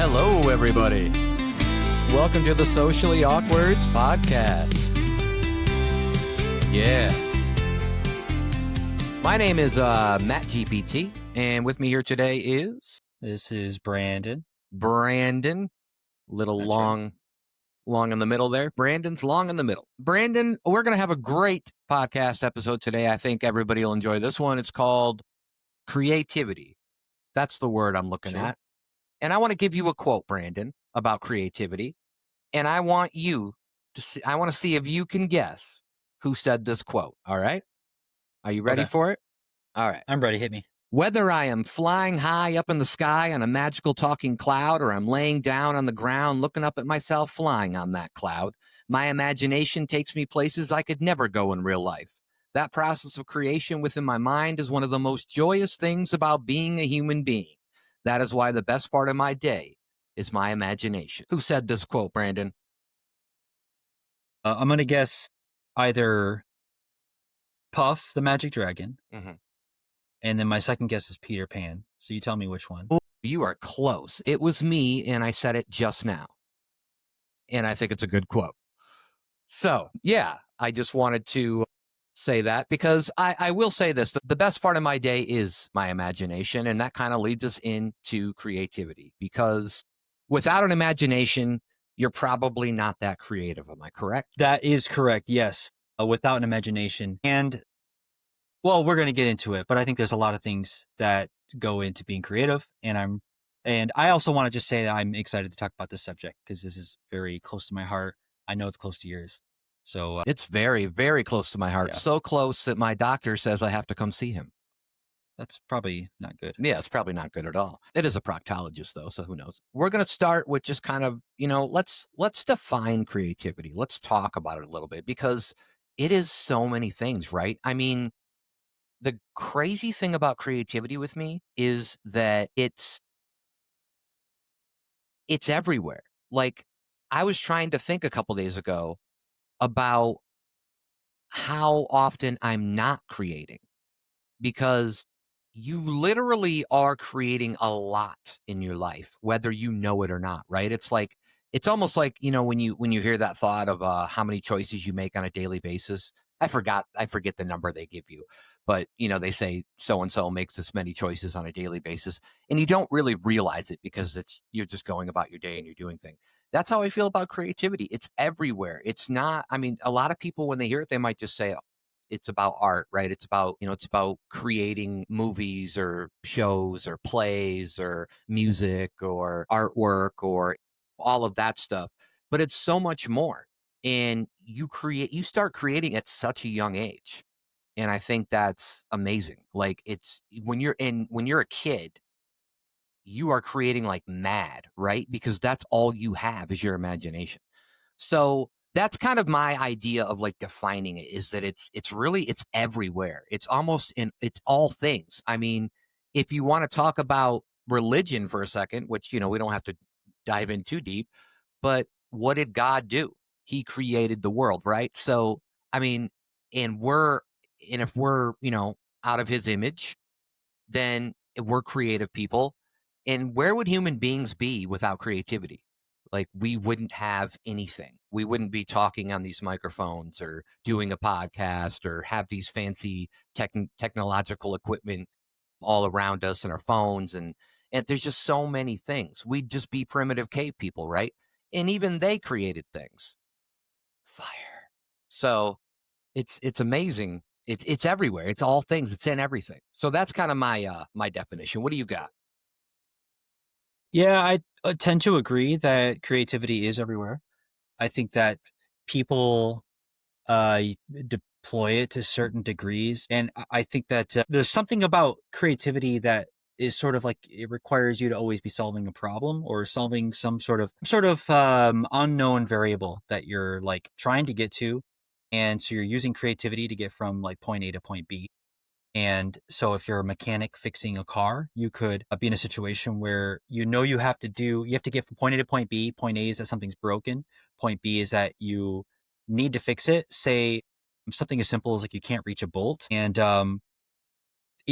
Hello, everybody. Welcome to the Socially Awkwards podcast. Yeah. My name is Matt GPT, and with me here today is This is Brandon. Brandon. Little That's long in the middle there. Brandon's long in the middle. Brandon, we're going to have a great podcast episode today. I think everybody will enjoy this one. It's called creativity. That's the word I'm looking at. And I want to give you a quote, Brandon, about creativity. And I want you to see, I want to see if you can guess who said this quote. All right. Are you ready for it? All right. I'm ready. Hit me. Whether I am flying high up in the sky on a magical talking cloud or I'm laying down on the ground looking up at myself flying on that cloud, my imagination takes me places I could never go in real life. That process of creation within my mind is one of the most joyous things about being a human being. That is why the best part of my day is my imagination. Who said this quote, Brandon? I'm going to guess either Puff the Magic Dragon, and then my second guess is Peter Pan. So you tell me which one. Oh, you are close. It was me, and I said it just now. And I think it's a good quote. So, yeah, I just wanted to say that because I will say this. The best part of my day is my imagination, and that kind of leads us into creativity because without an imagination, you're probably not that creative. Am I correct? That is correct, yes. Without an imagination. And, well, we're going to get into it, but I think there's a lot of things that go into being creative. And I also want to just say that I'm excited to talk about this subject because this is very close to my heart. I know it's close to yours. So it's very, very close to my heart. Yeah. So close that my doctor says I have to come see him. That's probably not good. Yeah, it's probably not good at all. It is a proctologist, though, so who knows? We're going to start with just kind of, let's define creativity. Let's talk about it a little bit because it is so many things, right? I mean, the crazy thing about creativity with me is that it's everywhere. Like, I was trying to think a couple days ago about how often I'm not creating because you literally are creating a lot in your life, whether you know it or not, right? It's almost like, when you hear that thought of how many choices you make on a daily basis. I forget the number they give you, but they say so and so makes this many choices on a daily basis, and you don't really realize it because you're just going about your day and you're doing things. That's how I feel about creativity. It's everywhere. It's not, I mean, a lot of people when they hear it, they might just say, it's about art, right? It's about, it's about creating movies or shows or plays or music or artwork or all of that stuff. But it's so much more. And you start creating at such a young age. And I think that's amazing. Like it's when you're a kid, you are creating like mad, right? Because that's all you have is your imagination. So that's kind of my idea of like defining it is that it's everywhere. It's all things. I mean, if you want to talk about religion for a second, which, we don't have to dive in too deep, but what did God do? He created the world, right? So, I mean, and if we're, out of his image, then we're creative people. And where would human beings be without creativity? Like we wouldn't have anything. We wouldn't be talking on these microphones or doing a podcast or have these fancy technological equipment all around us and our phones. And there's just so many things. We'd just be primitive cave people, right? And even they created things. Fire. So it's amazing. It's everywhere. It's all things. It's in everything. So that's kind of my definition. What do you got? Yeah, I tend to agree that creativity is everywhere. I think that people deploy it to certain degrees, and I think that there's something about creativity that is sort of like it requires you to always be solving a problem or solving some sort of unknown variable that you're like trying to get to, and so you're using creativity to get from like point A to point B. And so if you're a mechanic fixing a car, you could be in a situation where you have to get from point A to point B. Point A is that something's broken. Point B is that you need to fix it. Say something as simple as like you can't reach a bolt. And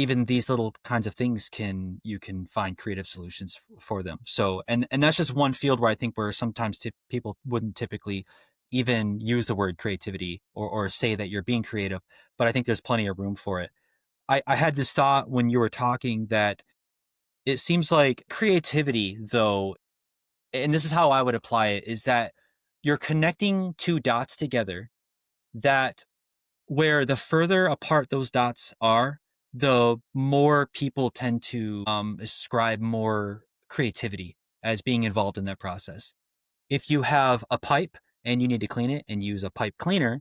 even these little kinds of things you can find creative solutions for them. So, and that's just one field where I think where sometimes people wouldn't typically even use the word creativity or say that you're being creative, but I think there's plenty of room for it. I had this thought when you were talking that it seems like creativity, though, and this is how I would apply it, is that you're connecting two dots together that where the further apart those dots are, the more people tend to ascribe more creativity as being involved in that process. If you have a pipe and you need to clean it and use a pipe cleaner,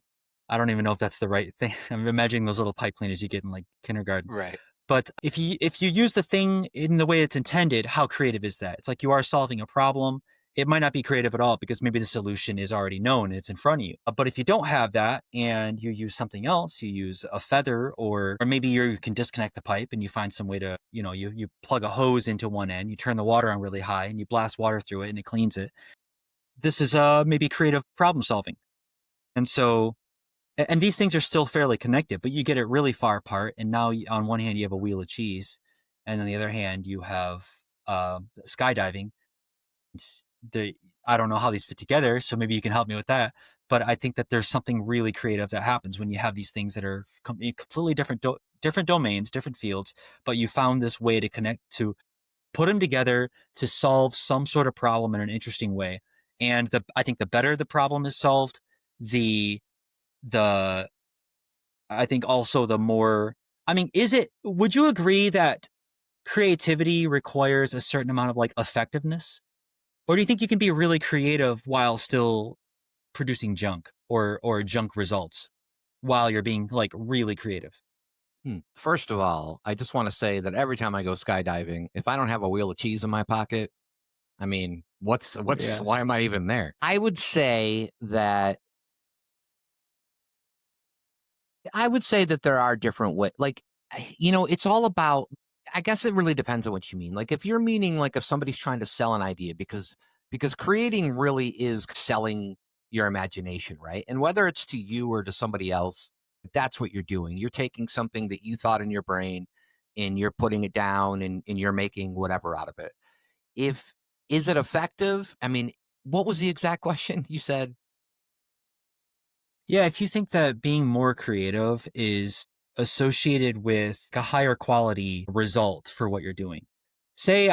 I don't even know if that's the right thing. I'm imagining those little pipe cleaners you get in like kindergarten. Right. But if you use the thing in the way it's intended, how creative is that? It's like you are solving a problem. It might not be creative at all because maybe the solution is already known and it's in front of you. But if you don't have that and you use something else, you use a feather or maybe you can disconnect the pipe and you find some way to, you plug a hose into one end, you turn the water on really high and you blast water through it and it cleans it. This is maybe creative problem solving. And so and these things are still fairly connected, but you get it really far apart. And now, on one hand, you have a wheel of cheese, and on the other hand, you have skydiving. The I don't know how these fit together, so maybe you can help me with that. But I think that there's something really creative that happens when you have these things that are completely different domains, different fields, but you found this way to connect to put them together to solve some sort of problem in an interesting way. And I think the better the problem is solved, the the I think also the more, I mean, would you agree that creativity requires a certain amount of like effectiveness? Or do you think you can be really creative while still producing junk or junk results while you're being like really creative? First of all, I just want to say that every time I go skydiving, if I don't have a wheel of cheese in my pocket, I mean, Yeah. why am I even there? I would say that there are different ways. Like, it's all about. I guess it really depends on what you mean. Like, if you're meaning like if somebody's trying to sell an idea, because creating really is selling your imagination, right? And whether it's to you or to somebody else, that's what you're doing. You're taking something that you thought in your brain, and you're putting it down, and you're making whatever out of it. If Is it effective? I mean, what was the exact question you said? Yeah, if you think that being more creative is associated with a higher quality result for what you're doing. Say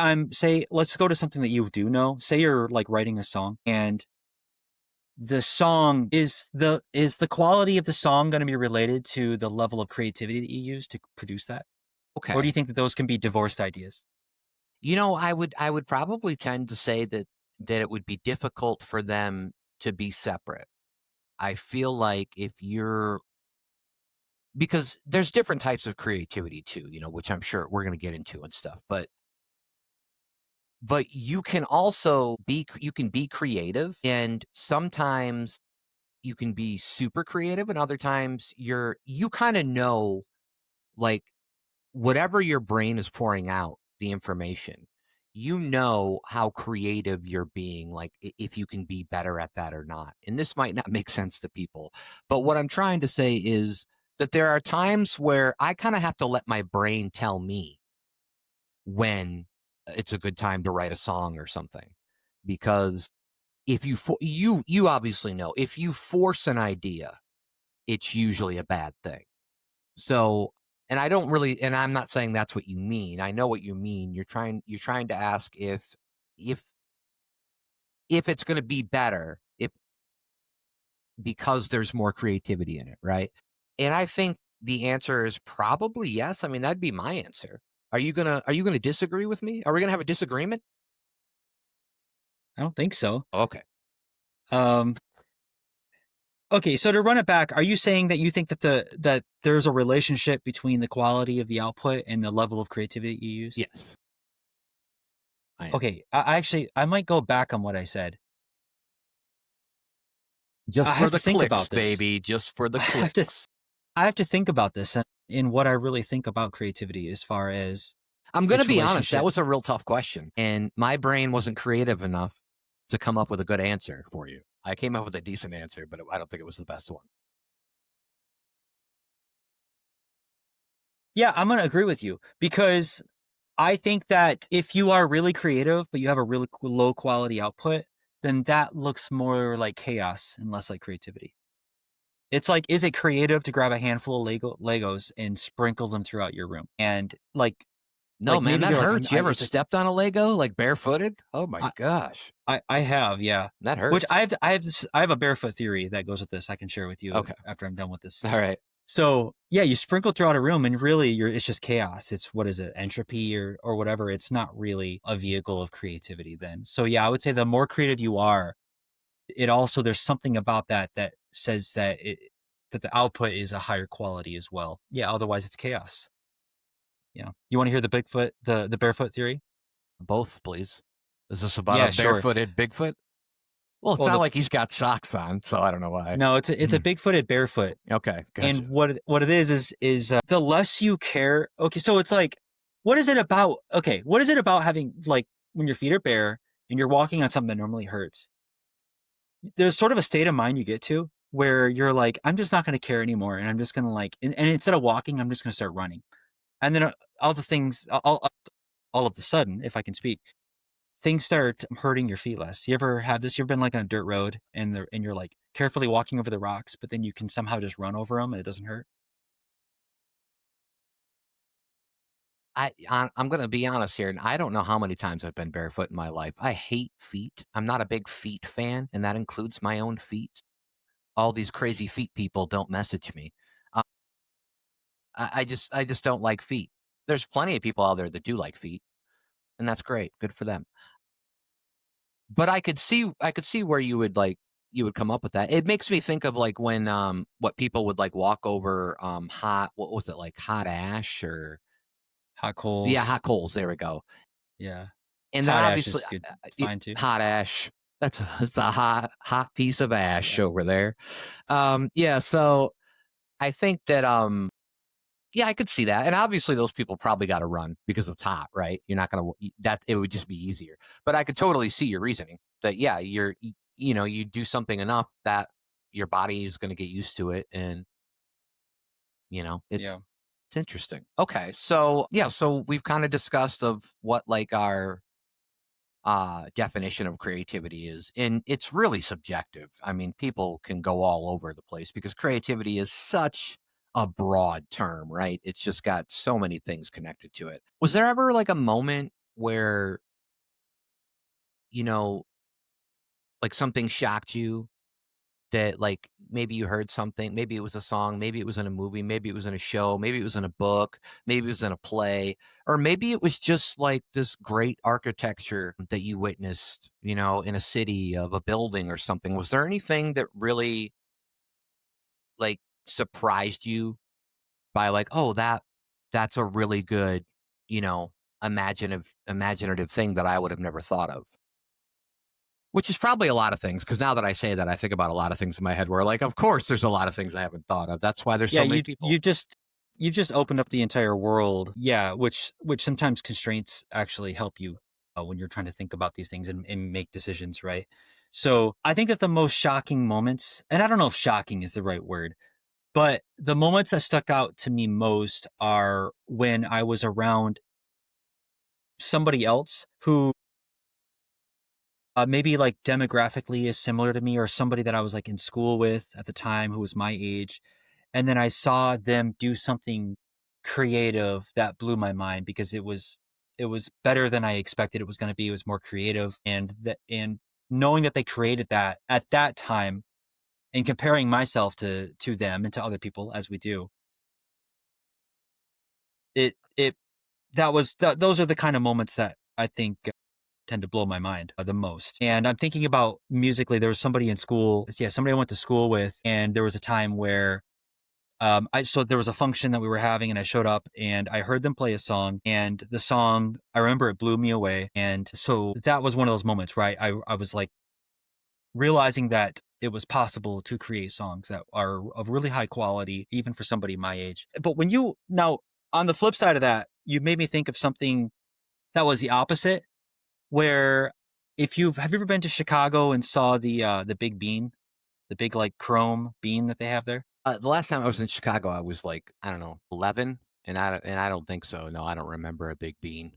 let's go to something that you do know. Say you're like writing a song and the song is the quality of the song going to be related to the level of creativity that you use to produce that? Or do you Okay. think that those can be divorced ideas? I would probably tend to say that it would be difficult for them to be separate. I feel like if you're because there's different types of creativity too, which I'm sure we're going to get into and stuff. But you can be creative, and sometimes you can be super creative, and other times you kind of know, like, whatever your brain is pouring out, the information, how creative you're being, like, if you can be better at that or not. And this might not make sense to people, but what I'm trying to say is that there are times where I kind of have to let my brain tell me when it's a good time to write a song or something. Because if you obviously know, if you force an idea, it's usually a bad thing. So, and I'm not saying that's what you mean. I know what you mean. You're trying to ask if if it's going to be better if because there's more creativity in it, right? And I think the answer is probably yes. I mean, that'd be my answer. Are you gonna disagree with me? Are we gonna have a disagreement? I don't think so. Okay. Um, okay, so to run it back, are you saying that you think that that there's a relationship between the quality of the output and the level of creativity you use? Yes, I am. Okay, I actually I might go back on what I said. Just I for have to the think clicks, about this. baby. Just for I the have to clicks. I have to think about this in what I really think about creativity as far as I'm gonna its be honest, that relationship. was a real tough question, and my brain wasn't creative enough to come up with a good answer for you. I came up with a decent answer, but I don't think it was the best one. Yeah, I'm gonna agree with you because I think that if you are really creative, but you have a really low quality output, then that looks more like chaos and less like creativity. It's like, is it creative to grab a handful of Legos and sprinkle them throughout your room? And No, like man, maybe that you're like, hurts. You ever it's like, stepped on a Lego, like, barefooted? Oh my I, gosh. I have, yeah. That Which hurts. I have a barefoot theory that goes with this. I can share with you Okay. after I'm done with this. Alright. So yeah, you sprinkle throughout a room, and really, it's just chaos. It's what is it, entropy or whatever. It's not really a vehicle of creativity. Then, so yeah, I would say the more creative you are, it also there's something about that that says that the output is a higher quality as well. Yeah, otherwise it's chaos. Yeah, you want to hear the barefoot theory? Both, please. Is this about a Yeah, sure. barefooted Bigfoot? Well, it's Well, not the like he's got socks on, so I don't know why. no, it's a big-footed barefoot. Okay, And gotcha. what it is the less you care. Okay, so it's like, what is it about? Okay, what is it about having like when your feet are bare and you're walking on something that normally hurts? There's sort of a state of mind you get to where you're like, I'm just not going to care anymore, and I'm just going to and instead of walking, I'm just going to start running, and then all the things, all of the sudden, if I can speak, things start hurting your feet less. You ever have this? You've been like on a dirt road and you're like carefully walking over the rocks, but then you can somehow just run over them and it doesn't hurt. I'm gonna be honest here, and I don't know how many times I've been barefoot in my life. I hate feet. I'm not a big feet fan, and that includes my own feet. All these crazy feet people don't message me. Uh, I just don't like feet. There's plenty of people out there that do like feet, and that's great. Good for them. But I could see where you would come up with that. It makes me think of like when what people would like walk over hot what was it like hot ash or Hot yeah, coals. hot coals, there we go. Yeah. And then Hot ash obviously is good. It's y fine too. hot ash. It's a hot piece of ash Yeah. over there. Yeah, so I think that yeah, I could see that. And obviously those people probably got to run because it's hot, right? You're not going to that it would just be easier. But I could totally see your reasoning that yeah, you know, you do something enough that your body is going to get used to it and you know, Yeah. it's interesting. Okay. So, yeah, so we've kind of discussed of what like our definition of creativity is, and it's really subjective. I mean, people can go all over the place because creativity is such a broad term, right? It's just got so many things connected to it. Was there ever like a moment where, you know, like something shocked you that like maybe you heard something, maybe it was a song, maybe it was in a movie, maybe it was in a show, maybe it was in a book, maybe it was in a play, or maybe it was just like this great architecture that you witnessed, you know, in a city of a building or something. Was there anything that really like surprised you by like, oh, that's a really good, you know, imaginative thing that I would have never thought of? Which is probably a lot of things, because now that I say that, I think about a lot of things in my head where, like, of course, there's a lot of things I haven't thought of. That's why there's Yeah, so many people. you've just opened up the entire world. Yeah, which sometimes constraints actually help you when you're trying to think about these things and make decisions, right? So I think that the most shocking moments, and I don't know if shocking is the right word, but the moments that stuck out to me most are when I was around somebody else who maybe like demographically is similar to me, or somebody that I was like in school with at the time who was my age. And then I saw them do something creative that blew my mind because it was better than I expected it was going to be. It was more creative, and knowing that they created that at that time and comparing myself to them and to other people as we do, it those are the kind of moments that I think tend to blow my mind the most. And I'm thinking about musically, there was somebody in school, yeah, somebody I went to school with, and there was a time where I so there was a function that we were having, and I showed up, and I heard them play a song, and the song, I remember it blew me away. And so that was one of those moments, right? I was like realizing that it was possible to create songs that are of really high quality, even for somebody my age. But when you now on the flip side of that, you made me think of something that was the opposite, where if you've have you ever been to Chicago and saw the big bean, the big like chrome bean that they have there? The last time I was in Chicago, I was like, I don't know, 11. And I don't think so. No, I don't remember a big bean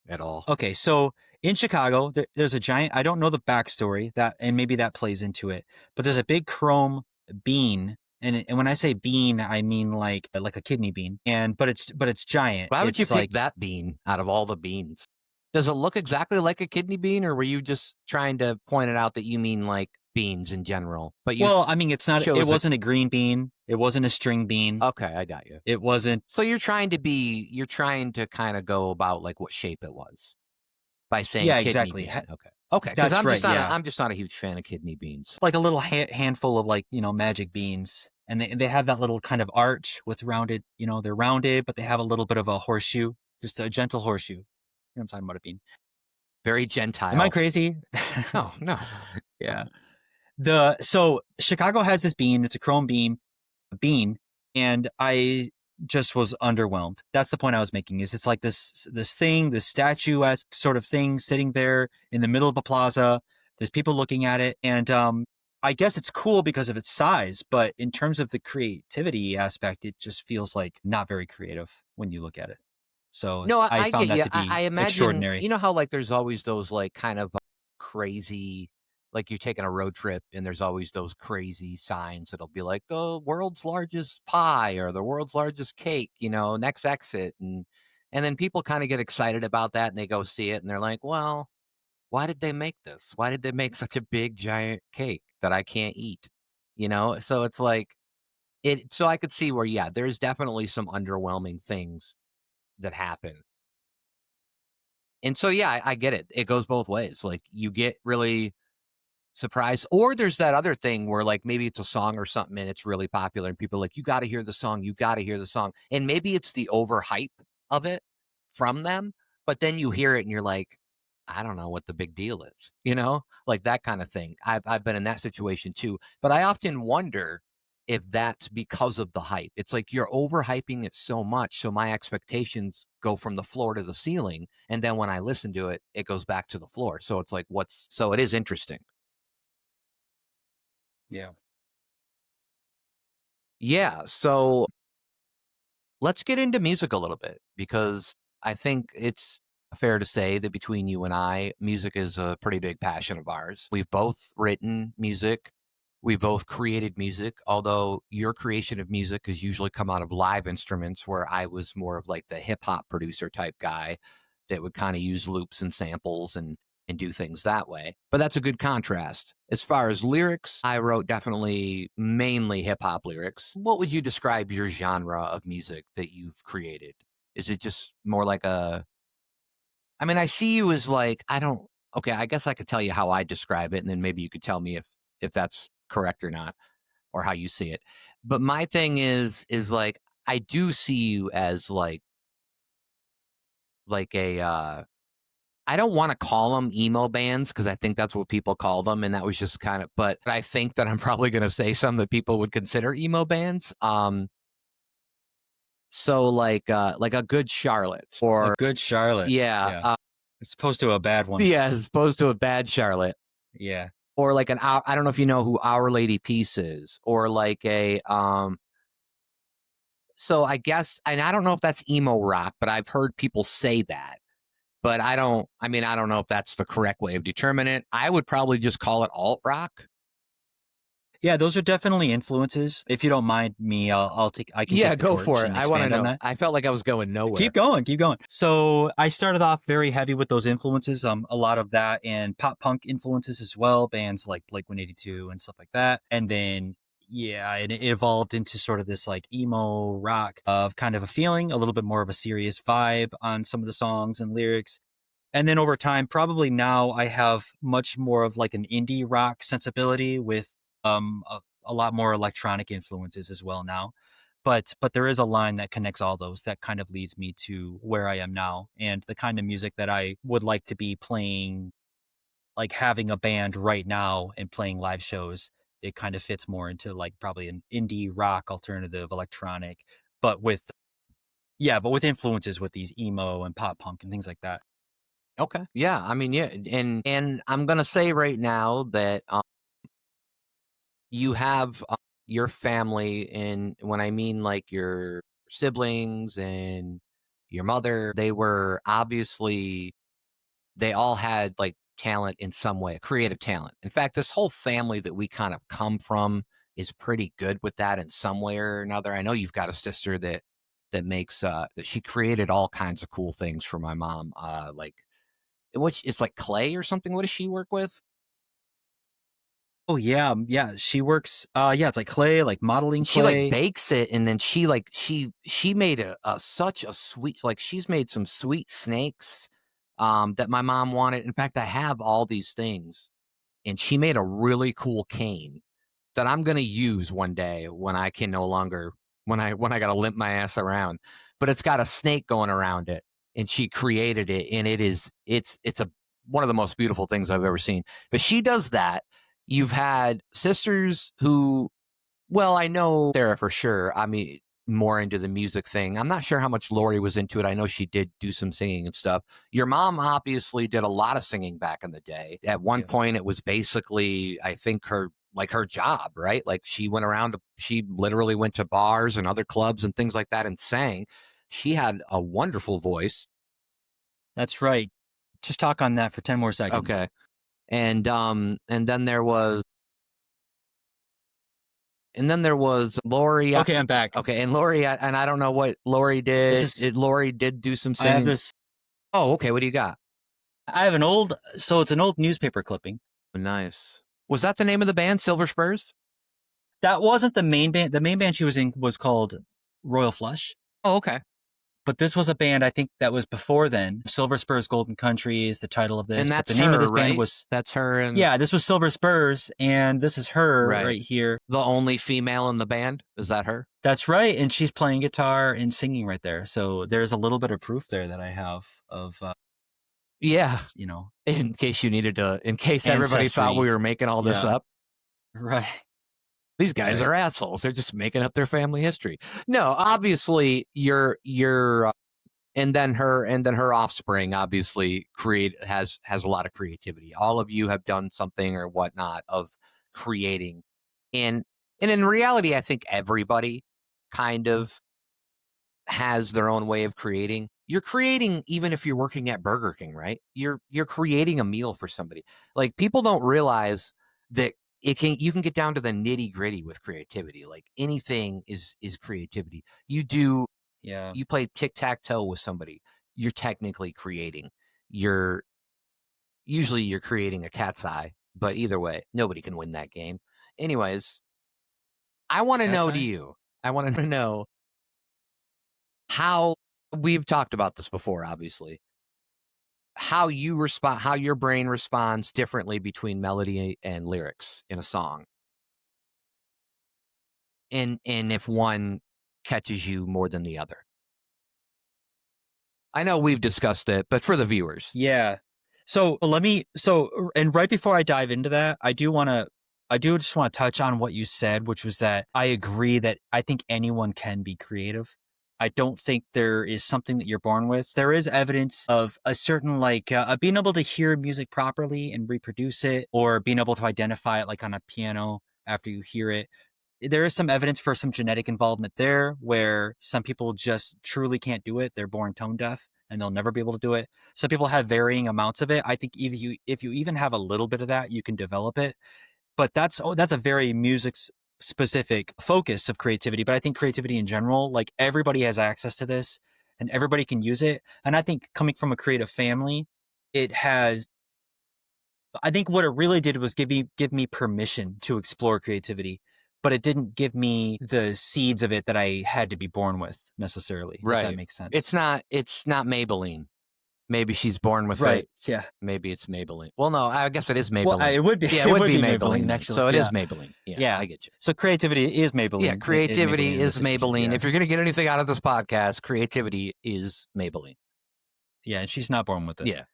at all. Okay, so in Chicago, there's a giant. I don't know the backstory that, and maybe that plays into it. But there's a big chrome bean, and when I say bean, I mean like a kidney bean. And but it's giant. Why would you It's pick like, that bean out of all the beans? Does it look exactly like a kidney bean, or were you just trying to point it out that you mean like beans in general? But you well, I mean, it's not. It chose it. wasn't a green bean. It wasn't a string bean. Okay, I got you. It wasn't. So you're trying to kind of go about like what shape it was by saying Yeah, kidney exactly. bean. Okay. Okay, because That's right. Yeah, I'm just not a huge fan of kidney beans. like a little handful of like magic beans, and they have that little kind of arch with rounded. They're rounded, but they have a little bit of a horseshoe, just a gentle horseshoe. I'm talking about a bean. Very Am I gentile. crazy? No, no. Yeah. So Chicago has this bean. It's a chrome bean, and I just was underwhelmed. That's the point I was making. Is it's like this thing, this statuesque sort of thing, sitting there in the middle of a plaza. There's people looking at it, and I guess it's cool because of its size. But in terms of the creativity aspect, it just feels like not very creative when you look at it. So No, I I get found that you. to I be imagine extraordinary. you know how, like, there's always those, like, kind of, crazy like, you're taking a road trip, and there's always those crazy signs that'll be like, "The world's largest pie," or "The world's largest cake," "Next exit," and then people kinda get excited about that, and they go see it, and they're like, "Well, why did they make this? Why did they make such a big, giant cake that I can't eat?" So it's like so I could see where, yeah, there's definitely some underwhelming things that happen. And so, yeah, I get it. It goes both ways. Like, you get really surprised, or there's that other thing where, like, maybe it's a song or something and it's really popular, and people are like, "You gotta hear the song. You gotta hear the song." And maybe it's the overhype of it from them, but then you hear it and you're like, "I don't know what the big deal is," Like that kind of thing. I've been in that situation too, but I often wonder if that's because of the hype. It's like you're overhyping it so much, so my expectations go from the floor to the ceiling, and then when I listen to it, it goes back to the floor. So it's like, so it is interesting. Yeah. Yeah, so let's get into music a little bit because I think it's fair to say that between you and I, music is a pretty big passion of ours. We've both written music. We've both created music, although your creation of music has usually come out of live instruments, where I was more of like the hip hop producer type guy that would kind of use loops and samples and do things that way. But that's a good contrast. As far as lyrics, I wrote definitely mainly hip hop lyrics. What would you describe your genre of music that you've created? Is it just more like I mean, I see you as like, I don't, okay, I guess I could tell you how I describe it, and then maybe you could tell me if that's correct or not, or how you see it. But my thing is like, I do see you as like a I don't wanna call call them emo bands because I think that's what people call them, and that was just kind of, but I think that I'm probably gonna say some that people would consider emo bands. So like a Good Charlotte, A or good Charlotte. yeah, Yeah. As opposed to a bad one. yeah, as opposed to a bad Charlotte, Yeah. or like I don't know if you know who Our Lady Peace is, or like so I guess, and I don't know if that's emo rock, but I've heard people say that. But I mean, I don't know if that's the correct way of determining it. I would probably just call it alt rock. Yeah, those are definitely influences. If you don't mind me, I can Yeah, take the go torch for it. and I wanna expand on know. that. I felt like I was going nowhere. Keep going, keep going. So I started off very heavy with those influences. A lot of that and pop punk influences as well, bands like Blake 182 and stuff like that. And then yeah, it evolved into sort of this like emo rock of kind of a feeling, a little bit more of a serious vibe on some of the songs and lyrics. And then over time, probably now I have much more of like an indie rock sensibility with a lot more electronic influences as well now. But there is a line that connects all those that kind of leads me to where I am now and the kind of music that I would like to be playing, like having a band right now and playing live shows. It kind of fits more into like probably an indie rock alternative electronic, but with but with influences with these emo and pop punk and things like that. Okay. Yeah, I mean, yeah, and I'm gonna say right now that, you have, your family, and when I mean, like, your siblings and your mother, they were obviously they all had like talent in some way, creative talent. In fact, this whole family that we kind of come from is pretty good with that in some way or another. I know you've got a sister that makes that she created all kinds of cool things for my mom. Like which it's like clay or something. What does she work with? Oh yeah, yeah. She works. Yeah, it's like clay, like modeling And she like clay. bakes it, and then she like she made a such a sweet like she's made some sweet snakes that my mom wanted. In fact, I have all these things, and she made a really cool cane that I'm gonna use one day when I can no longer when I gotta limp my ass around. But it's got a snake going around it, and she created it, and it's a one of the most beautiful things I've ever seen. But she does that. You've had sisters who well, I know Sarah for sure. I mean, more into the music thing. I'm not sure how much Lori was into it. I know she did do some singing and stuff. Your mom obviously did a lot of singing back in the day. At one Yeah, point, it was basically, I think, her job, right? Like she went around, she literally went to bars and other clubs and things like that and sang. She had a wonderful voice. that's right. Just talk on that for 10 more seconds. Okay. And then there was Lori. Okay, I'm back. Okay, and Lori, and I don't know what Lori This did. is. Lori did do some I have singing. this. Oh, okay. What do you got? I have an old. So it's an old newspaper clipping. Nice. Was that the name of the band, Silver Spurs? That wasn't the main band. The main band she was in was called Royal Flush. Oh, okay. But this was a band I think that was before then. Silver Spurs Golden Country is the title of this. And But the that's name of her, this band right? was That's her, and yeah. This was Silver Spurs, and this is her right. right here. The only female in the band is that her? That's right, and she's playing guitar and singing right there. So there's a little bit of proof there that I have of Yeah. you know In case you needed to, in case everybody thought we ancestry. were making all this Yeah, up. right, These guys right. are assholes. They're just making up their family history. No, obviously you're and then her offspring obviously create has a lot of creativity. All of you have done something or whatnot of creating, and and in reality, I think everybody kind of has their own way of creating. You're creating even if you're working at Burger King, right? You're creating a meal for somebody. Like people don't realize that it can you can get down to the nitty gritty with creativity. Like anything is creativity. Yeah, You play tic-tac-toe with somebody, you're technically creating. You're you're creating a cat's eye, but either way, nobody can win that game. Anyways, I want to cat's know to eye. you. I want to know how we've talked about this before, obviously. How your brain responds differently between melody and lyrics in a song. And if one catches you more than the other. I know we've discussed it, but for the viewers. Yeah. So let me. So and right before I dive into that, I do want to. I do just want to touch on what you said, which was that I agree that I think anyone can be creative. I don't think there is something that you're born with. There is evidence of a certain like being able to hear music properly and reproduce it, or being able to identify it like on a piano after you hear it. There is some evidence for some genetic involvement there where some people just truly can't do it. They're born tone deaf and they'll never be able to do it. Some people have varying amounts of it. I think if you even have a little bit of that, you can develop it. But that's a very music specific focus of creativity. But I think creativity in general, like everybody has access to this and everybody can use it. And I think coming from a creative family, it has I think what it really did was give me permission to explore creativity, but it didn't give me the seeds of it that I had to be born with necessarily, if that Right. makes sense. It's not Maybelline. Maybe she's born with it. Right. Yeah. Maybe it's Maybelline. Well, no, I guess it is Well, Maybelline. it would be Yeah, it it would would be be Maybelline Maybelline then. actually. So it is Yeah. Maybelline. Yeah, Yeah. I get you. So creativity is Yeah, Maybelline creativity in this is situation. Maybelline. Yeah. If you're going to get anything out of this podcast, creativity is Maybelline. Yeah, and she's not born with it. Yeah.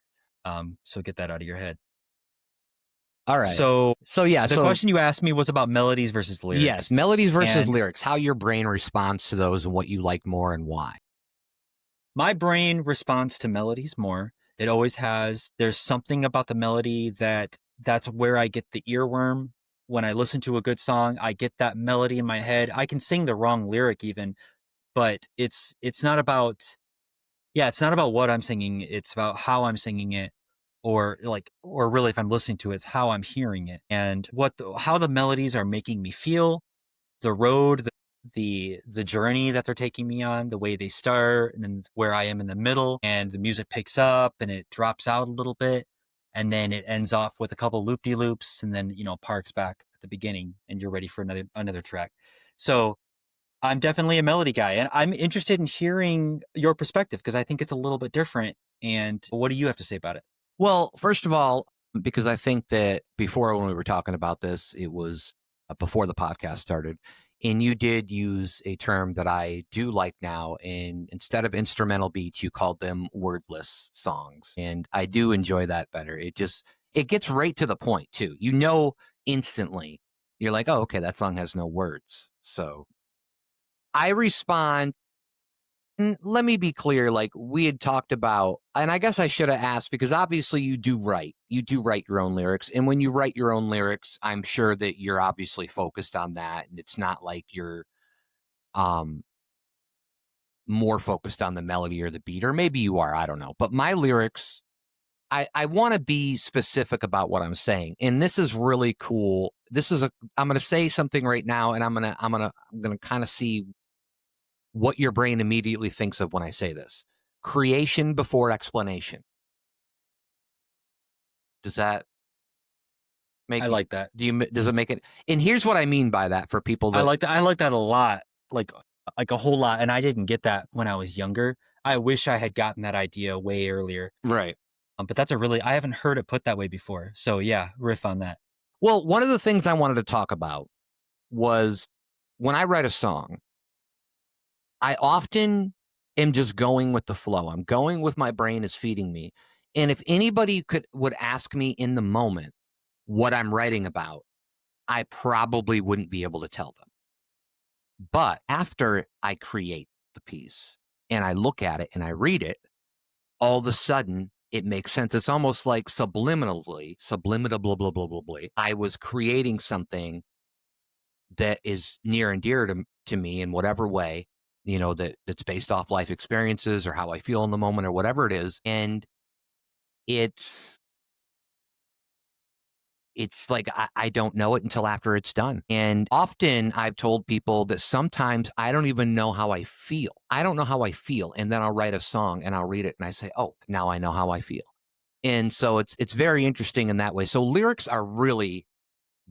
So get that out of your head. All right. So So yeah, the so question you asked me was about melodies versus yes, lyrics. melodies versus And lyrics, how your brain responds to those and what you like more and why. my brain responds to melodies more. It always has. There's something about the melody that's where I get the earworm. When I listen to a good song, I get that melody in my head. I can sing the wrong lyric even, but it's not about, yeah, it's not about what I'm singing, it's about how I'm singing it, or like, or really if I'm listening to it, it's how I'm hearing it and how the melodies are making me feel, the road, the journey that they're taking me on, the way they start, and then where I am in the middle, and the music picks up and it drops out a little bit, and then it ends off with a couple loop de loops, and then parks back at the beginning, and you're ready for another track. So I'm definitely a melody guy, and I'm interested in hearing your perspective because I think it's a little bit different. And what do you have to say about it? Well, first of all, because I think that before when we were talking about this, it was before the podcast started, and you did use a term that I do like now. And instead of instrumental beats, you called them wordless songs, and I do enjoy that better. It gets right to the point too. You know, instantly, you're like, oh, okay, that song has no words. So I respond. Let me be clear, like we had talked about, and I guess I should have asked because obviously you do write. You do write your own lyrics. And when you write your own lyrics, I'm sure that you're obviously focused on that. And it's not like you're um more focused on the melody or the beat, or maybe you are, I don't know. But my lyrics, I want to be specific about what I'm saying. And this is really cool. I'm gonna say something right now, and I'm gonna kind of see what your brain immediately thinks of when I say this. Creation before explanation. Does that make I you like that. does it make it and here's what I mean by that for people I that like that. I like that a lot. Like a whole lot. And I didn't get that when I was younger. I wish I had gotten that idea way earlier. right. But I haven't heard it put that way before. So yeah, riff on that. Well, one of the things I wanted to talk about was when I write a song, I often am just going with the flow. I'm going with my brain is feeding me. And if anybody would ask me in the moment what I'm writing about, I probably wouldn't be able to tell them. But after I create the piece and I look at it and I read it, all of a sudden it makes sense. It's almost like subliminally, I was creating something that is near and dear to me in whatever way, that's based off life experiences or how I feel in the moment or whatever it is. And it's it's like I don't know it until after it's done. And often I've told people that sometimes I don't even know how I feel. I don't know how I feel. And then I'll write a song and I'll read it and I say, oh, now I know how I feel. And so it's very interesting in that way. So lyrics are really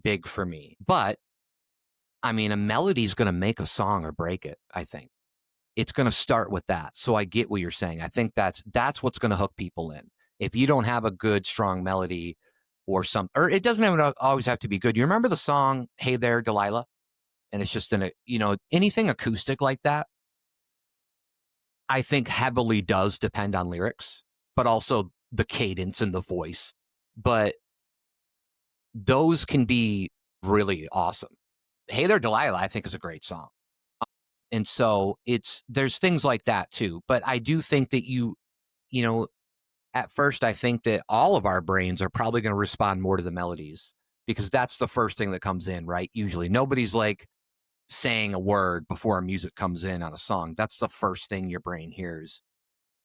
big for me. But I mean, a melody is going to make a song or break it, I think. It's going to start with that. So I get what you're saying. I think that's what's going to hook people in. If you don't have a good strong melody or it doesn't even always have to be good. You remember the song "Hey There, Delilah"? And it's just anything acoustic like that. I think heavily does depend on lyrics, but also the cadence and the voice. But those can be really awesome. "Hey There, Delilah" I think is a great song. And so there's things like that too. But I do think that you know, at first, I think that all of our brains are probably going to respond more to the melodies because that's the first thing that comes in, right? Usually, nobody's like saying a word before a music comes in on a song. That's the first thing your brain hears.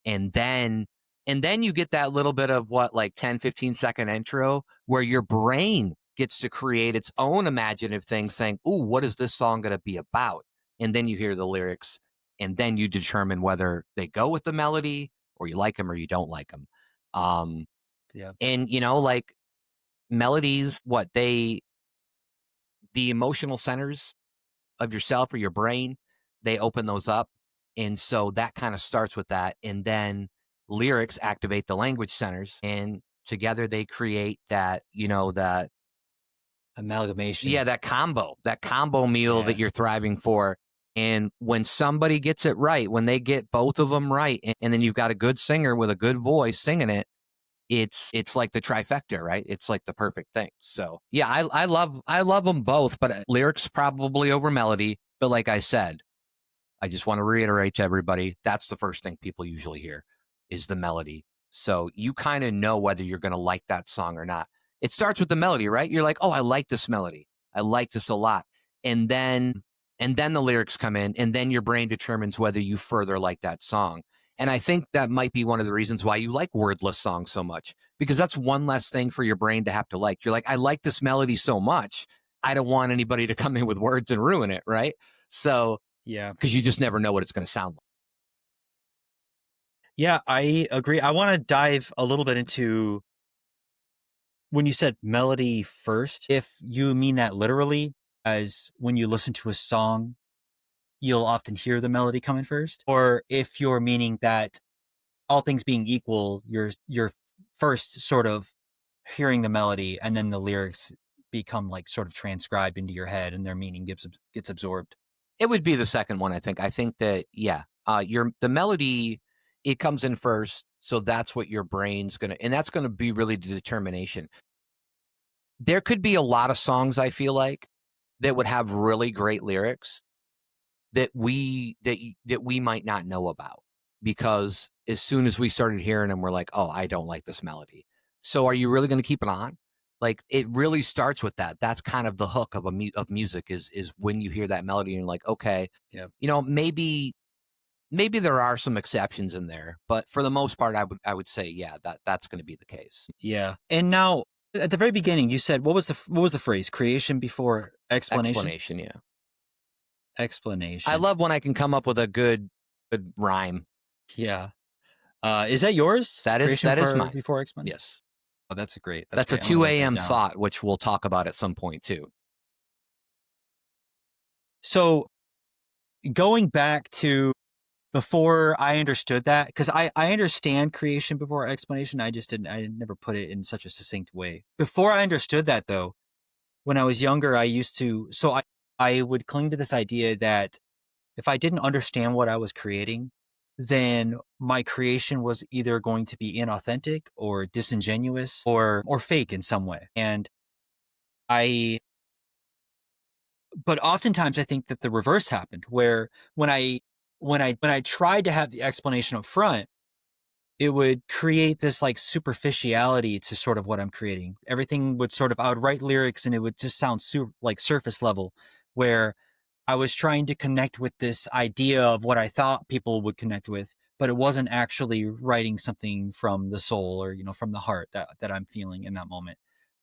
And then you get that little bit of what, like 10-15 second intro where your brain gets to create its own imaginative thing saying, ooh, what is this song going to be about? And then you hear the lyrics and then you determine whether they go with the melody or you like them or you don't like them. Um, Yeah. and like melodies, the emotional centers of yourself or your brain, they open those up. And so that kind of starts with that. And then lyrics activate the language centers and together they create Amalgamation. that combo meal that Yeah. you're thriving for. And when somebody gets it right, when they get both of them right, and then you've got a good singer with a good voice singing it, it's like the trifecta, right? It's like the perfect thing. So yeah, I love them both, but lyrics probably over melody. But like I said, I just want to reiterate to everybody that's the first thing people usually hear is the melody. So you kind of know whether you're going to like that song or not. It starts with the melody, right? You're like, oh, I like this melody. I like this a lot. And then and then the lyrics come in, and then your brain determines whether you further like that song. And I think that might be one of the reasons why you like wordless songs so much, because that's one less thing for your brain to have to like. You're like, I like this melody so much, I don't want anybody to come in with words and ruin it, right? So, Yeah. because you just never know what it's going to sound like. Yeah, I agree. I want to dive a little bit into when you said melody first, if you mean that literally, as when you listen to a song, you'll often hear the melody coming first, or if you're meaning that all things being equal, you're first sort of hearing the melody and then the lyrics become like sort of transcribed into your head and their meaning gets absorbed. It would be the second one, I think. I think that, yeah, your the melody, it comes in first, so that's what your brain's gonna, and that's gonna be really the determination. There could be a lot of songs, I feel like, that would have really great lyrics that we might not know about, because as soon as we started hearing them, we're like, "Oh, I don't like this melody." So are you really gonna keep it on? Like, it really starts with that. That's kind of the hook of of music, is when you hear that melody and you're like, "Okay, Yeah. maybe there are some exceptions in there, but for the most part, I would say, yeah, that's gonna be the case." Yeah. And now at the very beginning you said what was the phrase? Creation before explanation? Explanation, yeah. I Explanation. love when I can come up with a good rhyme. Yeah. Is that yours? Creation That is mine. before explanation? Yes. Oh, that's great. That's That's a great. I'm gonna 2 write that AM down. thought, which we'll talk about at some point too. So going back to before I understood that, because I understand creation before explanation. I never put it in such a succinct way. Before I understood that though, when I was younger, I would cling to this idea that if I didn't understand what I was creating, then my creation was either going to be inauthentic or disingenuous or fake in some way. And I but oftentimes I think that the reverse happened where when I tried to have the explanation up front, it would create this like superficiality to sort of what I'm creating. Everything would sort of I would write lyrics and it would just sound like surface level, where I was trying to connect with this idea of what I thought people would connect with, but it wasn't actually writing something from the soul or from the heart that I'm feeling in that moment.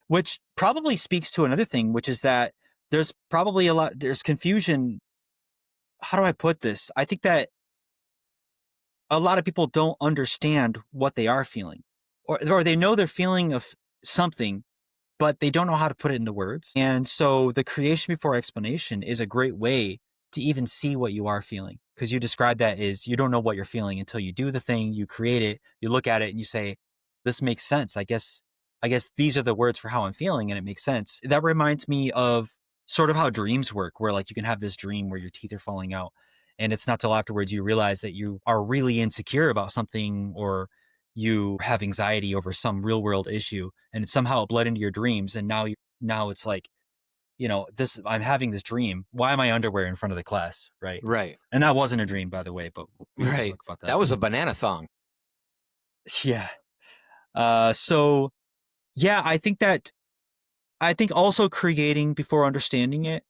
Which probably speaks to another thing, which is that there's confusion. How do I put this? I think that a lot of people don't understand what they are feeling, or they know they're feeling of something, but they don't know how to put it into words. And so the creation before explanation is a great way to even see what you are feeling. Because you describe that as you don't know what you're feeling until you do the thing, you create it, you look at it and you say, this makes sense. I guess these are the words for how I'm feeling and it makes sense. That reminds me of sort of how dreams work, where like you can have this dream where your teeth are falling out. And it's not till afterwards you realize that you are really insecure about something, or you have anxiety over some real world issue, and it somehow bled into your dreams. And now it's like, this, I'm having this dream. Why am I underwear in front of the class? Right. Right. And that wasn't a dream, by the way, but we won't Right. talk about that. That was a banana thong. Yeah. So yeah, I think also creating before understanding it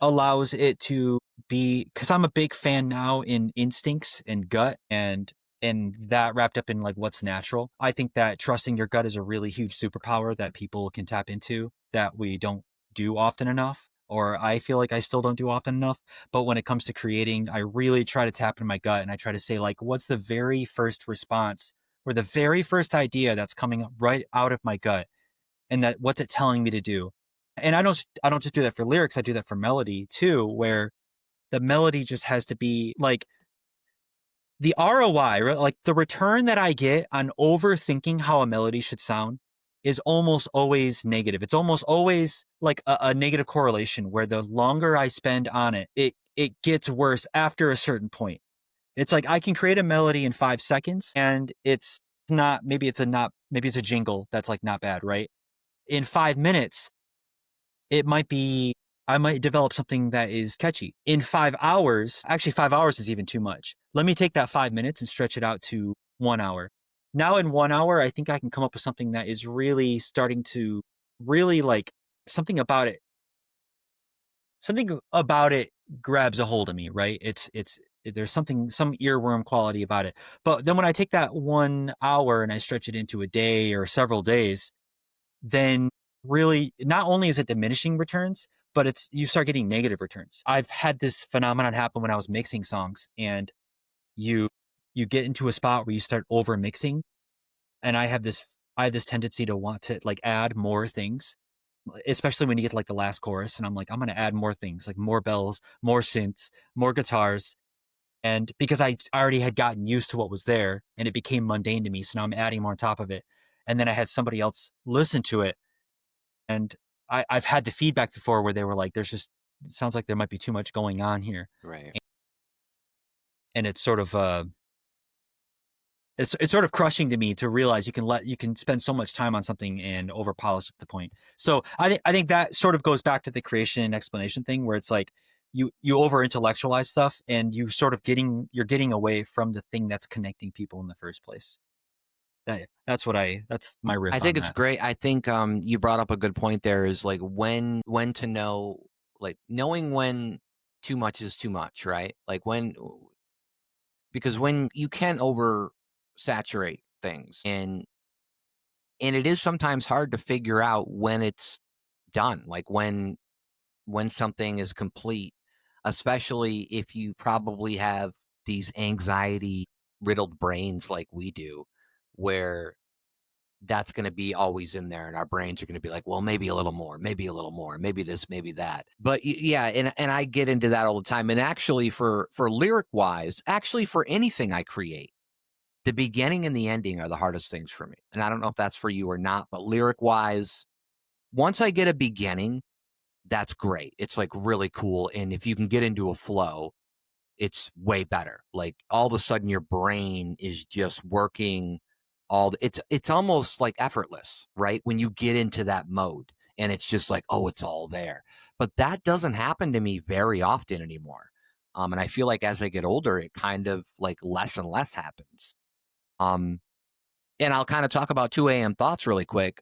allows it to be, because I'm a big fan now in instincts and gut and that wrapped up in like what's natural. I think that trusting your gut is a really huge superpower that people can tap into that we don't do often enough, or I feel like I still don't do often enough. But when it comes to creating, I really try to tap into my gut and I try to say like, what's the very first response or the very first idea that's coming up right out of my gut, and that what's it telling me to do. And I don't just do that for lyrics, I do that for melody too, where the melody just has to be like the ROI, right? Like the return that I get on overthinking how a melody should sound is almost always negative. It's almost always like a negative correlation, where the longer I spend on it, it gets worse after a certain point. It's like I can create a melody in 5 seconds and it's not, maybe it's a jingle that's like not bad, right? In 5 minutes, it might be, I might develop something that is catchy. In 5 hours, actually 5 hours is even too much. Let me take that 5 minutes and stretch it out to 1 hour. Now in 1 hour, I think I can come up with something that is really starting to really like something about it. Something about it grabs a hold of me, right? There's something, some earworm quality about it. But then when I take that 1 hour and I stretch it into a day or several days, then really not only is it diminishing returns, but it's you start getting negative returns. I've had this phenomenon happen when I was mixing songs, and you you get into a spot where you start over mixing, and I have this tendency to want to like add more things, especially when you get to like the last chorus, and I'm like, I'm gonna add more things, like more bells, more synths, more guitars. And because I already had gotten used to what was there and it became mundane to me, so now I'm adding more on top of it. And then I had somebody else listen to it, and I've had the feedback before where they were like, "There's just it sounds like there might be too much going on here," Right. and it's sort of it's sort of crushing to me to realize you can spend so much time on something and over polish up the point. So I think that sort of goes back to the creation and explanation thing where it's like you over intellectualize stuff and you're getting away from the thing that's connecting people in the first place. That's my I riff on think it's that. great. I think you brought up a good point there is like when to know, like knowing when too much is too much, right? Like when, because when you can over saturate things, and it is sometimes hard to figure out when it's done, like when something is complete, especially if you probably have these anxiety riddled brains like we do, where that's going to be always in there and our brains are going to be like, well, maybe a little more, maybe a little more, maybe this, maybe that. But yeah, and I get into that all the time. And actually for lyric wise, actually for anything I create, the beginning and the ending are the hardest things for me. And I don't know if that's for you or not, but lyric wise, once I get a beginning, that's great. It's like really cool. And if you can get into a flow, it's way better. Like all of a sudden your brain is just working it's almost like effortless, right? When you get into that mode and it's just like, oh, it's all there. But that doesn't happen to me very often anymore. And I feel like as I get older, it kind of like less and less happens. Um, and I'll kind of talk about 2 a.m. thoughts really quick.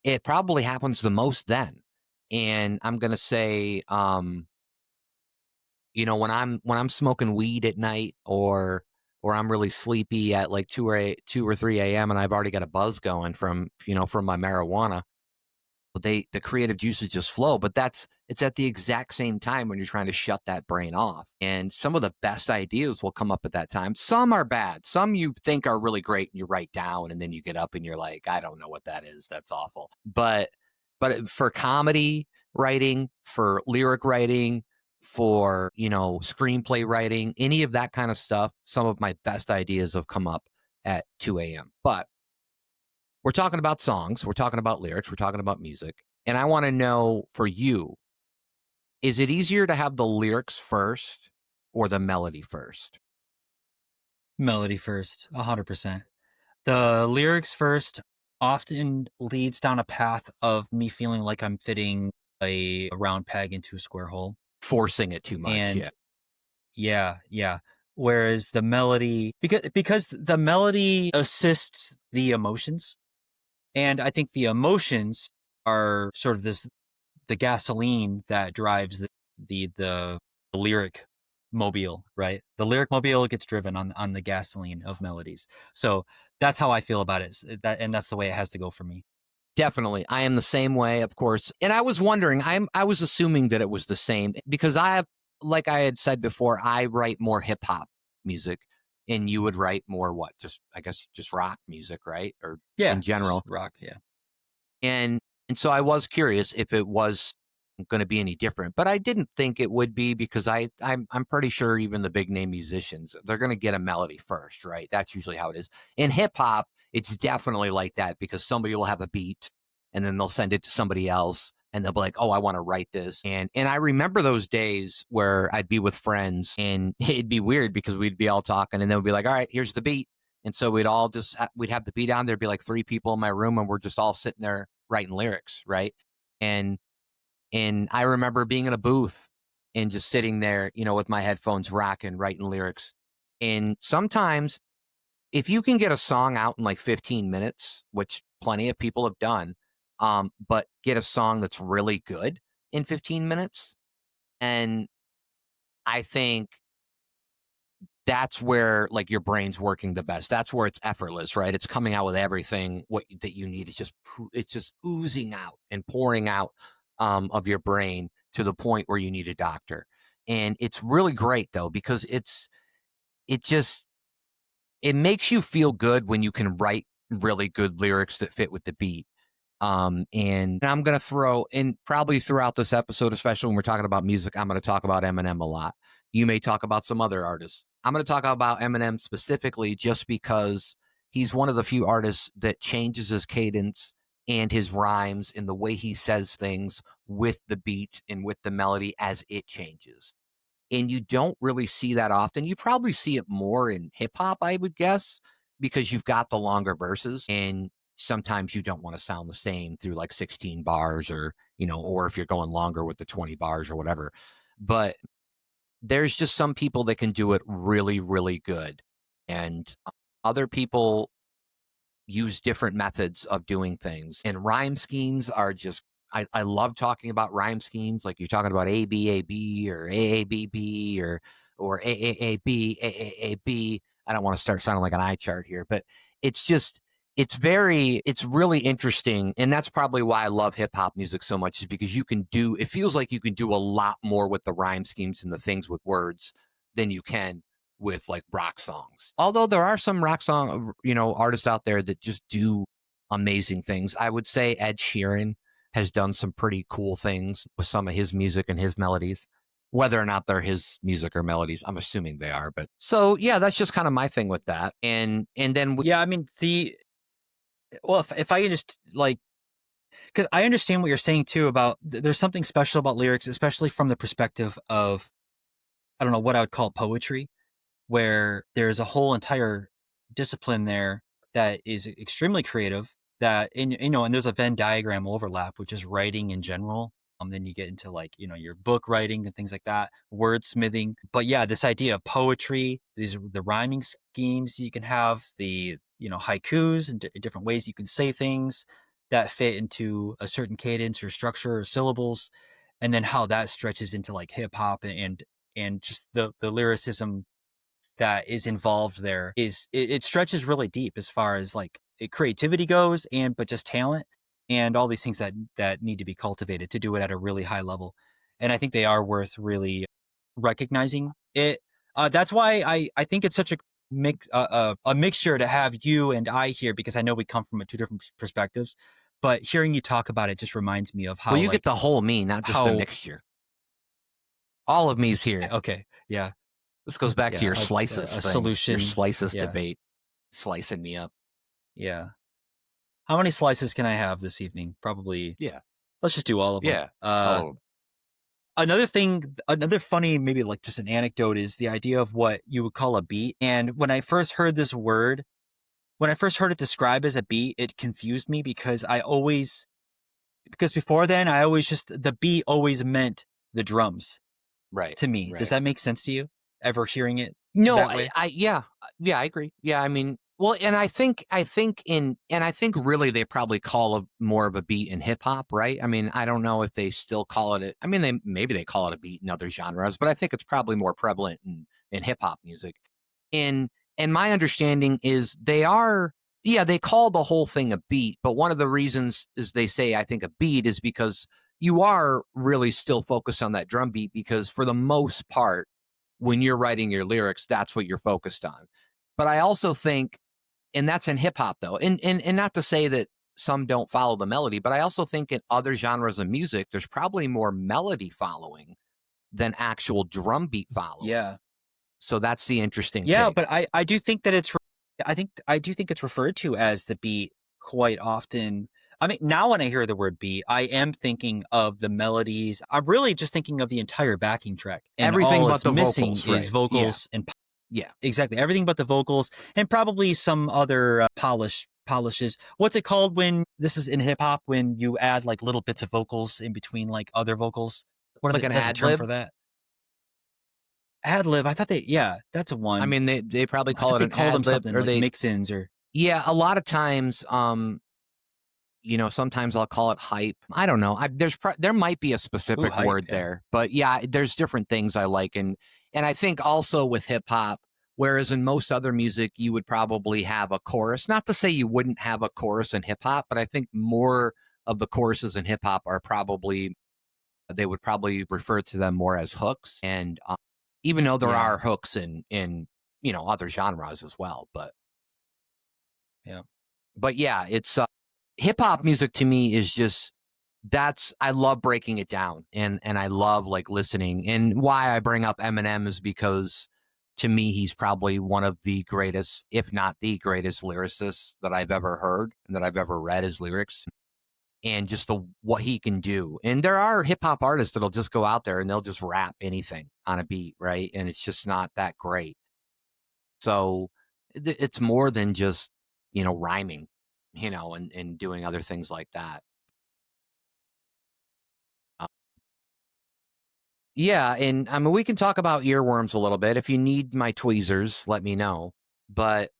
It probably happens the most then. And I'm gonna say, when I'm smoking weed at night, or I'm really sleepy at like 2 or 3 a.m. and I've already got a buzz going from my marijuana, but the creative juices just flow. But it's at the exact same time when you're trying to shut that brain off. And some of the best ideas will come up at that time. Some are bad. Some you think are really great and you write down and then you get up and you're like, I don't know what that is. That's awful. But for comedy writing, for lyric writing, for screenplay writing, any of that kind of stuff, some of my best ideas have come up at 2 a.m. But we're talking about songs, we're talking about lyrics, we're talking about music. And I want to know for you, is it easier to have the lyrics first or the melody first? Melody first, 100%. The lyrics first often leads down a path of me feeling like I'm fitting a round peg into a square hole. Forcing it too much, And yeah. yeah, yeah. Whereas the melody, because the melody assists the emotions, and I think the emotions are sort of the gasoline that drives the lyric mobile, right? The lyric mobile gets driven on the gasoline of melodies. So that's how I feel about it. And that's the way it has to go for me. Definitely. I am the same way, of course. And I was wondering, I was assuming that it was the same because like I had said before, I write more hip hop music and you would write more what? Just I guess just rock music, right? Or Yeah, in just general. rock. Yeah, And so I was curious if it was going to be any different, but I didn't think it would be because I'm pretty sure even the big name musicians, they're going to get a melody first, right? That's usually how it is. In hip hop, it's definitely like that because somebody will have a beat and then they'll send it to somebody else and they'll be like, "Oh, I want to write this." And I remember those days where I'd be with friends and it'd be weird because we'd be all talking and then we'd be like, "All right, here's the beat." And so we'd have the beat on. There'd be like three people in my room, and we're just all sitting there writing lyrics, right? And I remember being in a booth and just sitting there, with my headphones rocking, writing lyrics. And sometimes, if you can get a song out in like 15 minutes, which plenty of people have done, but get a song that's really good in 15 minutes, and I think that's where like your brain's working the best. That's where it's effortless, right? It's coming out with everything what that you need. It's just oozing out and pouring out of your brain to the point where you need a doctor. And it's really great though because it just it makes you feel good when you can write really good lyrics that fit with the beat. And I'm going to throw in probably throughout this episode, especially when we're talking about music, I'm going to talk about Eminem a lot. You may talk about some other artists. I'm going to talk about Eminem specifically just because he's one of the few artists that changes his cadence and his rhymes and the way he says things with the beat and with the melody as it changes. And you don't really see that often. You probably see it more in hip hop, I would guess, because you've got the longer verses and sometimes you don't want to sound the same through like 16 bars or, or if you're going longer with the 20 bars or whatever. But there's just some people that can do it really, really good. And other people use different methods of doing things. And rhyme schemes are just I love talking about rhyme schemes. Like you're talking about ABAB or AABB or AAAB, AAAB. I don't want to start sounding like an eye chart here, but it's just it's really interesting. And that's probably why I love hip hop music so much, is because it feels like you can do a lot more with the rhyme schemes and the things with words than you can with like rock songs. Although there are some rock song, artists out there that just do amazing things. I would say Ed Sheeran has done some pretty cool things with some of his music and his melodies. Whether or not they're his music or melodies, I'm assuming they are. But so yeah, that's just kind of my thing with that. And then Yeah, I mean if I could just like, because I understand what you're saying too about there's something special about lyrics, especially from the perspective of, I don't know what I would call poetry, where there's a whole entire discipline there that is extremely creative. That and there's a Venn diagram overlap, which is writing in general. Then you get into like your book writing and things like that, wordsmithing. But yeah, this idea of poetry, the rhyming schemes you can have, the haikus and different ways you can say things that fit into a certain cadence or structure or syllables, and then how that stretches into like hip hop and just the lyricism that is involved there it stretches really deep as far as like creativity goes, and but just talent and all these things that need to be cultivated to do it at a really high level. And I think they are worth really recognizing it. That's why I think it's such a mixture to have you and I here, because I know we come from two different perspectives, but hearing you talk about it just reminds me of well, how you get like the whole me, not just a how mixture. All of me's here. okay, yeah, This goes back to yeah, your slices a thing, your solution, slices yeah, debate, slicing me up. yeah. How many slices can I have this evening? Probably. Yeah, Let's just do all of them. yeah, all of them. Another thing, another funny, maybe like just an anecdote, is the idea of what you would call a beat. And when I first heard this word, when I first heard it described as a beat, it confused me because because before then, I always just, the beat always meant the drums Right, to me. Does right. that make sense to you? Ever hearing it No, that way? yeah, yeah, I agree. Yeah, I mean, well, and I think really they probably call a more of a beat in hip hop, right? I mean, I don't know if they still call it. I mean, maybe they call it a beat in other genres, but I think it's probably more prevalent in hip hop music. And and my understanding is yeah, they call the whole thing a beat, but one of the reasons is they say I think a beat is because you are really still focused on that drum beat because for the most part when you're writing your lyrics, that's what you're focused on. But I also think, and that's in hip hop though, and not to say that some don't follow the melody, but I also think in other genres of music, there's probably more melody following than actual drum beat following. Yeah. So that's the interesting Yeah, take. but I do think that I do think it's referred to as the beat quite often. I mean, now when I hear the word beat, I am thinking of the melodies. I'm really just thinking of the entire backing track, and Everything all but it's the missing vocals, is right? Yeah, vocals and yeah. exactly everything but the vocals, and probably some other polishes. What's it called when this is in hip hop, when you add like little bits of vocals in between like other vocals? Like an There's a ad term lib. for that. Ad lib. I thought yeah, that's a I one. mean, they probably I call thought it they an called them ad lib, something or like they mix-ins or yeah. A lot of times, sometimes I'll call it hype. I don't know. There might be a ooh, specific hype. word Yeah. there, but yeah, there's different things I like, And I think also with hip hop, whereas in most other music, you would probably have a chorus. Not to say you wouldn't have a chorus in hip hop, but I think more of the choruses in hip hop are probably, they would probably refer to them more as hooks. And even though there Yeah, are hooks in other genres as well, yeah. but yeah, it's hip hop music to me is just, that's, I love breaking it down, and I love like listening. And why I bring up Eminem is because to me he's probably one of the greatest, if not the greatest lyricists that I've ever heard and that I've ever read his lyrics, and just the what he can do. And there are hip hop artists that'll just go out there and they'll just rap anything on a beat, right? And it's just not that great. So it's more than just, rhyming, and doing other things like that. Uh, yeah. And I mean, we can talk about earworms a little bit. If you need my tweezers, let me know. But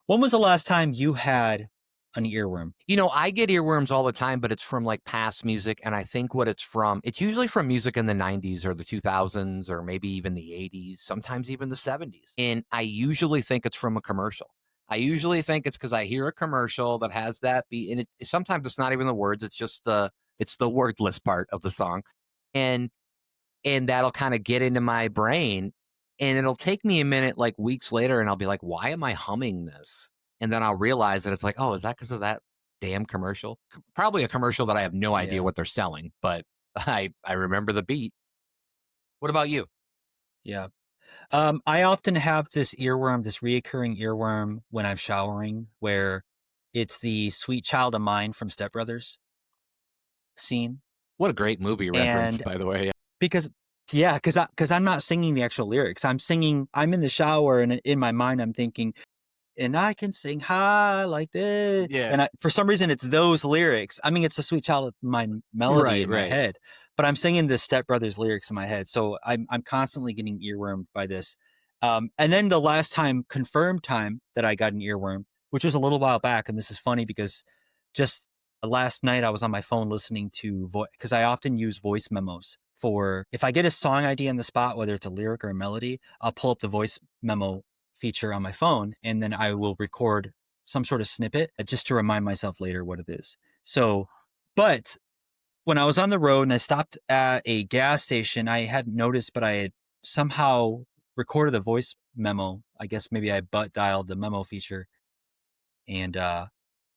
When was the last time you had an earworm? I get earworms all the time, but it's from like past music. And I think what it's from, it's usually from music in the 90s or the 2000s or maybe even the 80s, sometimes even the 70s. And I usually think it's from a commercial. I usually think it's because I hear a commercial that has that beat. And sometimes it's not even the words, it's the wordless part of the song. And that'll kind of get into my brain, and it'll take me a minute, like weeks later, and I'll be like, why am I humming this? And then I'll realize that it's like, oh, is that because of that damn commercial? Probably a commercial that I have no idea Yeah, what they're selling, but I remember the beat. What about you? yeah. I often have this earworm, this reoccurring earworm when I'm showering, where it's the "Sweet Child of Mine" from Step Brothers scene, What a great movie reference, and by the way. because yeah, because I'm not singing the actual lyrics. I'm in the shower, and in my mind, I'm thinking, and I can sing high like this. Yeah. And for some reason, it's those lyrics. I mean, it's the Sweet Child of Mine melody Right, in my right. head, but I'm singing the Step Brothers lyrics in my head. So I'm constantly getting earwormed by this. And then the last time, confirmed time that I got an earworm, which was a little while back. And this is funny because just last night I was on my phone listening to because I often use voice memos for if I get a song idea on the spot, whether it's a lyric or a melody, I'll pull up the voice memo feature on my phone, and then I will record some sort of snippet just to remind myself later what it is. So, but when I was on the road and I stopped at a gas station, I hadn't noticed, but I had somehow recorded a voice memo. I guess maybe I butt dialed the memo feature and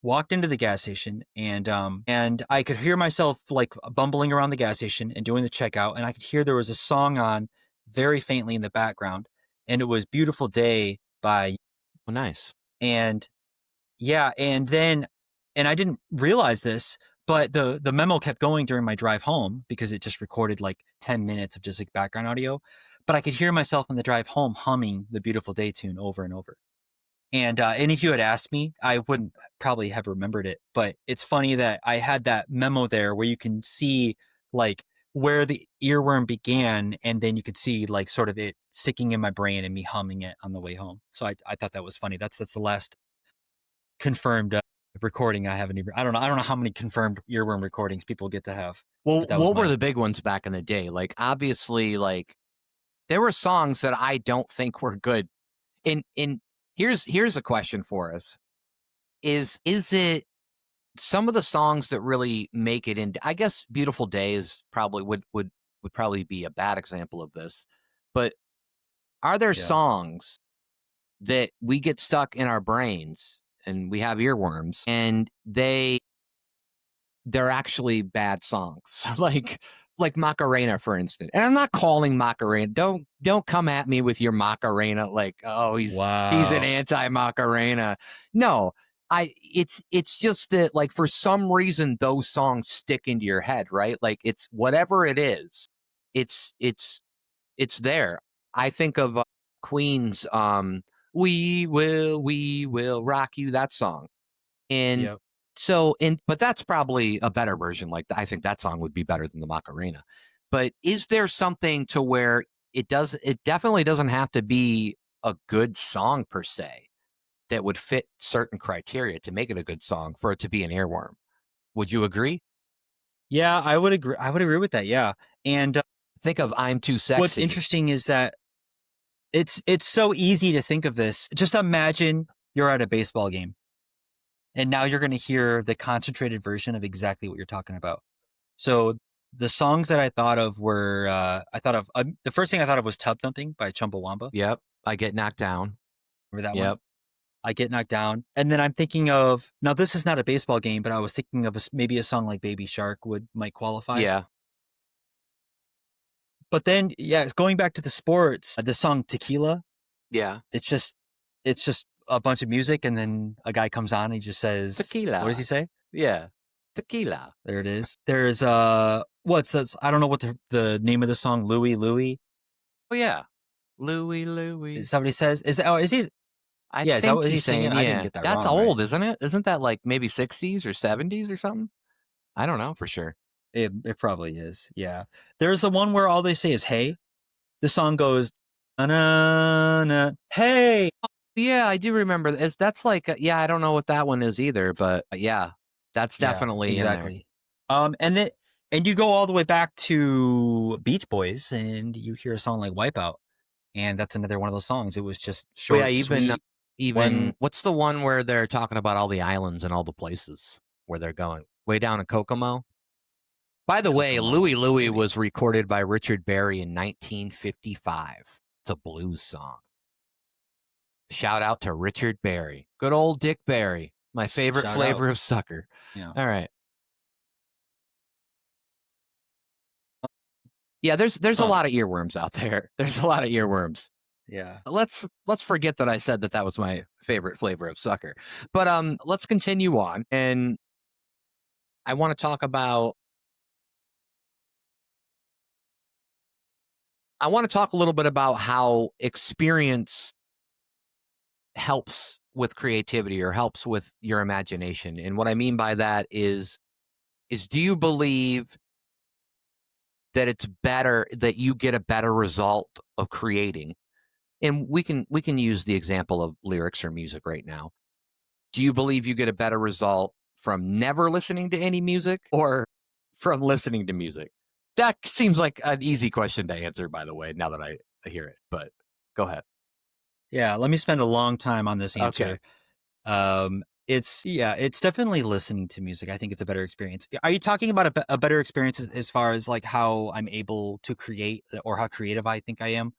walked into the gas station, and I could hear myself like bumbling around the gas station and doing the checkout, and I could hear there was a song on very faintly in the background, and it was "Beautiful Day" by Well, nice. and yeah, and I didn't realize this, but the memo kept going during my drive home because it just recorded like 10 minutes of just like background audio, but I could hear myself on the drive home humming the "Beautiful Day" tune over and over. And if you had asked me, I wouldn't probably have remembered it. But it's funny that I had that memo there where you can see like where the earworm began, and then you could see like sort of it sticking in my brain and me humming it on the way home. So I thought that was funny. That's the last confirmed recording I haven't even. I don't know how many confirmed earworm recordings people get to have, Well, but that was what were mine. the big ones back in the day? Like, obviously, like, there were songs that I don't think were good. And here's a question for us. Is it some of the songs that really make it into, I guess Beautiful Day is probably would probably be a bad example of this. But are there Yeah. songs that we get stuck in our brains and we have earworms, and they're actually bad songs, like Macarena, for instance. And I'm not calling Macarena. Don't come at me with your Macarena like, oh, he's an Wow. anti Macarena. No, it's just that, like, for some reason those songs stick into your head, right? Like, it's whatever it is, it's it's there. I think of Queen's "We Will Rock You," that song. And Yep. but that's probably a better version. Like, I think that song would be better than the Macarena. But is there something to where it definitely doesn't have to be a good song per se that would fit certain criteria to make it a good song for it to be an earworm? Would you agree? Yeah, I would agree. I would agree with that. Yeah, and Think of I'm Too What's Sexy. interesting is that it's so easy to think of this. Just imagine you're at a baseball game and now you're going to hear the concentrated version of exactly what you're talking about. So the songs that I thought of were the first thing I thought of was Tub Thumping by Chumbawamba. Yep. I Get Knocked Down. Remember that one? Yep. I Get Knocked Down. And then I'm thinking of, now this is not a baseball game, but I was thinking of maybe a song like Baby Shark might qualify. Yeah. But then, yeah, going back to the sports, the song Tequila, Yeah. it's just, it's just a bunch of music. And then a guy comes on and he just says, what does he Tequila. say? Yeah. Tequila. There it is. There's, what's that? I don't know what the name of the song, Louie Louie. Oh, yeah. Louie, Louie. Somebody says, is he, I yeah, is that think what he's he's singing? saying, I didn't yeah. get that That's wrong, right? old, isn't it? Isn't that like maybe 60s or 70s or something? I don't know for sure. It probably is. Yeah. There's the one where all they say is hey. The song goes, na na na, hey. Yeah, I do remember. That's like, yeah, I don't know what that one is either, but yeah, that's Yeah, definitely in there. exactly. And you go all the way back to Beach Boys and you hear a song like Wipeout. And that's another one of those songs. It was just Well, yeah, short, sweet. even When what's the one where they're talking about all the islands and all the places where they're going? Way down in Kokomo. By the way, Louie Kokomo, Louie maybe. was recorded by Richard Berry in 1955. It's a blues song. Shout out to Richard Berry. Good old Dick Berry, my favorite Shout out. flavor of sucker. Yeah. All right. Yeah, there's a Huh. lot of earworms out there. There's a lot of earworms. Yeah. Let's forget that I said that that was my favorite flavor of sucker. But let's continue on, and I want to talk about I want to talk a little bit about how experience helps with creativity or helps with your imagination. And what I mean by that is do you believe that it's better that you get a better result of creating? And we can use the example of lyrics or music right now. Do you believe you get a better result from never listening to any music or from listening to music? That seems like an easy question to answer, by the way, now that I hear it, but go ahead. Yeah. Let me spend a long time on this Okay. answer. It's definitely listening to music. I think it's a better experience. Are you talking about a better experience as far as like how I'm able to create or how creative I think I am?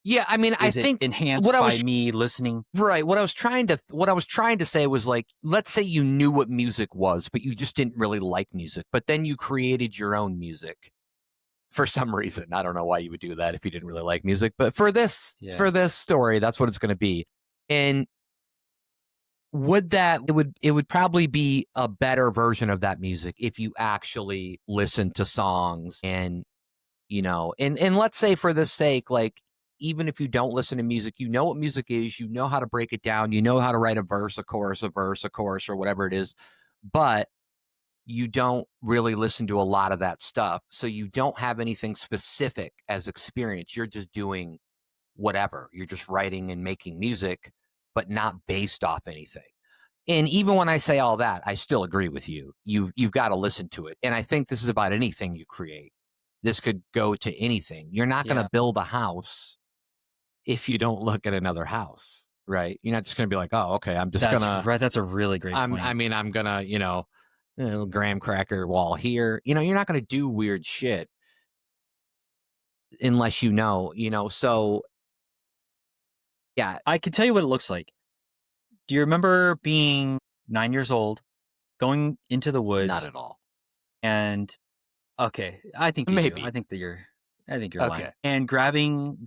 Yeah, I mean, I Is it think what enhanced I by was me listening? right, what I was trying to say was like, let's say you knew what music was, but you just didn't really like music, but then you created your own music for some reason. I don't know why you would do that if you didn't really like music, but Yeah. for this story, that's what it's going to be. And it would probably be a better version of that music if you actually listen to songs and and let's say for this sake, like even if you don't listen to music, you know what music is, you know how to break it down, you know how to write a verse, a chorus, a verse, a chorus, or whatever it is, but you don't really listen to a lot of that stuff. So you don't have anything specific as experience. You're just doing whatever. You're just writing and making music, but not based off anything. And even when I say all that, I still agree with you. You've got to listen to it. And I think this is about anything you create. This could go to anything. You're not going to Yeah. build a house if you don't look at another house, right? You're not just going to be like, "Oh, okay, I'm just going That's to right. That's a really great I point. mean, I'm going to, graham cracker wall here." You're not going to do weird shit unless So, yeah, I can tell you what it looks like. Do you remember being 9 years old, going into the not woods, at all. and okay, I think you do. Maybe. I think you're lying. Okay. And grabbing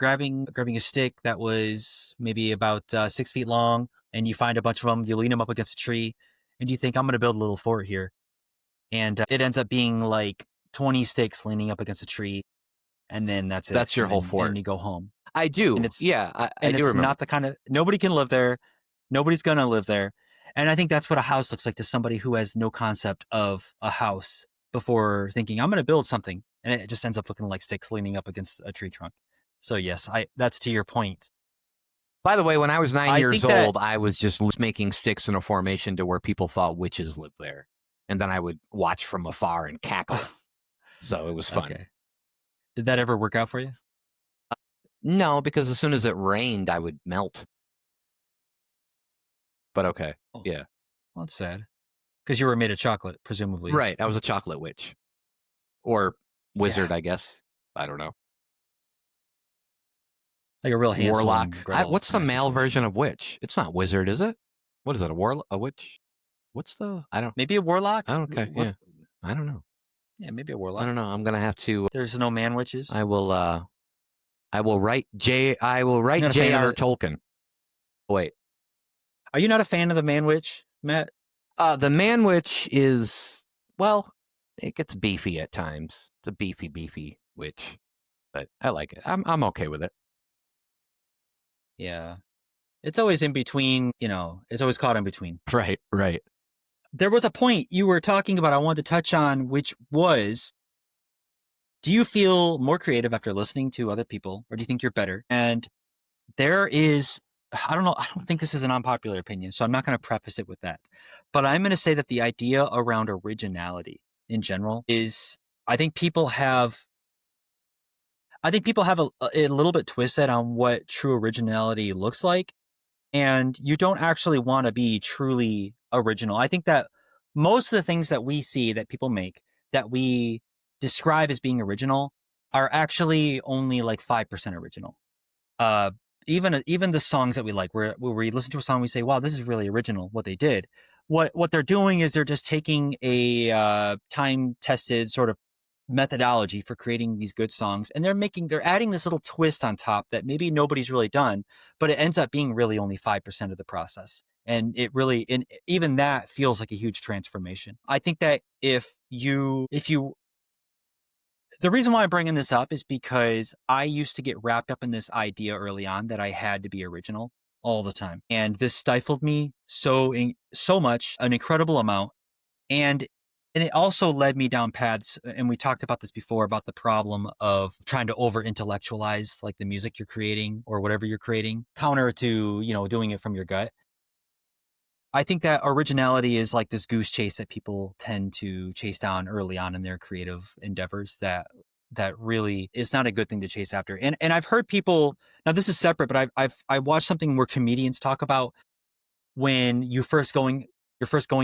a stick that was maybe about 6 feet long, and you find a bunch of them. You lean them up against a tree, and you think I'm going to build a little fort here, and it ends up being like 20 sticks leaning up against a tree, and then that's it. That's your whole And then fort. you go home, I and do. Yeah, I do it's remember. not the kind of, nobody can live there. Nobody's gonna live there. And I think that's what a house looks like to somebody who has no concept of a house before thinking, I'm gonna build something. And it just ends up looking like sticks leaning up against a tree trunk. So yes, I that's to your point. By the way, when I was 9 I years think that old, I was just making sticks in a formation to where people thought witches lived there, and then I would watch from afar and cackle. So it was fun. okay. Did that ever work out for you? No, because as soon as it rained, I would melt. But okay. Oh, Yeah. well, that's sad. Because you were made of chocolate, presumably. Right. I was a chocolate witch or Yeah, wizard, I guess. I don't know. like a real Hansel Warlock. and Gretel What's the kind of male version situation. of witch? It's not wizard, is it? What is it? A witch? What's the? I don't. Maybe a warlock. Oh, okay. What? Yeah. I don't know. Yeah, maybe a I warlock. don't know. I'm gonna have to. There's no man witches. I will. I will write J. I will You're write not a fan of J.R. the. Tolkien. Wait. Are you not a fan of the man witch, Matt? The man witch is well. It gets beefy at times. It's a beefy witch, but I like it. I'm okay with it. Yeah, it's always in between. It's always caught in between. Right. Right. There was a point you were talking about I wanted to touch on, which was, do you feel more creative after listening to other people, or do you think you're better? And there is, I don't know, I don't think this is an unpopular opinion, so I'm not going to preface it with that. But I'm going to say that the idea around originality in general is, I think people have, a little bit twisted on what true originality looks like. And you don't actually want to be truly original. I think that most of the things that we see that people make that we describe as being original are actually only like 5% original. Uh, even the songs that we like, where we listen to a song, we say, "Wow, this is really original." What they did, what they're doing is they're just taking a time tested sort of methodology for creating these good songs, and they're adding this little twist on top that maybe nobody's really done, but it ends up being really only 5% of the process. And and even that feels like a huge transformation. I think that if you the reason why I'm bringing this up is because I used to get wrapped up in this idea early on that I had to be original all the time. And this stifled me so much, an incredible amount. And and it also led me down paths, and we talked about this before, about the problem of trying to over intellectualize like the music you're creating or whatever you're creating, counter to, doing it from your gut. I think that originality is like this goose chase that people tend to chase down early on in their creative endeavors that really is not a good thing to chase after. And I've heard people, now this is separate, but I watched something where comedians talk about when you're first going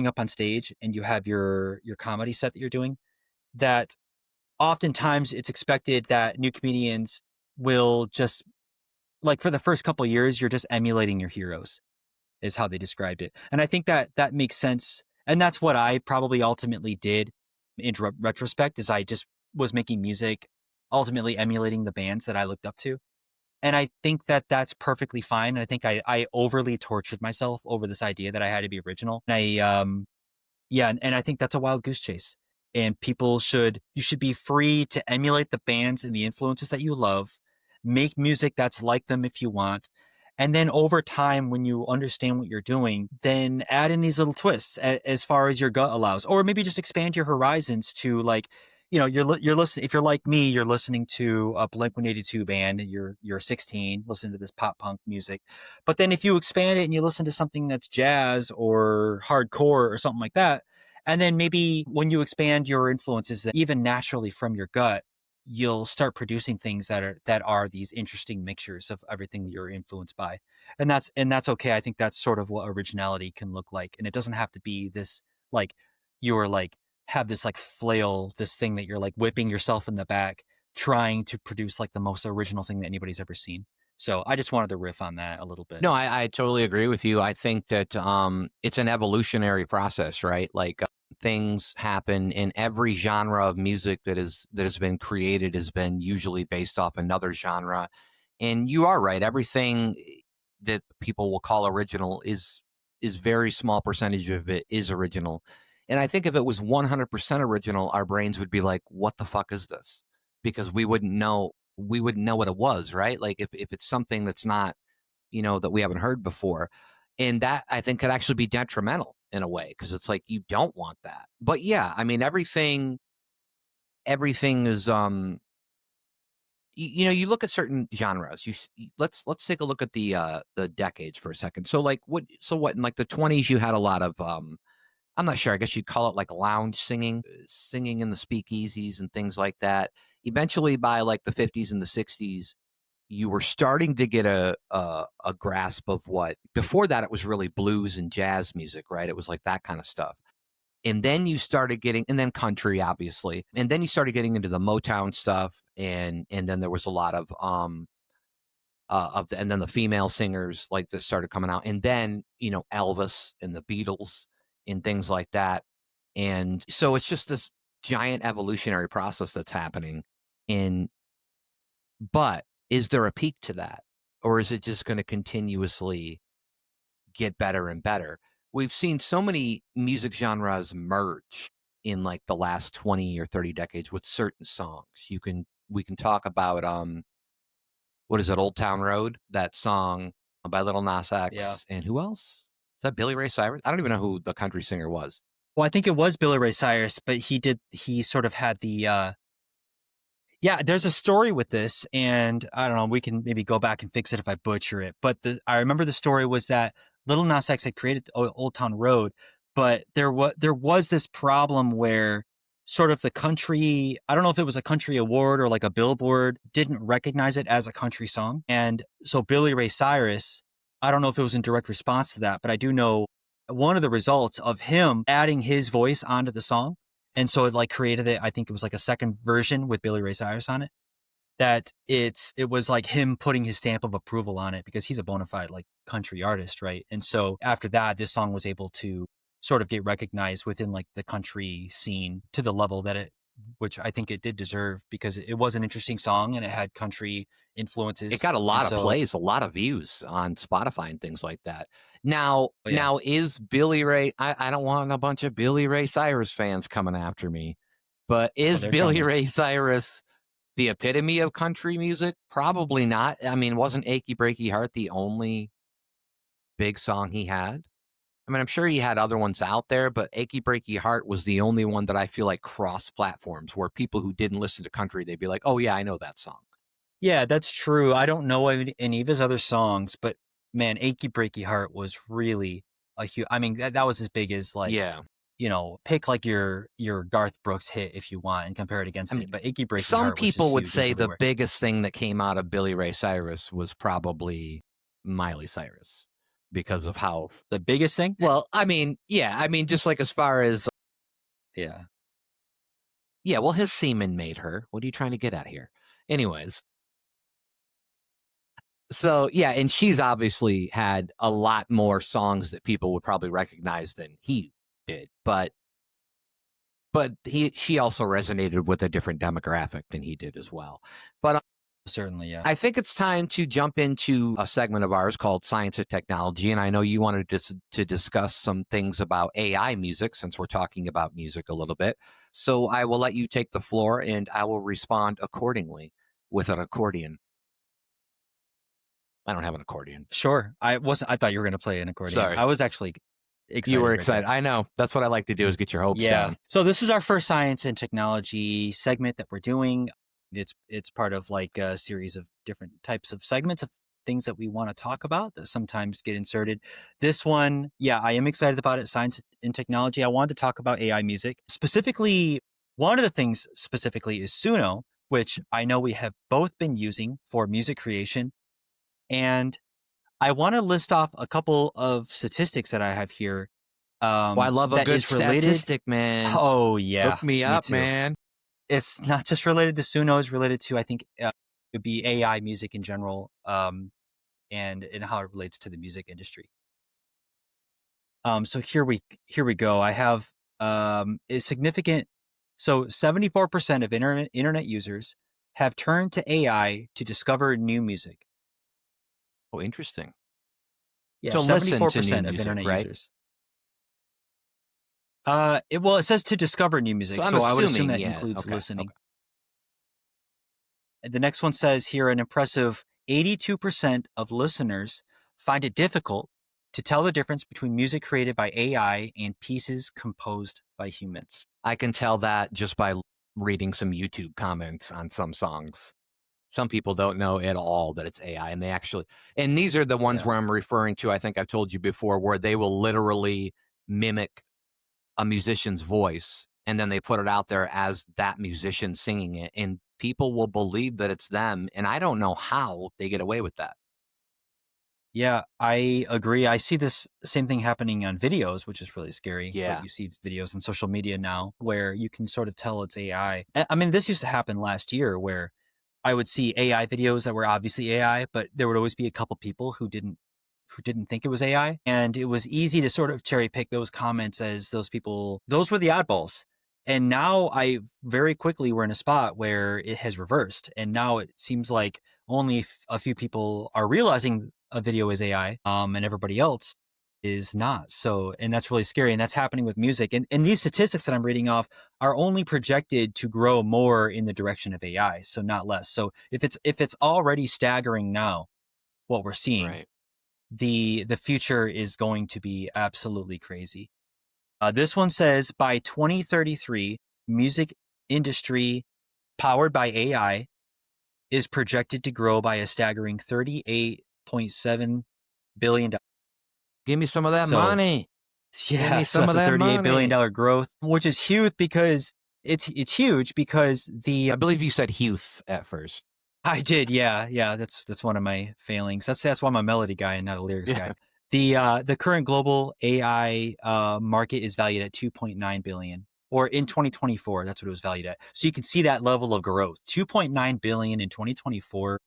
up on stage and you have your comedy set that you're doing, that oftentimes it's expected that new comedians will just, like, for the first couple of years you're just emulating your heroes, is how they described it. And I think that that makes sense. And that's what I probably ultimately did in retrospect, is I just was making music, ultimately emulating the bands that I looked up to. And I think that that's perfectly fine. And I think I overly tortured myself over this idea that I had to be original. And yeah, and I think that's a wild goose chase. And you should be free to emulate the bands and the influences that you love, make music that's like them if you want. And then over time, when you understand what you're doing, then add in these little twists as far as your gut allows, or maybe just expand your horizons to, like, you're listening. If you're like me, you're listening to a Blink-182 band, and you're 16, listening to this pop punk music. But then if you expand it and you listen to something that's jazz or hardcore or something like that, and then maybe when you expand your influences, that even naturally from your gut, you'll start producing things that are these interesting mixtures of everything that you're influenced by. And that's okay. I think that's sort of what originality can look like. And it doesn't have to be this, like, you're like have this like flail, this thing that you're like whipping yourself in the back, trying to produce like the most original thing that anybody's ever seen. So I just wanted to riff on that a little bit. No, I totally agree with you. I think that it's an evolutionary process, right? Like things happen in every genre of music that has been created has been usually based off another genre. And you are right. Everything that people will call original is very small percentage of it is original. And I think if it was 100% original, our brains would be like, "What the fuck is this?" Because we wouldn't know what it was, right? Like if it's something that's not, that we haven't heard before. And that I think could actually be detrimental in a way because it's like you don't want that. But yeah, I mean everything is you look at certain genres. Let's take a look at the decades for a second. So like what in like the 20s you had a lot of I'm not sure. I guess you'd call it like lounge singing, singing in the speakeasies and things like that. eventually by like the 50s and the 60s, you were starting to get a grasp of what before that it was really blues and jazz music, right? It was like that kind of stuff. And then you started getting and then country obviously. And then you started getting into the Motown stuff and then there was a lot of the, and then the female singers like that started coming out and then, Elvis and the Beatles and things like that. And so it's just this giant evolutionary process that's happening. And but is there a peak to that? Or is it just going to continuously get better and better? We've seen so many music genres merge in like the last 20 or 30 decades with certain songs. We can talk about what is it, Old Town Road? That song by Little Nas Yeah. X and who else? Is that Billy Ray Cyrus? I don't even know who the country singer was. Well, I think it was Billy Ray Cyrus, but he sort of had the yeah, there's a story with this, and I don't know, we can maybe go back and fix it if I butcher it. But I remember the story was that Little Nas X had created Old Town Road, but there was this problem where sort of the country, I don't know if it was a country award or like a Billboard, didn't recognize it as a country song. And so Billy Ray Cyrus, I don't know if it was in direct response to that, but I do know one of the results of him adding his voice onto the song, and so it like created it. I think it was like a second version with Billy Ray Cyrus on it. That it was like him putting his stamp of approval on it because he's a bona fide like country artist, right? And so after that, this song was able to sort of get recognized within like the country scene to the level that which I think it did deserve because it was an interesting song and it had country It influences. got a And lot of so, plays, a lot of views on Spotify and things like that. Now oh yeah, now is Billy Ray I don't want a bunch of Billy Ray Cyrus fans coming after me, but oh is they're Billy coming. Ray Cyrus the epitome of country music? Probably not. I mean, wasn't "Achy Breaky Heart" the only big song he had? I mean, I'm sure he had other ones out there, but "Achy Breaky Heart" was the only one that I feel like crossed platforms where people who didn't listen to country, they'd be like, "Oh, yeah, I know that song." Yeah, that's true. I don't know any of his other songs, but man, "Achy Breaky Heart" was really a huge. I mean, that was as big as like, Yeah. pick like your Garth Brooks hit if you want and compare it I against mean, it. But "Achy Breaky some Heart" was just people would huge. It was say the everywhere. biggest thing that came out of Billy Ray Cyrus was probably Miley Cyrus because of how The biggest thing? well, I mean, yeah, I mean, just like as far as Yeah, yeah, well, his semen made her. What are you trying to get at here? Anyways, so yeah, and she's obviously had a lot more songs that people would probably recognize than he did, but she also resonated with a different demographic than he did as well. But certainly. Yeah, I think it's time to jump into a segment of ours called Science and Technology. And I know you wanted to discuss some things about AI music since we're talking about music a little bit. So I will let you take the floor and I will respond accordingly with an accordion. I don't have an accordion. sure. I wasn't. I thought you were going to play an accordion. Sorry. I was actually You were excited right excited. there. I know. That's what I like to do is get your hopes Yeah. down. So this is our first science and technology segment that we're doing. It's part of like a series of different types of segments of things that we want to talk about that sometimes get inserted. This one, yeah, I am excited about it. Science and technology. I wanted to talk about AI music. Specifically, one of the things specifically is Suno, which I know we have both been using for music creation. And I want to list off a couple of statistics that I have here Well, I love a that good is related. statistic, man. Oh Hook yeah, me me up, too. man. It's not just related to Suno; it's related to I think it would be AI music in general, and how it relates to the music industry. So here we go. I have is significant. So 74% of internet users have turned to AI to discover new music. Oh, interesting. Yeah, To listen to new 74% of music, internet right? users. Well, it says to discover new So music, I'm so I would assume assuming, that yeah. includes Okay. listening. Okay. The next one says here an impressive 82% of listeners find it difficult to tell the difference between music created by AI and pieces composed by humans. I can tell that just by reading some YouTube comments on some songs. Some people don't know at all that it's AI, and they actually, and these are the ones Yeah. where I'm referring to. I think I've told you before, where they will literally mimic a musician's voice, and then they put it out there as that musician singing it, and people will believe that it's them, and I don't know how they get away with that. Yeah, I agree. I see this same thing happening on videos, which is really scary. But Yeah, you see videos on social media now where you can sort of tell it's AI. I mean, this used to happen last year where I would see AI videos that were obviously AI, but there would always be a couple people who didn't think it was AI. And it was easy to sort of cherry pick those comments as those people, those were the oddballs. And now I very quickly we're in a spot where it has reversed. And now it seems like only a few people are realizing a video is AI, and everybody else is not. So, and that's really scary. And that's happening with music. And these statistics that I'm reading off are only projected to grow more in the direction of AI, so not less. So if it's already staggering now, what we're seeing, right. the future is going to be absolutely crazy. This one says by 2033, music industry powered by AI is projected to grow by a staggering 38.7 billion. Give me some of that So money. Give me yeah, so some that's of a that $38 billion money. growth, which is huge because it's huge because the I believe you said Huth at first. I did, yeah, yeah. That's one of my failings. That's why I'm a melody guy and not a lyrics guy. Yeah, The current global AI market is valued at 2.9 billion, or in 2024, that's what it was valued at. So you can see that level of growth, 2.9 billion in 2024,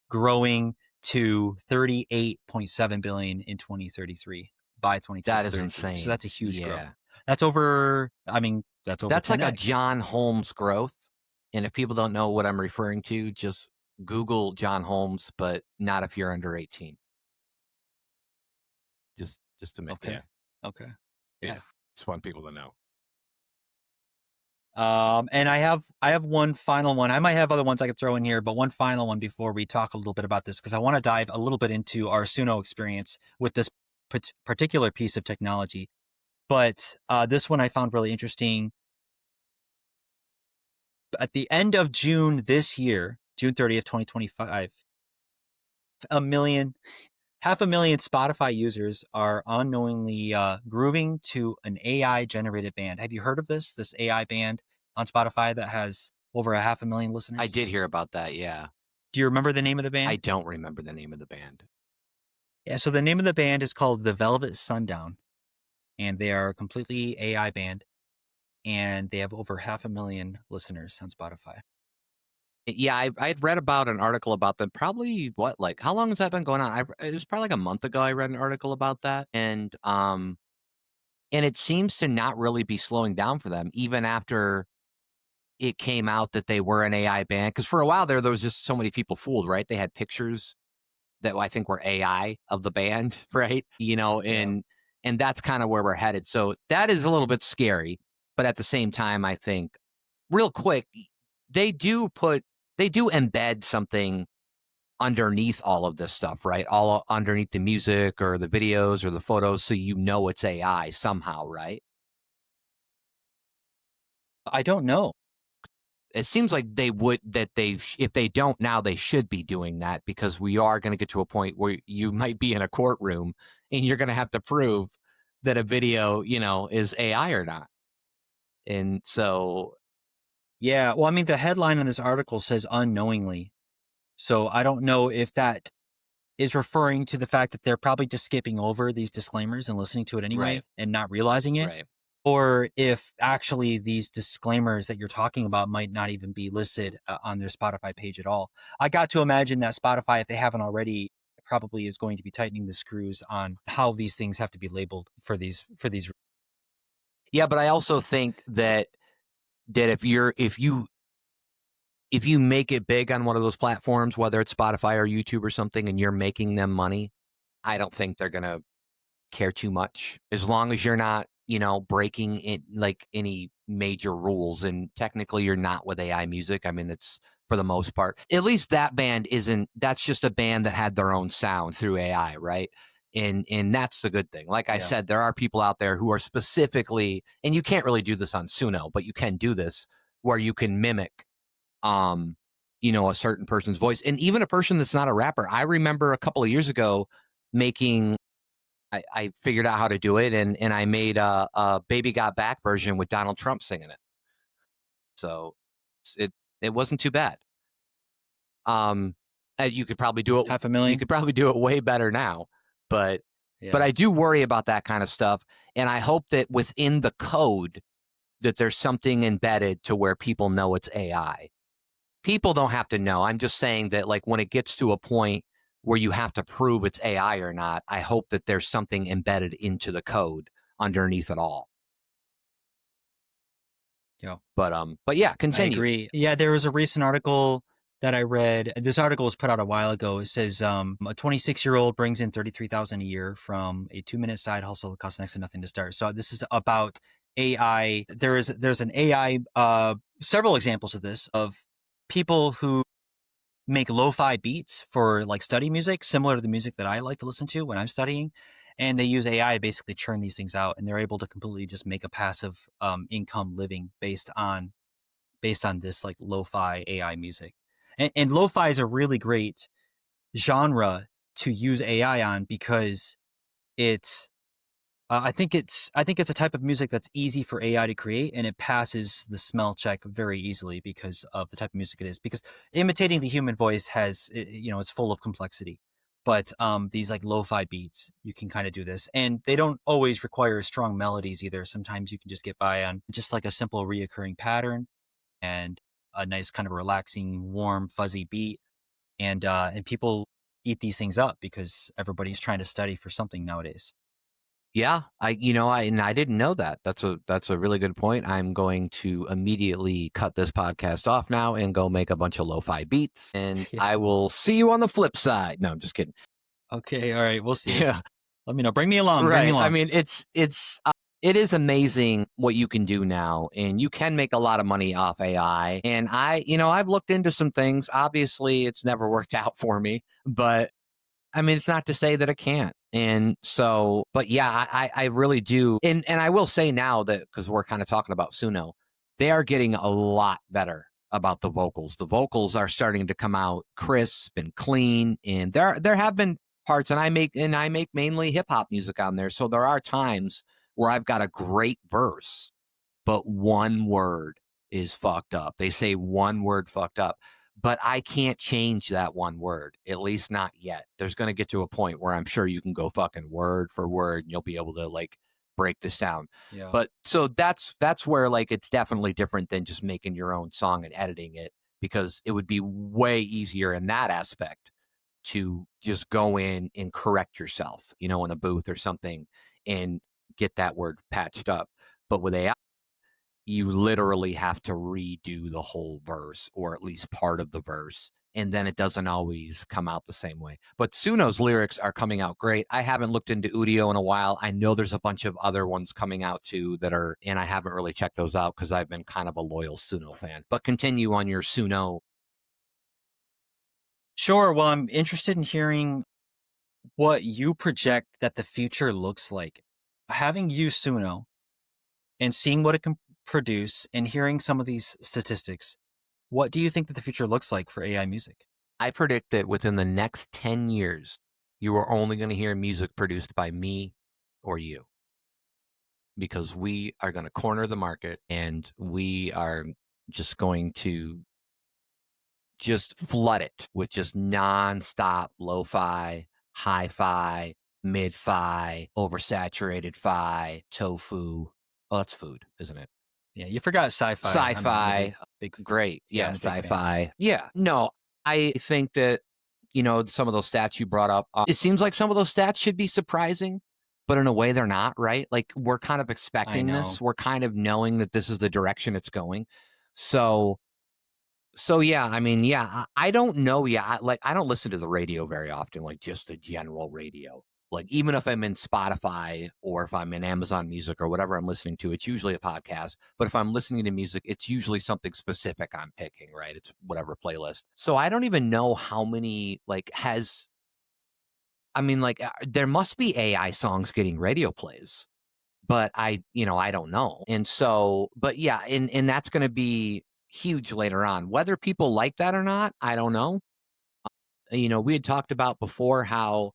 growing to 38.7 billion in 2033 by that is 2033. So insane. that's a huge growth. Yeah. That's over. I mean, that's over That's like a 10x. John Holmes growth. And if people don't know what I'm referring to, just Google John Holmes, but not if you're under 18. Just to make Okay. yeah. Okay. Yeah. Yeah. Just want people to know. And I have one final one. I might have other ones I could throw in here, but one final one before we talk a little bit about this because I want to dive a little bit into our Suno experience with this particular piece of technology. But this one I found really interesting. At the end of June this year, June 30th, 2025, a million, half a million Spotify users are unknowingly grooving to an AI generated band. Have you heard of this? This AI band on Spotify that has over a half a million I listeners? did hear about that. Yeah. Do you remember the name of the I band? don't remember the name of the band. Yeah, so the name of the band is called The Velvet Sundown, and they are a completely AI band, and they have over half a million listeners on Spotify. Yeah, I'd read about an article about them. Probably what, like, how long has that been going on? It was probably like a month ago. I read an article about that, and it seems to not really be slowing down for them, even after it came out that they were an AI band. Because for a while there was just so many people fooled, right? They had pictures that I think were AI of the band, right? Yeah. And that's kind of where we're headed. So that is a little bit scary, but at the same time, I think real quick, they do put they do embed something underneath all of this stuff, right? All underneath the music or the videos or the photos, so it's AI somehow, right? I don't know. It seems like they would that if they don't now, they should be doing that because we are going to get to a point where you might be in a courtroom and you're going to have to prove that a video, is AI or not. And so, Yeah, well, I mean, the headline on this article says unknowingly. So I don't know if that is referring to the fact that they're probably just skipping over these disclaimers and listening to it right, anyway and not realizing it, right. or if actually these disclaimers that you're talking about might not even be listed on their Spotify page at all. I got to imagine that Spotify, if they haven't already, probably is going to be tightening the screws on how these things have to be labeled for these. Yeah, but I also think that if you make it big on one of those platforms, whether it's Spotify or YouTube or something, and you're making them money, I don't think they're gonna care too much as long as you're not, breaking it like any major rules. And technically, you're not with AI music. I mean, it's for the most part. At least that band isn't. That's just a band that had their own sound through AI, right? And that's the good thing. Like I Yeah. said, there are people out there who are specifically, and you can't really do this on Suno, but you can do this where you can mimic um, a certain person's voice and even a person that's not a rapper. I remember a couple of years ago making I figured out how to do it and I made a Baby Got Back version with Donald Trump singing it. So it It wasn't too bad. Um, you could probably do it. Half a You million. could probably do it way better now, but Yeah. I do worry about that kind of stuff, and I hope that within the code that there's something embedded to where people know it's AI. People don't have to know. I'm just saying that, like, when it gets to a point where you have to prove it's AI or not, I hope that there's something embedded into the code underneath it all. Yeah. But yeah, I continue. agree. Yeah, there was a recent article that I read. This article was put out a while ago. It says a 26-year-old brings in 33,000 a year from a 2-minute side hustle that costs next to nothing to start. So this is about AI. There's an AI. Several examples of this of people who make lo-fi beats for like study music, similar to the music that I like to listen to when I'm studying. And they use AI to basically churn these things out, and they're able to completely just make a passive income living based on this like lo-fi AI music. And lo-fi is a really great genre to use AI on because it's I think it's a type of music that's easy for AI to create, and it passes the smell check very easily because of the type of music it is. Because imitating the human voice it's full of complexity. But these like lo-fi beats, you can kind of do this, and they don't always require strong melodies either. Sometimes you can just get by on just like a simple reoccurring pattern and a nice kind of relaxing, warm, fuzzy beat. And people eat these things up because everybody's trying to study for something nowadays. Yeah, I didn't know that. That's a really good point. I'm going to immediately cut this podcast off now and go make a bunch of lo-fi beats, and Yeah. I will see you on the flip side. No, I'm just kidding. Okay. All right. We'll see. Yeah, Let me know. Bring me along. Bring me right. I along. mean, it is amazing what you can do now, and you can make a lot of money off AI. And I've looked into some things. Obviously, it's never worked out for me, but I mean, it's not to say that it can't. And so, but yeah, I really do. And I will say now that, because we're kind of talking about Suno, they are getting a lot better about the vocals. The vocals are starting to come out crisp and clean. And there have been parts, and I make mainly hip hop music on there. So there are times where I've got a great verse, but one word is fucked up. They say one word fucked up, but I can't change that one word, at least not yet. There's going to get to a point where I'm sure you can go fucking word for word and you'll be able to like break this down. Yeah. But so that's where like it's definitely different than just making your own song and editing it, because it would be way easier in that aspect to just go in and correct yourself, in a booth or something and get that word patched up. But with AI, you literally have to redo the whole verse or at least part of the verse. And then it doesn't always come out the same way. But Suno's lyrics are coming out great. I haven't looked into Udio in a while. I know there's a bunch of other ones coming out too and I haven't really checked those out because I've been kind of a loyal Suno fan. But continue on your Suno. Sure. Well, I'm interested in hearing what you project that the future looks like. Having used Suno and seeing what it can produce and hearing some of these statistics, what do you think that the future looks like for AI music? I predict that within the next 10 years, you are only going to hear music produced by me or you, because we are going to corner the market and we are just going to just flood it with just nonstop lo-fi, hi-fi, mid-fi, oversaturated fi, tofu. Oh, that's food, isn't it? Yeah, you forgot sci-fi. I'm a Sci-fi, big great. yeah, Yeah, I'm a big fan. sci-fi. Yeah, no, I think that, some of those stats you brought up, it seems like some of those stats should be surprising, but in a way they're not, right? Like we're kind of I expecting this. know. We're kind of knowing that this is the direction it's going. So yeah, I mean, yeah, I don't know. Yeah, I don't listen to the radio very often, like just the general radio. Like even if I'm in Spotify or if I'm in Amazon Music or whatever I'm listening to, it's usually a podcast. But if I'm listening to music, it's usually something specific I'm picking, right? It's whatever playlist. So I don't even know how many I mean, like there must be AI songs getting radio plays, but I don't know. And so, but yeah, and that's going to be huge later on. Whether people like that or not, I don't know. We had talked about before how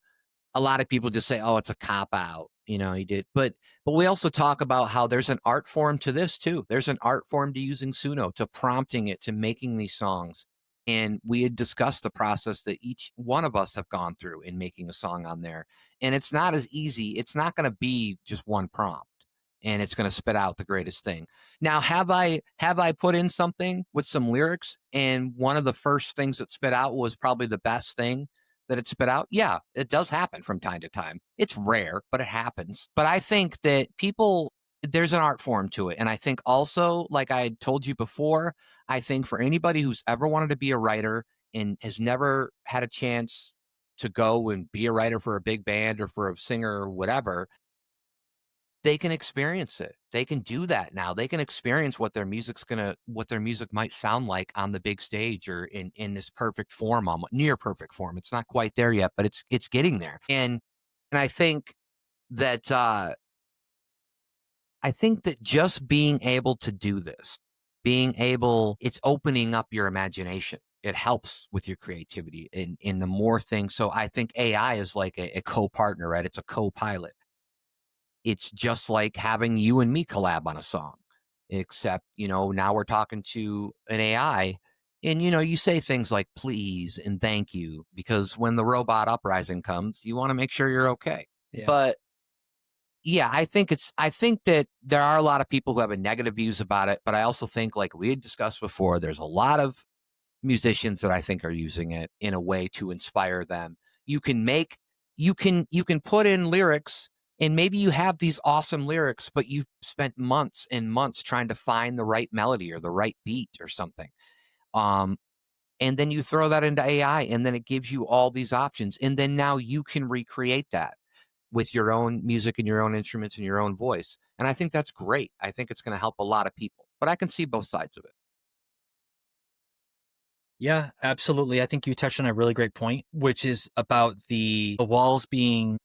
a lot of people just say, "Oh, it's a cop out." He did. But we also talk about how there's an art form to this too. There's an art form to using Suno, to prompting it, to making these songs. And we had discussed the process that each one of us have gone through in making a song on there. And it's not as easy. It's not going to be just one prompt and it's going to spit out the greatest thing. Now, have I put in something with some lyrics and one of the first things that spit out was probably the best thing that it spit out? Yeah, it does happen from time to time. It's rare, but it happens. But I think that there's an art form to it. And I think also, like I told you before, I think for anybody who's ever wanted to be a writer and has never had a chance to go and be a writer for a big band or for a singer or whatever, they can experience it. They can do that now. They can experience what their music might sound like on the big stage or in this perfect form, near perfect form. It's not quite there yet, but it's getting there. And that uh I think that just being able to do this, it's opening up your imagination. It helps with your creativity in the more things. So I think AI is like a co-partner, right? It's a co-pilot. It's just like having you and me collab on a song, except, now we're talking to an AI and, you say things like please and thank you because when the robot uprising comes, you want to make sure you're okay. Yeah. But yeah, I think that there are a lot of people who have a negative views about it, but I also think like we had discussed before, there's a lot of musicians that I think are using it in a way to inspire them. You can make you can put in lyrics and maybe you have these awesome lyrics, but you've spent months and months trying to find the right melody or the right beat or something. Um, and then you throw that into AI and then it gives you all these options. And then now you can recreate that with your own music and your own instruments and your own voice. And I think that's great. I think it's going to help a lot of people. But I can see both sides of it. Yeah, absolutely. I think you touched on a really great point, which is about the walls being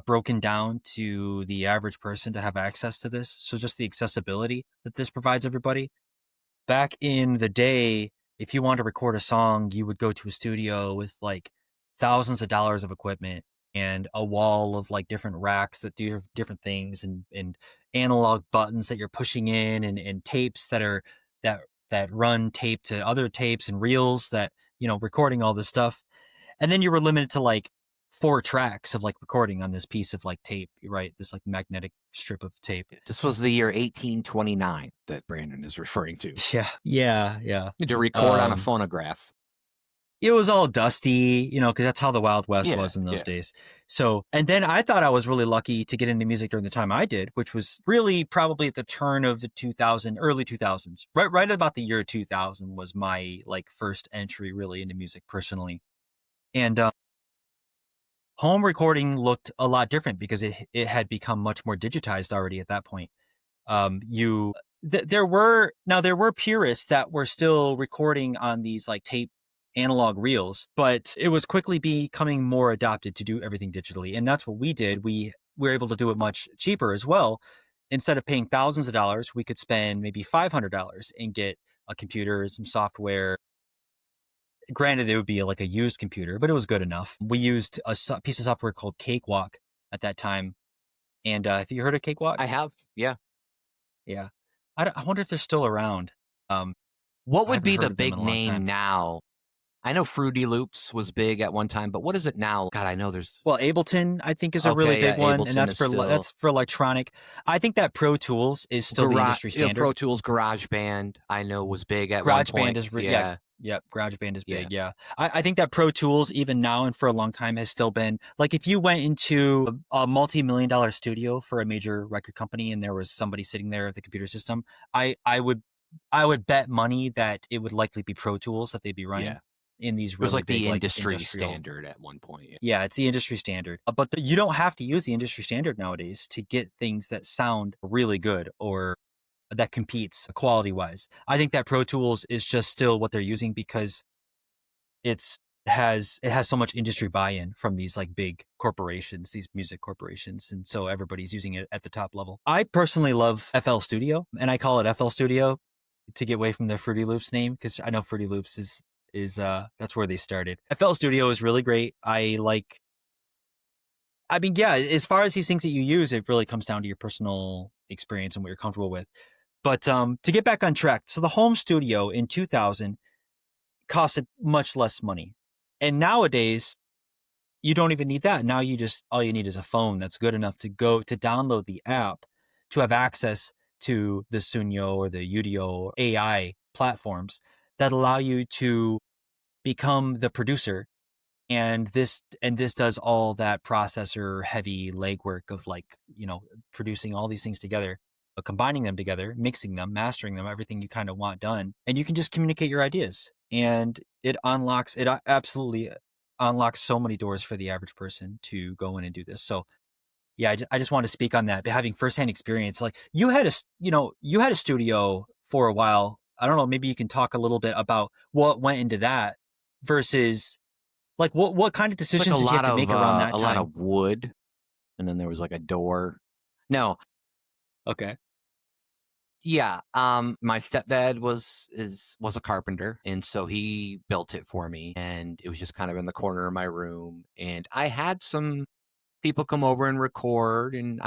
broken down to the average person to have access to this. So just the accessibility that this provides everybody. Back in the day, if you wanted to record a song, you would go to a studio with like thousands of dollars of equipment and a wall of like different racks that do different things and analog buttons that you're pushing in and tapes that that run tape to other tapes and reels that, recording all this stuff. And then you were limited to like 4 tracks of like recording on this piece of like tape, right? This like magnetic strip of tape. This was the year 1829 that Brandon is referring to. Yeah, yeah, yeah. To record on a Um, phonograph. it was all dusty, because that's how the Wild West Yeah, was in those yeah. days. So, and then I thought I was really lucky to get into music during the time I did, which was really probably at the turn of the early 2000s. Right about the year 2000 was my like first entry really into music personally. And home recording looked a lot different because it had become much more digitized already at that point. You there were purists that were still recording on these like tape analog reels, but it was quickly becoming more adopted to do everything digitally, and that's what we did. We were able to do it much cheaper as well. Instead of paying thousands of dollars, we could spend maybe $500 and get a computer, some software. Granted, it would be like a used computer, but it was good enough. We used a piece of software called Cakewalk at that time. And have you heard of Cakewalk? I have. Yeah. Yeah. I wonder if they're still around. Um, What I would haven't be heard the of them in big a long name time. now? I know Fruity Loops was big at one time, but what is it now? God, I know there's Well, Ableton, I think, is a really okay, yeah, big one, and Ableton is still that's for electronic. I think that Pro Tools is still the industry Pro standard. Tools Garage Band, I know was big at one GarageBand point. is yeah, Yeah, yeah, GarageBand is yeah. big. Yeah, I think that Pro Tools, even now and for a long time, has still been like if you went into a multi-million-dollar studio for a major record company and there was somebody sitting there at the computer system, I would bet money that it would likely be Pro Tools that they'd be running Yeah. in these It was really like big the like industry industrial. standard at one point. Yeah. Yeah, it's the industry standard. But you don't have to use the industry standard nowadays to get things that sound really good or that competes quality wise. I think that Pro Tools is just still what they're using because it has so much industry buy-in from these like big corporations, these music corporations, and so everybody's using it at the top level. I personally love FL Studio, and I call it FL Studio to get away from the Fruity Loops name because I know Fruity Loops is that's where they started. FL Studio is really great. I mean, yeah, as far as these things that you use, it really comes down to your personal experience and what you're comfortable with. But to get back on track, so the home studio in 2000 costed much less money. And nowadays, you don't even need that. Now you just all you need is a phone that's good enough to go to download the app to have access to the Sunyo or the Udio AI platforms that allow you to become the producer, and this does all that processor heavy legwork of, like, producing all these things together, combining them together, mixing them, mastering them, everything you kind of want done, and you can just communicate your ideas, and it absolutely unlocks so many doors for the average person to go in and do this. So yeah, I just want to speak on that, but having firsthand experience, like you had a studio for a while. I don't know, maybe you can talk a little bit about what went into that versus, like, what kind of It's like decisions did you have to make around that a lot time? of wood, and then there was like a door. No, Okay. yeah, my stepdad was a carpenter, and so he built it for me, and it was just kind of in the corner of my room, and I had some people come over and record, and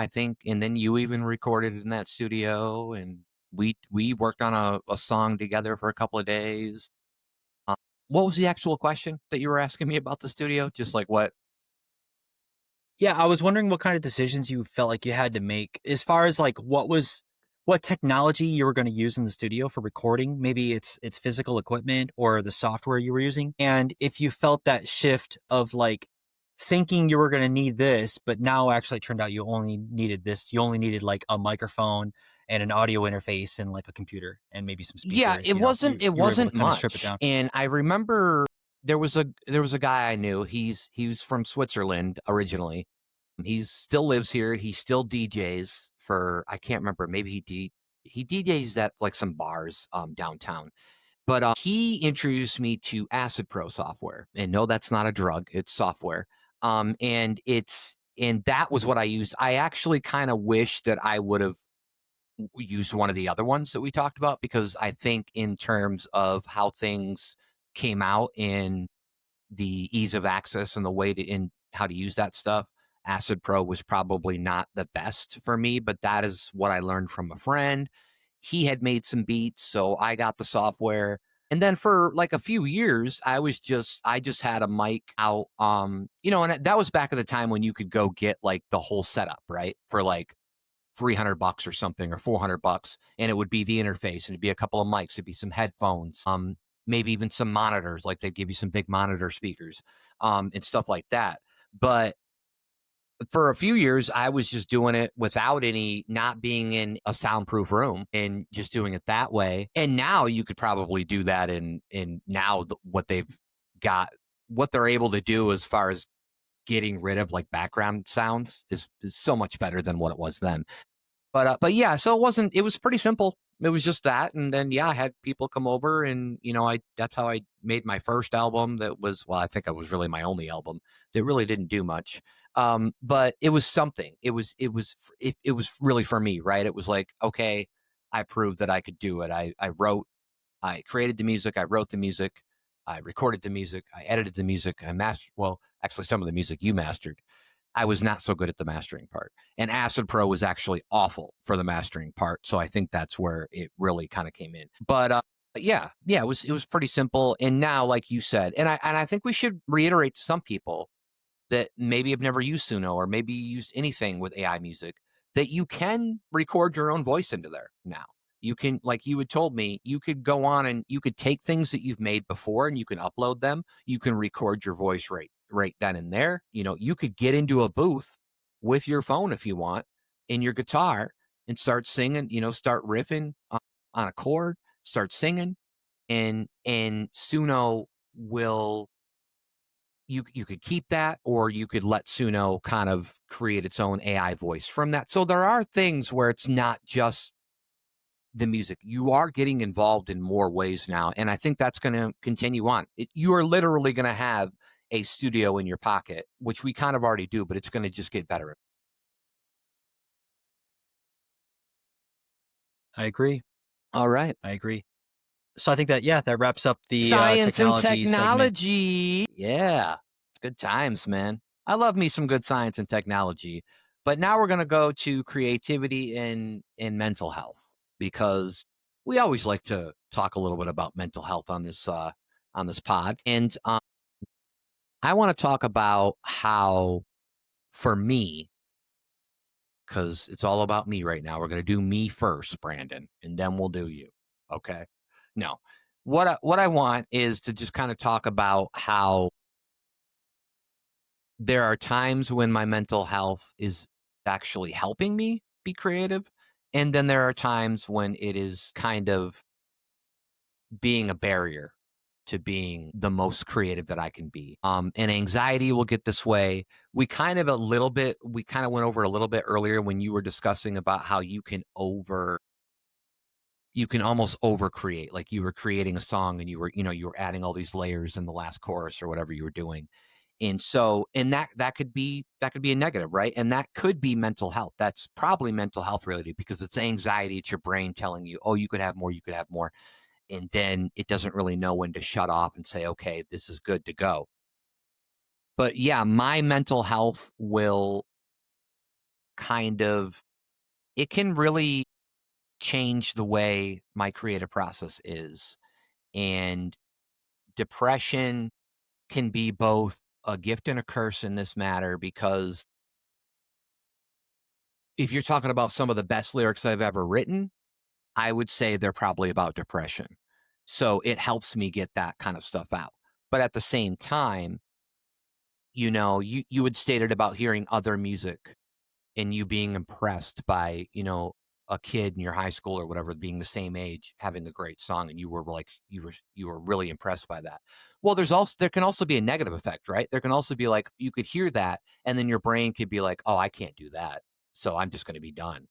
then you even recorded in that studio, and we worked on a song together for a couple of days. Uh, what was the actual question that you were asking me about the studio? Just like what? Yeah, I was wondering what kind of decisions you felt like you had to make as far as, like, what technology you were going to use in the studio for recording. Maybe it's physical equipment or the software you were using. And if you felt that shift of, like, thinking you were going to need this, but now actually it turned out you only needed this. You only needed, like, a microphone and an audio interface and, like, a computer and maybe some Yeah, speakers. it You were able to wasn't kind of strip it much, down. and I remember there was a guy I knew. He was from Switzerland originally. He still lives here. He still DJs for I can't remember. Maybe he DJs at like some bars downtown. But he introduced me to Acid Pro software, and no, that's not a drug. It's software. And that was what I used. I actually kind of wish that I would have used one of the other ones that we talked about because I think in terms of how things came out in the ease of access and the way to in how to use that stuff, Acid Pro was probably not the best for me, but that is what I learned from a friend. He had made some beats, so I got the software. And then for like a few years, I just had a mic out and that was back at the time when you could go get like the whole setup, right? For like $300 or something or $400, and it would be the interface and it'd be a couple of mics, it'd be some headphones, maybe even some monitors, like they'd give you some big monitor speakers, and stuff like that. But for a few years, I was just doing it without any, not being in a soundproof room and just doing it that way. And now you could probably do that in now what they've got, what they're able to do as far as getting rid of like background sounds is so much better than what it was then. But yeah, so it was pretty simple. It was just that, and then, yeah, I had people come over and, I that's how I made my first album that was well, I think it was really my only album that really didn't do much. But it was something. It was really for me, right? It was like, okay, I proved that I could do it. I created the music, I wrote the music, I recorded the music, I edited the music, I mastered well, actually some of the music you mastered. I was not so good at the mastering part. And Acid Pro was actually awful for the mastering part. So I think that's where it really kind of came in. But yeah, it was pretty simple. And now, like you said, and I think we should reiterate to some people that maybe have never used Suno or maybe used anything with AI music, that you can record your own voice into there now. You can, like you had told me, you could go on and you could take things that you've made before and you can upload them. You can record your voice right then and there. You could get into a booth with your phone if you want in your guitar and start singing, start riffing on a chord, start singing, and Suno will you could keep that or you could let Suno kind of create its own AI voice from that. So there are things where it's not just the music. You are getting involved in more ways now, and I think that's going to continue on. You are literally going to have a studio in your pocket, which we kind of already do, but it's going to just get better. I agree. All right. I agree. So I think that, yeah, that wraps up the Science and technology segment. technology. Yeah. It's good times, man. I love me some good science and technology. But now we're going to go to creativity in mental health because we always like to talk a little bit about mental health on this pod. And I want to talk about how for me, because it's all about me right now. We're going to do me first, Brandon, and then we'll do you. Okay? No. What I want is to just kind of talk about how there are times when my mental health is actually helping me be creative, and then there are times when it is kind of being a barrier to being the most creative that I can be. And anxiety will get this way. We kind of went over a little bit earlier when you were discussing about how you can almost over create. Like you were creating a song and you were adding all these layers in the last chorus or whatever you were doing. And so, and that could be a negative, right? And that could be mental health. That's probably mental health related because it's anxiety. It's your brain telling you, oh, you could have more, you could have more, and then it doesn't really know when to shut off and say, okay, this is good to go. But yeah, my mental health will kind of, it can really change the way my creative process is. And depression can be both a gift and a curse in this matter because if you're talking about some of the best lyrics I've ever written, I would say they're probably about depression. So it helps me get that kind of stuff out. But at the same time, you had stated about hearing other music and you being impressed by, a kid in your high school or whatever being the same age having a great song and you were like you were really impressed by that. Well, there can also be a negative effect, right? There can also be like you could hear that and then your brain could be like, "Oh, I can't do that. So I'm just going to be done."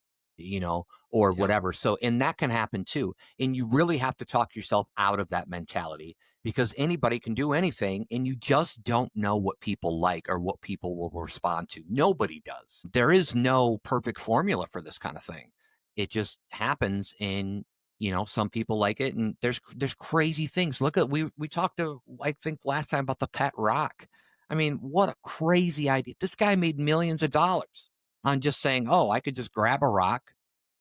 Or Yeah. whatever. So and that can happen too. And you really have to talk yourself out of that mentality because anybody can do anything and you just don't know what people like or what people will respond to. Nobody does. There is no perfect formula for this kind of thing. It just happens and some people like it and there's crazy things. Look at we talked to I think last time about the pet rock. I mean, what a crazy idea. This guy made millions of dollars on just saying, "Oh, I could just grab a rock,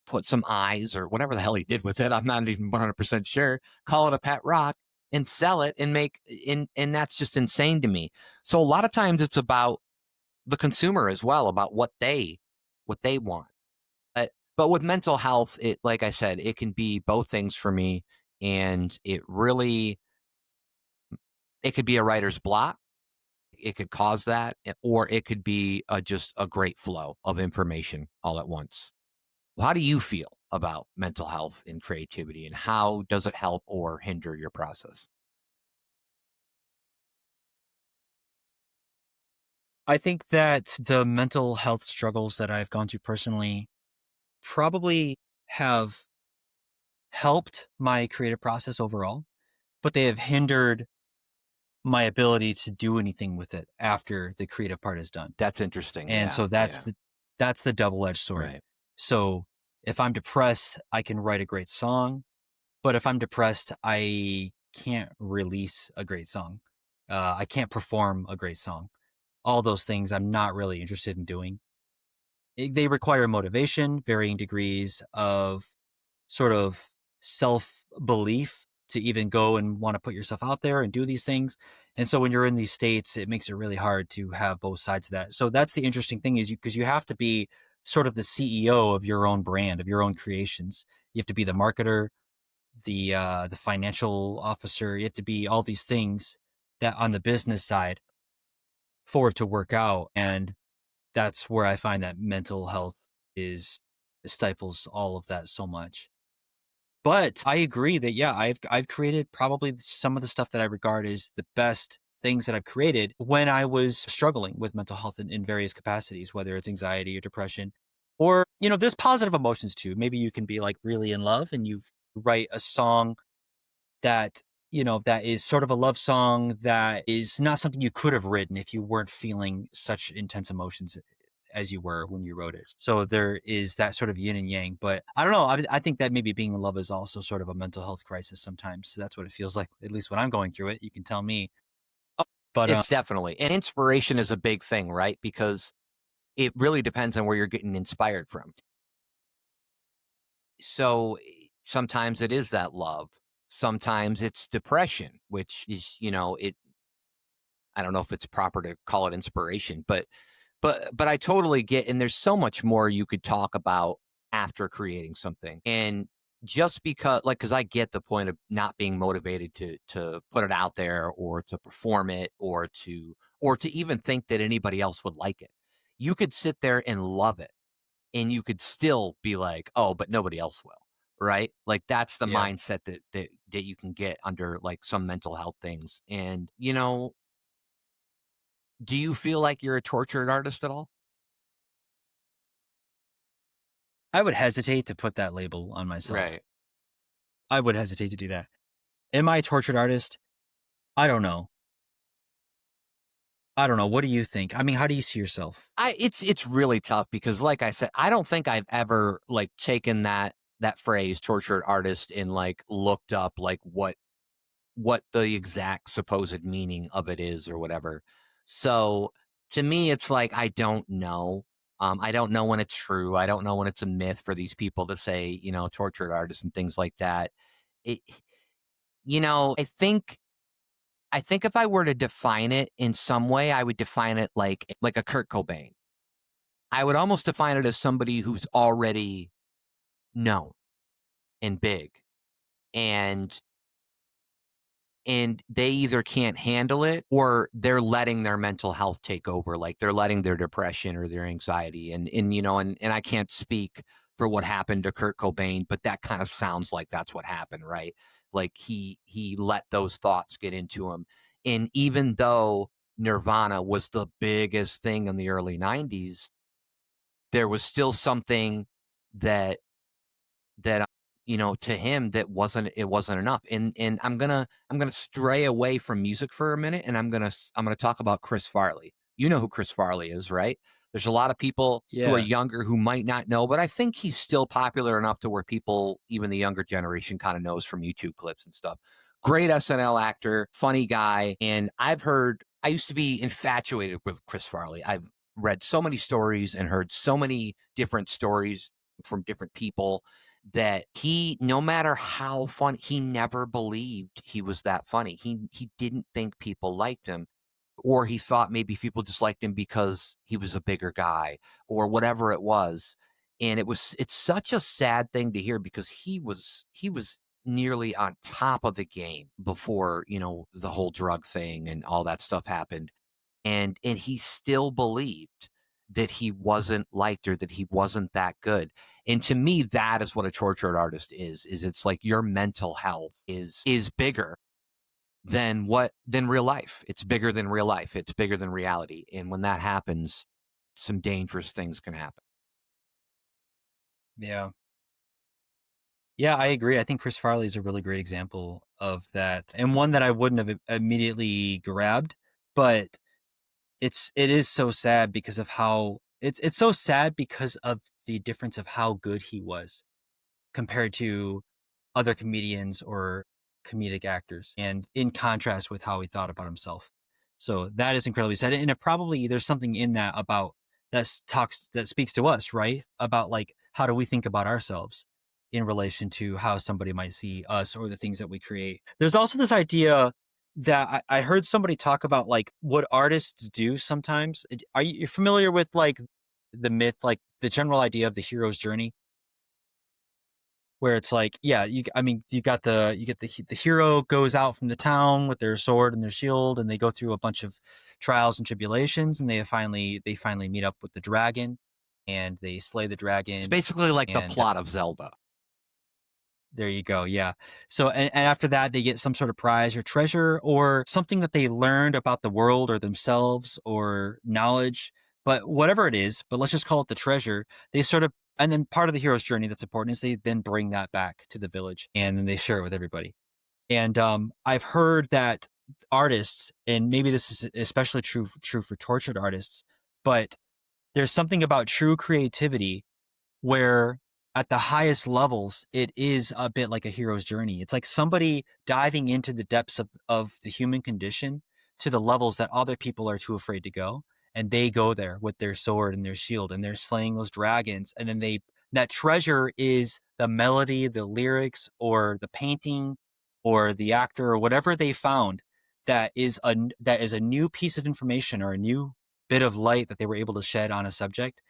put some eyes or whatever the hell he did with it. I'm not even 100% sure. Call it a pet rock and sell it and and that's just insane to me. So a lot of times it's about the consumer as well, about what they want. But with mental health, it like I said, it can be both things for me and it could be a writer's block. It could cause that or it could be just a great flow of information all at once. How do you feel about mental health and creativity, and how does it help or hinder your process? I think that the mental health struggles that I've gone through personally probably have helped my creative process overall, but they have hindered my ability to do anything with it after the creative part is done. That's interesting. And Yeah, so yeah, that's the double-edged sword. right. So if I'm depressed, I can write a great song, but if I'm depressed, I can't release a great song. I can't perform a great song. All those things I'm not really interested in doing. They require motivation, varying degrees of sort of self belief to even go and want to put yourself out there and do these things. And so when you're in these states, it makes it really hard to have both sides of that. So that's the interesting thing is because you have to be sort of the CEO of your own brand, of your own creations. You have to be the marketer, the financial officer. You have to be all these things that on the business side for it to work out. And that's where I find that mental health is stifles all of that so much. But I agree that yeah, I've created probably some of the stuff that I regard as the best things that I've created when I was struggling with mental health in various capacities, whether it's anxiety or depression, or there's positive emotions too. Maybe you can be like really in love and you write a song that that is sort of a love song that is not something you could have written if you weren't feeling such intense emotions as you were when you wrote it. So there is that sort of yin and yang. But I don't know. I think that maybe being in love is also sort of a mental health crisis sometimes. So that's what it feels like, at least when I'm going through it. You can tell me. But It's definitely and inspiration is a big thing, right? Because it really depends on where you're getting inspired from. So, sometimes it is that love. Sometimes it's depression, which is, I don't know if it's proper to call it inspiration, but I totally get and there's so much more you could talk about after creating something. And just because I get the point of not being motivated to put it out there or to perform it or to even think that anybody else would like it. You could sit there and love it and you could still be like, "Oh, but nobody else will." Right? Like that's the yeah, mindset that you can get under like some mental health things. And, do you feel like you're a tortured artist at all? I would hesitate to put that label on myself. Right. I would hesitate to do that. Am I a tortured artist? I don't know. I don't know. What do you think? I mean, how do you see yourself? It's really tough because like I said, I don't think I've ever like taken that phrase tortured artist and like looked up like what the exact supposed meaning of it is or whatever. So to me it's like I don't know. I don't know when it's true. I don't know when it's a myth for these people to say, tortured artists and things like that. It I think if I were to define it in some way, I would define it like a Kurt Cobain. I would almost define it as somebody who's already known and big, and they either can't handle it or they're letting their mental health take over, like, they're letting their depression or their anxiety and I can't speak for what happened to Kurt Cobain, but that kinda sounds like that's what happened, right? Like, he let those thoughts get into him, and even though Nirvana was the biggest thing in the early '90s, there was still something that to him that wasn't enough. And I'm gonna stray away from music for a minute, and I'm gonna talk about Chris Farley. You know who Chris Farley is, right? There's a lot of people who are Yeah. younger who might not know, but I think he's still popular enough to where people, even the younger generation, kind of knows from YouTube clips and stuff. Great SNL actor, funny guy, and I used to be infatuated with Chris Farley. I've read so many stories and heard so many different stories from different people that no matter how fun, he never believed he was that funny. He didn't think people liked him, or he thought maybe people just liked him because he was a bigger guy or whatever it was. And it's such a sad thing to hear because he was nearly on top of the game before, the whole drug thing and all that stuff happened. And he still believed that he wasn't liked or that he wasn't that good. And to me, that is what a tortured artist is it's like your mental health is bigger than real life. It's bigger than real life. It's bigger than reality. And when that happens, some dangerous things can happen. Yeah. Yeah, I agree. I think Chris Farley is a really great example of that, and one that I wouldn't have immediately grabbed, but it is so sad because of how it's so sad because of the difference of how good he was compared to other comedians or comedic actors, and in contrast with how he thought about himself. So that is incredibly sad, and it probably there's something in that about that speaks to us, right? About like how do we think about ourselves in relation to how somebody might see us or the things that we create. There's also this idea that I heard somebody talk about like what artists do sometimes. Are you familiar with like the myth, like the general idea of the hero's journey? Where it's like, yeah, I mean, you get the hero goes out from the town with their sword and their shield, and they go through a bunch of trials and tribulations, and they finally meet up with the dragon, and they slay the It's dragon, basically like the and plot of Zelda. there you go. Yeah. So, and after that, they get some sort of prize or treasure or something that they learned about the world or themselves or knowledge. But whatever it is, but let's just call it the treasure. They sort of, and then part of the hero's journey that's important is they then bring that back to the village and then they share it with everybody. And I've heard that artists, and maybe this is especially true for tortured artists, but there's something about true creativity where at the highest levels, it is a bit like a hero's journey. It's like somebody diving into the depths of the human condition to the levels that other people are too afraid to go, and they go there with their sword and their shield, and they're slaying those dragons, and then that treasure is the melody, the lyrics, or the painting, or the actor, or whatever they found that is a new piece of information or a new bit of light that they were able to shed on a subject,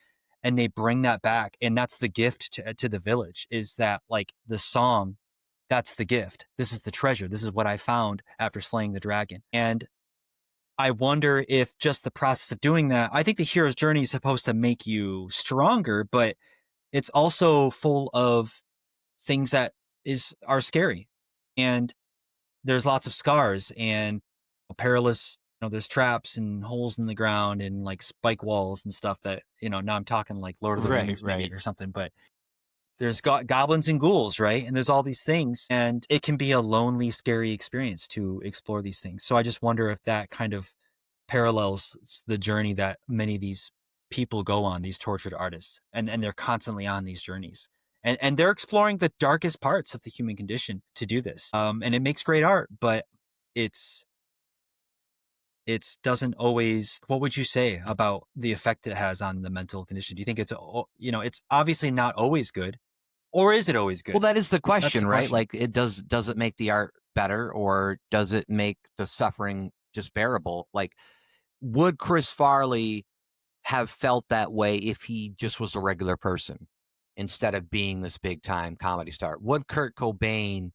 and they bring that back, and that's the gift to the village, is that like the song, that's the gift. This is the treasure. This is what I found after slaying the dragon. And I wonder if just the process of doing that, I think the hero's journey is supposed to make you stronger, but it's also full of things that are scary. And there's lots of scars and perilous, there's traps and holes in the ground and like spike walls and stuff that, now I'm talking like Lord of the Right, Rings maybe right. or something, but there's goblins and ghouls, right? And there's all these things, and it can be a lonely, scary experience to explore these things. So I just wonder if that kind of parallels the journey that many of these people go on, these tortured artists, and they're constantly on these journeys. And they're exploring the darkest parts of the human condition to do this. And it makes great art, but it's doesn't always. What would you say about the effect it has on the mental condition? Do you think it's obviously not always good, or is it always Well, good? that is the That's the question, right? question. Like, does it make the art better, or does it make the suffering just bearable? Like, would Chris Farley have felt that way if he just was a regular person instead of being this big time comedy star? Would Kurt Cobain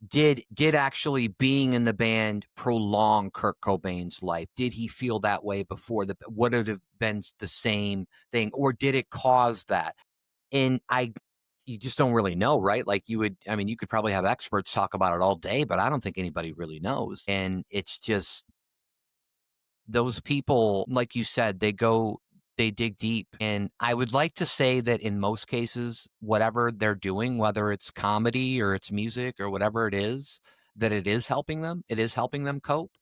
did actually being in the band prolong Kurt Cobain's life? Did he feel that way before would it have been the same thing, or did it cause that? And you just don't really know, right? Like I mean, you could probably have experts talk about it all day, but I don't think anybody really knows. And it's just those people, like you said, they dig deep. And I would like to say that in most cases, whatever they're doing, whether it's comedy or it's music or whatever it is, that it is helping them. It is helping them cope.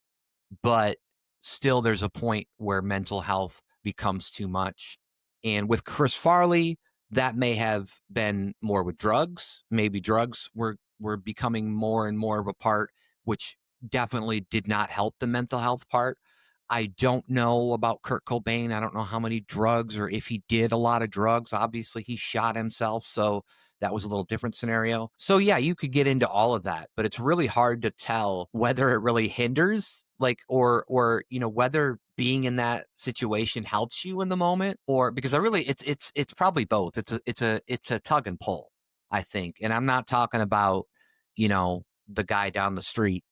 But still, there's a point where mental health becomes too much. And with Chris Farley, that may have been more with drugs. Maybe drugs were becoming more and more of a part, which definitely did not help the mental health part. I don't know about Kurt Cobain. I don't know how many drugs or if he did a lot of drugs. Obviously, he shot himself, so that was a little different scenario. So yeah, you could get into all of that, but it's really hard to tell whether it really hinders, like, or whether being in that situation helps you in the moment, or because I really it's probably both. It's a tug and pull, I think. And I'm not talking about, the guy down the street,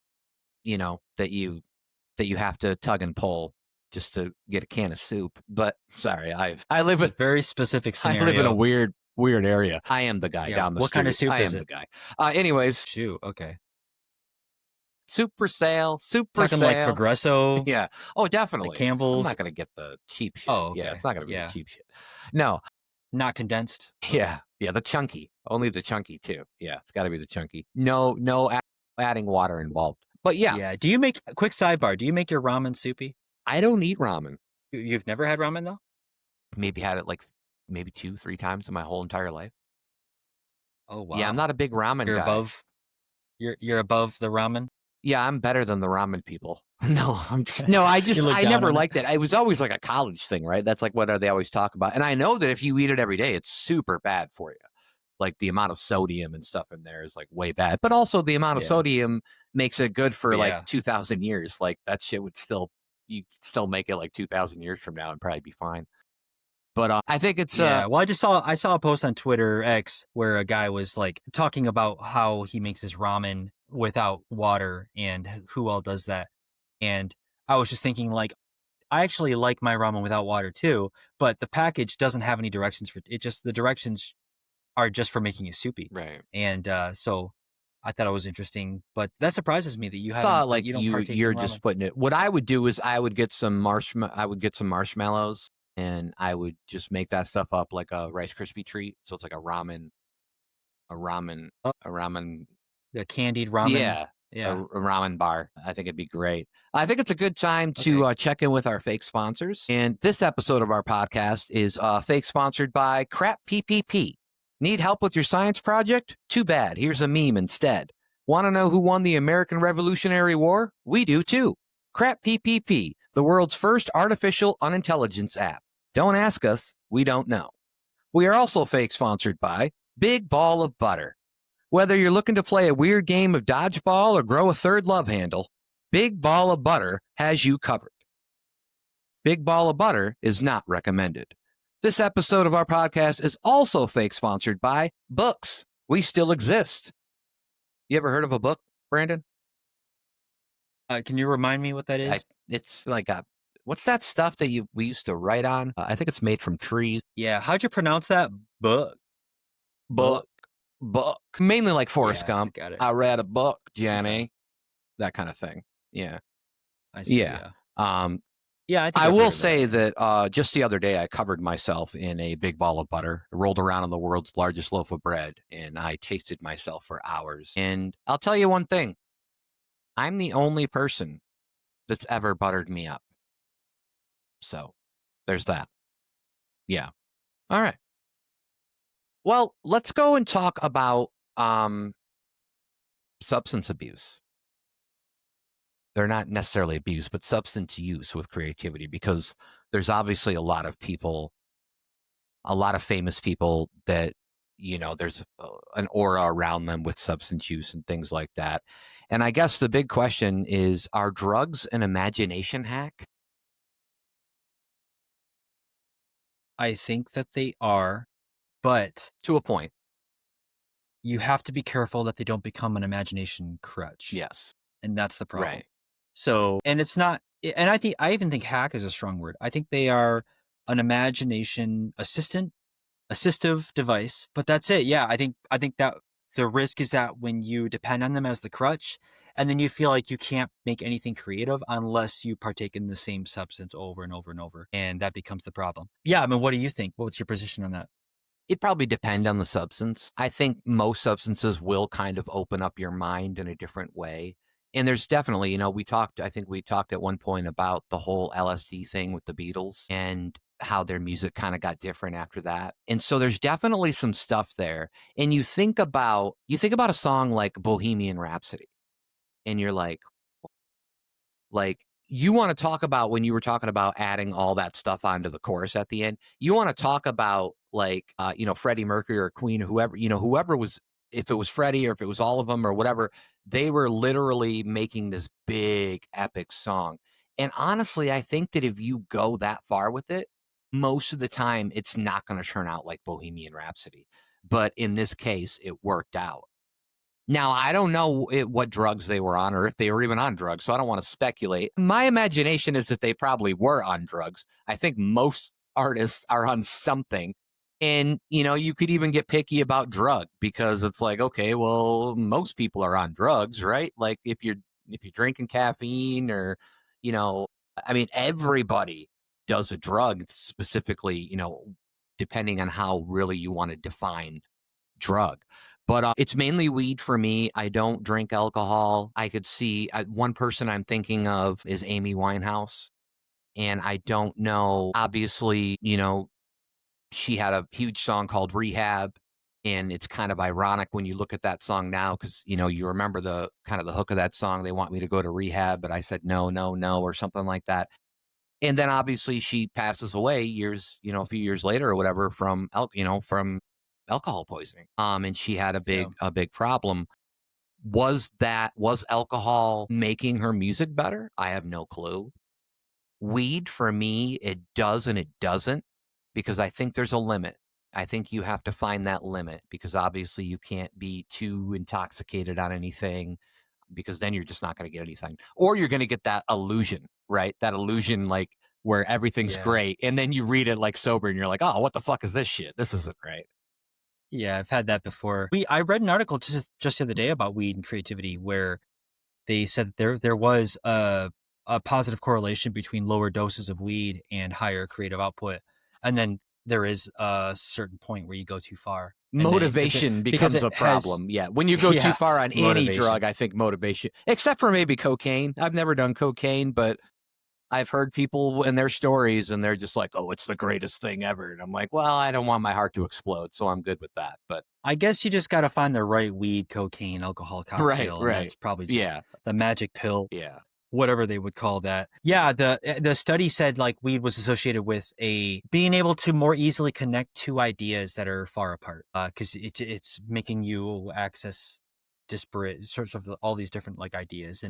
that you have to tug and pull just to get a can of soup. But sorry, I live It's a in very specific I live in a scenario. weird area. I am the guy Yeah. down the What kind of street. soup I is am the it? guy. Anyways, Shoot. Okay. soup for sale, soup for Talking like sale. Progresso, Yeah. Oh, like definitely. I'm Campbell's. not gonna get the cheap shit. Oh, Yeah, it's okay. not gonna be the Yeah. cheap shit. No. Not condensed. Okay. Yeah. Yeah, the chunky. Only the chunky too. Yeah, it's gotta be the chunky. No adding water involved. But yeah, Yeah. Do you make quick sidebar? Do you make your ramen soupy? I don't eat ramen. You've never had ramen though? Maybe had it like maybe 2, 3 times in my whole entire life. Oh Yeah, I'm wow. not a big ramen You're guy. above. You're above the ramen. Yeah, I'm better than the ramen people. No, no, You look I down never on it. liked it. It was always like a college thing, right? That's like what they always talk about. And I know that if you eat it every day, it's super bad for you. Like the amount of sodium and stuff in there is like way bad. But also the amount of Yeah. sodium makes it good for like Yeah. 2,000 years. Like that shit would still you could still make it like 2,000 years from now and probably be fine. But I think it's Yeah. Well, I saw a post on Twitter X where a guy was like talking about how he makes his ramen without water and who all does that. And I was just thinking like I actually like my ramen without water too, but the package doesn't have any directions for it. Just the directions are just for making it soupy. right. And so I thought it was interesting, but that surprises me that Thought you like don't partake in you're ramen. just putting it. What I would do is I would get some marshmallows and I would just make that stuff up like a Rice Krispie treat. So it's like a ramen, Oh, a ramen. the candied ramen. Yeah, Yeah. a ramen bar. I think it'd be great. I think it's a good time to Okay. check in with our fake sponsors. And this episode of our podcast is fake sponsored by Crap PPP. Need help with your science project? Too bad. Here's a meme instead. Want to know who won the American Revolutionary War? We do too. Crap PPP, the world's first artificial unintelligence app. Don't ask us, we don't know. We are also fake sponsored by Big Ball of Butter. Whether you're looking to play a weird game of dodgeball or grow a third love handle, Big Ball of Butter has you covered. Big Ball of Butter is not recommended. This episode of our podcast is also fake sponsored by Books. We still exist. You ever heard of a book, Brandon? Can you remind me what that I, is? it's like a what's that stuff that we used to write on? I think it's made from trees. Yeah. How'd you pronounce that? Book. Book, Book. book. Mainly like Forrest Yeah, I Gump. got it. I read a book, Okay. Jenny. That kind of thing. Yeah. I see. Yeah. Yeah. Um, Yeah, I think I I've will heard of that. say Yeah. that just the other day I covered myself in a big ball of butter, rolled around on the world's largest loaf of bread, and I tasted myself for hours. And I'll tell you one thing, I'm the only person that's ever buttered me up. So there's that. Yeah. All right. Well, let's go and talk about substance abuse. They're not necessarily abuse, but substance use with creativity, because there's obviously a lot of people, a lot of famous people that, there's an aura around them with substance use and things like that. And I guess the big question is, are drugs an imagination hack? I think that they are, but To a point. you have to be careful that they don't become an imagination crutch. Yes. And that's the problem. Right. So, and it's not, and I even think hack is a strong word. I think they are an imagination assistive device, but that's it. Yeah. I think that the risk is that when you depend on them as the crutch, and then you feel like you can't make anything creative unless you partake in the same substance over and over and over. And that becomes the problem. Yeah. I mean, what do you think? What's your position on that? It probably depend on the substance. I think most substances will kind of open up your mind in a different way. And there's definitely, I think we talked at one point about the whole LSD thing with the Beatles and how their music kind of got different after that. And so there's definitely some stuff there. And you think about a song like Bohemian Rhapsody, and you're like, you wanna talk about, when you were talking about adding all that stuff onto the chorus at the end, you wanna talk about, like, Freddie Mercury or Queen or whoever, whoever was, if it was Freddie or if it was all of them or whatever, they were literally making this big epic song. And honestly, I think that if you go that far with it, most of the time, it's not gonna turn out like Bohemian Rhapsody. But in this case, it worked out. Now, I don't know what drugs they were on or if they were even on drugs, so I don't want to speculate. My imagination is that they probably were on drugs. I think most artists are on something. And, you could even get picky about drug, because it's like, okay, well, most people are on drugs, right? Like if you're drinking caffeine or, you know, I mean, everybody does a drug specifically, depending on how really you want to define drug. But it's mainly weed for me. I don't drink alcohol. I could see one person I'm thinking of is Amy Winehouse. And I don't know, obviously, she had a huge song called Rehab. And it's kind of ironic when you look at that song now, because, you remember the kind of the hook of that song. They want me to go to rehab, but I said, no, no, no, or something like that. And then obviously she passes away a few years later or whatever from from alcohol poisoning. And she had a Yeah. big problem. Was alcohol making her music better? I have no clue. Weed for me, it does and it doesn't, because I think there's a limit. I think you have to find that limit, because obviously you can't be too intoxicated on anything, because then you're just not going to get anything. Or you're going to get that illusion, right? That illusion, like, where everything's Yeah. great. And then you read it like sober and you're like, oh, what the fuck is this shit? This isn't right. Yeah, I've had that before. I read an article just the other day about weed and creativity where they said there was a positive correlation between lower doses of weed and higher creative output, and then there is a certain point where you go too far, and then Motivation because becomes it a has problem. Yeah. When you go too yeah far on any drug, motivation. I think motivation, except for maybe cocaine. I've never done cocaine, but I've heard people in their stories and they're just like, oh, it's the greatest thing ever. And I'm like, well, I don't want my heart to explode. So I'm good with that. But I guess you just got to find the right weed, cocaine, alcohol right, cocktail, and right. that's probably just Yeah. the magic pill. Yeah. whatever they would call that. Yeah, the study said like weed was associated with a being able to more easily connect two ideas that are far apart. Because it's making you access disparate sorts of all these different like ideas,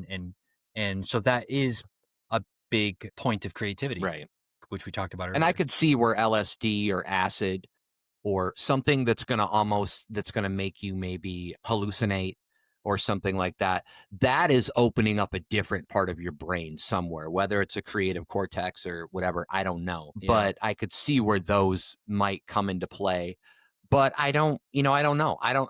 and so that is a big point of creativity, Right. which we talked about And I earlier. could see where LSD or acid or something that's gonna make you maybe hallucinate or something like that, that is opening up a different part of your brain somewhere, whether it's a creative cortex or whatever, I don't know. Yeah. But I could see where those might come into play. But I don't, I don't know. I don't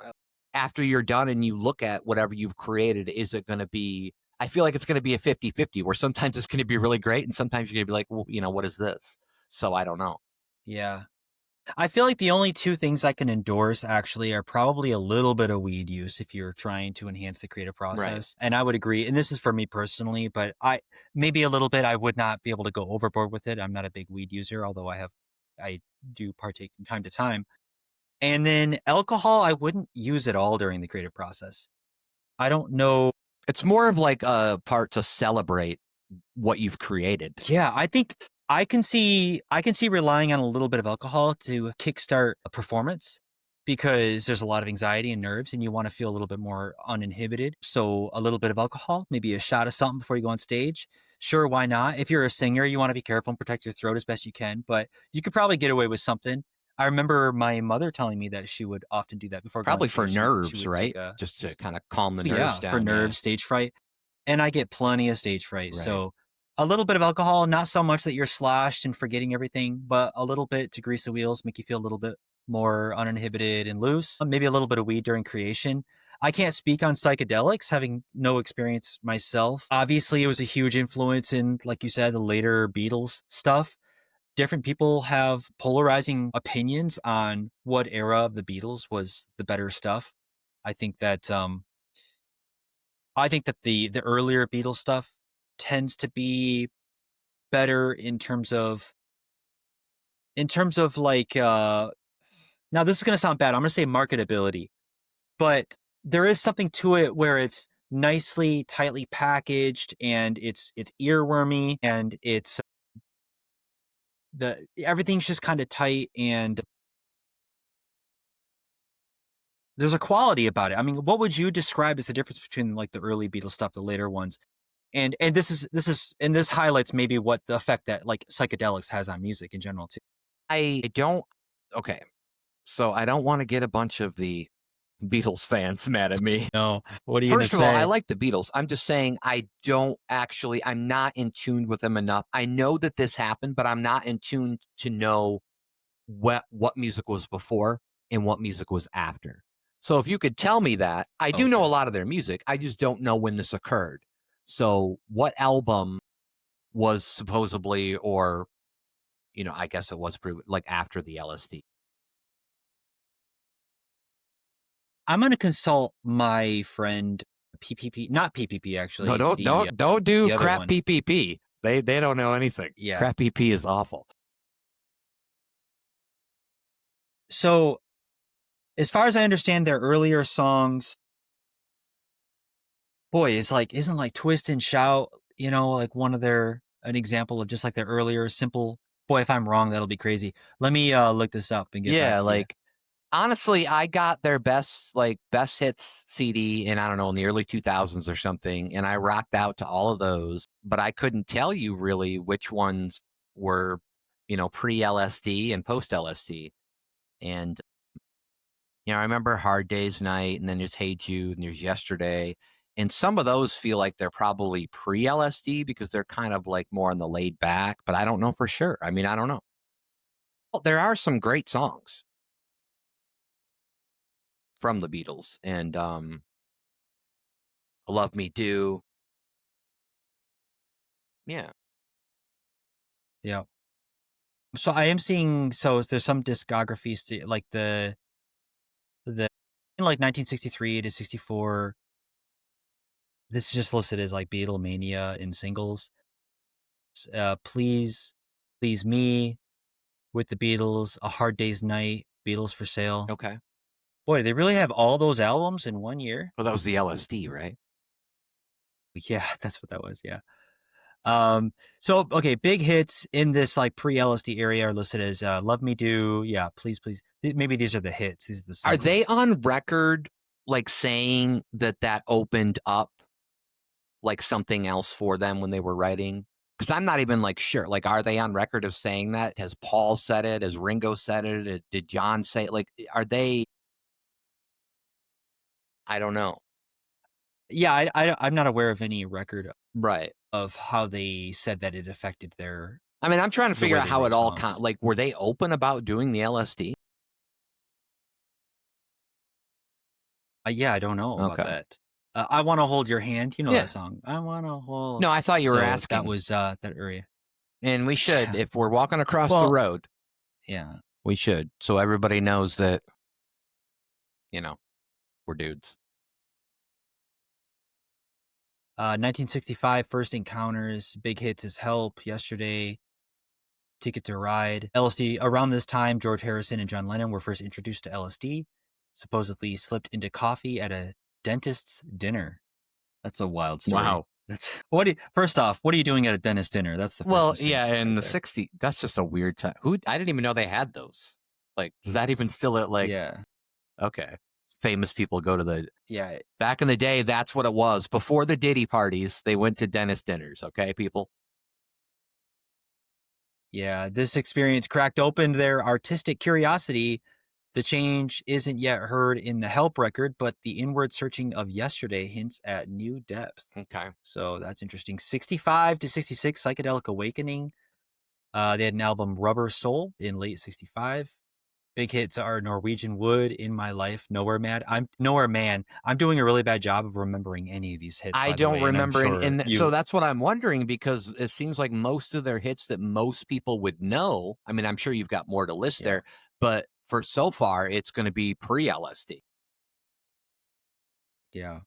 after you're done and you look at whatever you've created, is it gonna be I feel like it's gonna be a 50-50 where sometimes it's gonna be really great and sometimes you're gonna be like, well, what is this? So I don't know. Yeah. I feel like the only two things I can endorse actually are probably a little bit of weed use if you're trying to enhance the creative Right. process. And I would agree, and this is for me personally, but I maybe a little bit I would not be able to go overboard with it. I'm not a big weed user, although I do partake from time to time. And then alcohol, I wouldn't use at all during the creative process. I don't know. It's more of like a part to celebrate what you've created. Yeah, I think I can see relying on a little bit of alcohol to kickstart a performance because there's a lot of anxiety and nerves and you want to feel a little bit more uninhibited. So a little bit of alcohol, maybe a shot of something before you go on stage. Sure, why not? If you're a singer, you want to be careful and protect your throat as best you can, but you could probably get away with something. I remember my mother telling me that she would often do that before going on Probably for stage. She nerves, would take right? a Just to kind of calm the nerves yeah, for down. Yeah. nerves, stage fright. And I get plenty of stage fright. Right. So a little bit of alcohol, not so much that you're sloshed and forgetting everything, but a little bit to grease the wheels, make you feel a little bit more uninhibited and loose. Maybe a little bit of weed during creation. I can't speak on psychedelics, having no experience myself. Obviously, it was a huge influence in, like you said, the later Beatles stuff. Different people have polarizing opinions on what era of the Beatles was the better stuff. I think that the earlier Beatles stuff tends to be better in terms of like now this is gonna sound bad. I'm gonna say marketability, but there is something to it where it's nicely, tightly packaged and it's earwormy and it's the everything's just kind of tight and there's a quality about it. I mean, what would you describe as the difference between like the early Beatles stuff, the later ones? And this highlights maybe what the effect that like psychedelics has on music in general too. I don't okay. So I don't want to get a bunch of the Beatles fans mad at me. No, what are you gonna First of all, I say? like the Beatles. I'm just saying I'm not in tune with them enough. I know that this happened, but I'm not in tune to know what music was before and what music was after. So if you could tell me that, I do know a Okay. lot of their music. I just don't know when this occurred. So what album was supposedly or I guess it was pretty like after the LSD. I'm gonna consult my friend PPP, not PPP No, actually, don't do the other crap one. PPP. They don't know anything. Yeah. Crap PP is awful. So as far as I understand their earlier songs, boy, is like isn't like Twist and Shout, like one of their an example of just like their earlier simple boy, if I'm wrong, that'll be crazy. Let me look this up and get back Yeah, to you. like honestly, I got their best hits CD in I don't know in the early 2000s or something, and I rocked out to all of those. But I couldn't tell you really which ones were pre LSD and post LSD. And I remember Hard Day's Night, and then there's Hey Jude, and there's Yesterday. And some of those feel like they're probably pre LSD because they're kind of like more on the laid back, but I don't know for sure. I mean, I don't know. Well, there are some great songs from the Beatles, and Love Me Do. Yeah. Yeah. So I am seeing there's some discographies like the in like 1963 to 64. This is just listed as like Beatlemania in singles. Please, Please Me with the Beatles, A Hard Day's Night, Beatles for Sale. Okay. Boy, they really have all those albums in one year. Well, that was the LSD, right? Yeah, that's what that was. Yeah. So okay, big hits in this like pre-LSD area are listed as "Love Me Do," yeah, "Please Please." Maybe these are the hits. These are the Are they singles. on record, like, saying that that opened up, like, something else for them when they were writing? Because 'Cause I'm not even, like, sure. Like, are they on record of saying that? Has Paul said it? Has Ringo said it? Did John say it? Like, are they I don't know. Yeah, I'm not aware of any record Right. of how they said that it affected their I mean, I'm trying to the figure way out they how it wrote all songs. like, were they open about doing the LSD? Yeah, I don't know about Okay. that. "I Wanna Hold Your Hand," you know that Yeah. song? "I wanna hold." No, I thought you were So that asking, was, that area. and we should. Yeah. If we're walking across the Well, road, yeah. we should, so everybody knows that, you know, we're dudes. 1965, First Encounters, big hits is "Help," "Yesterday," "Ticket to Ride." LSD around this time, George Harrison and John Lennon were first introduced to LSD, supposedly slipped into coffee at a dentist's dinner. That's a wild story. Wow. That's first off, what are you doing at a dentist dinner? That's the first Well, mistake yeah, in right the there. '60s, that's just a weird time. Who I didn't even know they had those. Like, is that even still at, like, Yeah. okay, famous people go to the Yeah. back in the day, that's what it was. Before the Diddy parties, they went to dentist dinners, okay, people? Yeah. This experience cracked open their artistic curiosity. The change isn't yet heard in the Help record, but the inward searching of Yesterday hints at new depth. Okay. So that's interesting. 65 to 66, Psychedelic Awakening. They had an album, Rubber Soul, in late 65. Big hits are Norwegian Wood, In My Life, Nowhere Man. I'm doing a really bad job of remembering any of these hits, I by the don't way, and I'm remember, sure so you. that's what I'm wondering because it seems like most of their hits that most people would know. I mean, I'm sure you've got more to list Yeah, there, but for so far, it's going to be pre-LSD. yeah.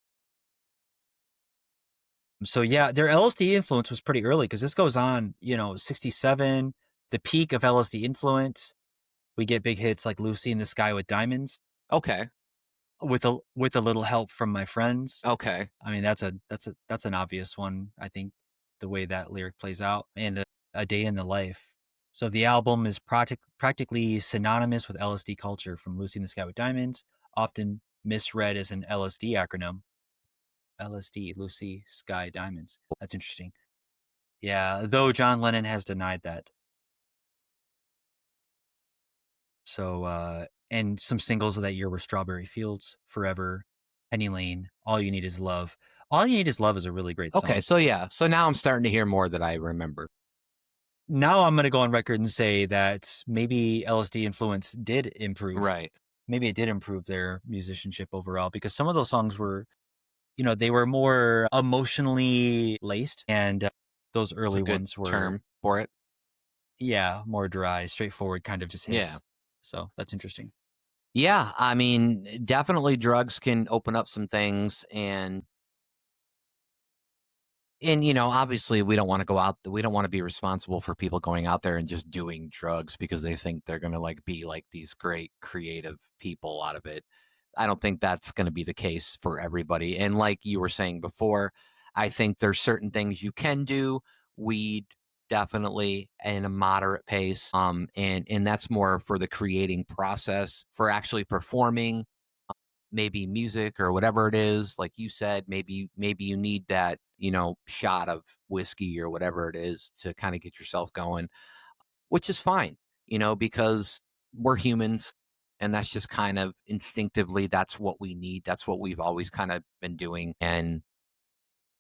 So yeah, their LSD influence was pretty early because this goes on, 67, the peak of LSD influence. We get big hits like Lucy in the Sky with Diamonds, Okay. with a little help from my friends. Okay. I mean, that's an obvious one, I think, the way that lyric plays out, and a day in the life. So the album is practically synonymous with LSD culture, from Lucy in the Sky with Diamonds, often misread as an LSD acronym. LSD, Lucy, Sky, Diamonds. That's interesting. Yeah, though John Lennon has denied that. So, and some singles of that year were Strawberry Fields, Forever, Penny Lane, All You Need Is Love. All You Need Is Love is a really great Okay. song. So yeah. So now I'm starting to hear more that I remember. Now I'm going to go on record and say that maybe LSD influence did improve. Right. Maybe it did improve their musicianship overall, because some of those songs were, they were more emotionally laced, and those It's a early good ones were, term for it. yeah, more dry, straightforward kind of just Yeah. hits. So that's interesting. Yeah. I mean, definitely drugs can open up some things and obviously we don't want to go out we don't want to be responsible for people going out there and just doing drugs because they think they're going to like be like these great creative people out of it. I don't think that's going to be the case for everybody, and like you were saying before, I think there's certain things you can do. Weed, definitely, in a moderate pace, and that's more for the creating process. For actually performing, maybe music or whatever it is, like you said, maybe you need that, shot of whiskey or whatever it is to kind of get yourself going, which is fine, because we're humans, and that's just kind of instinctively that's what we need. That's what we've always kind of been doing. And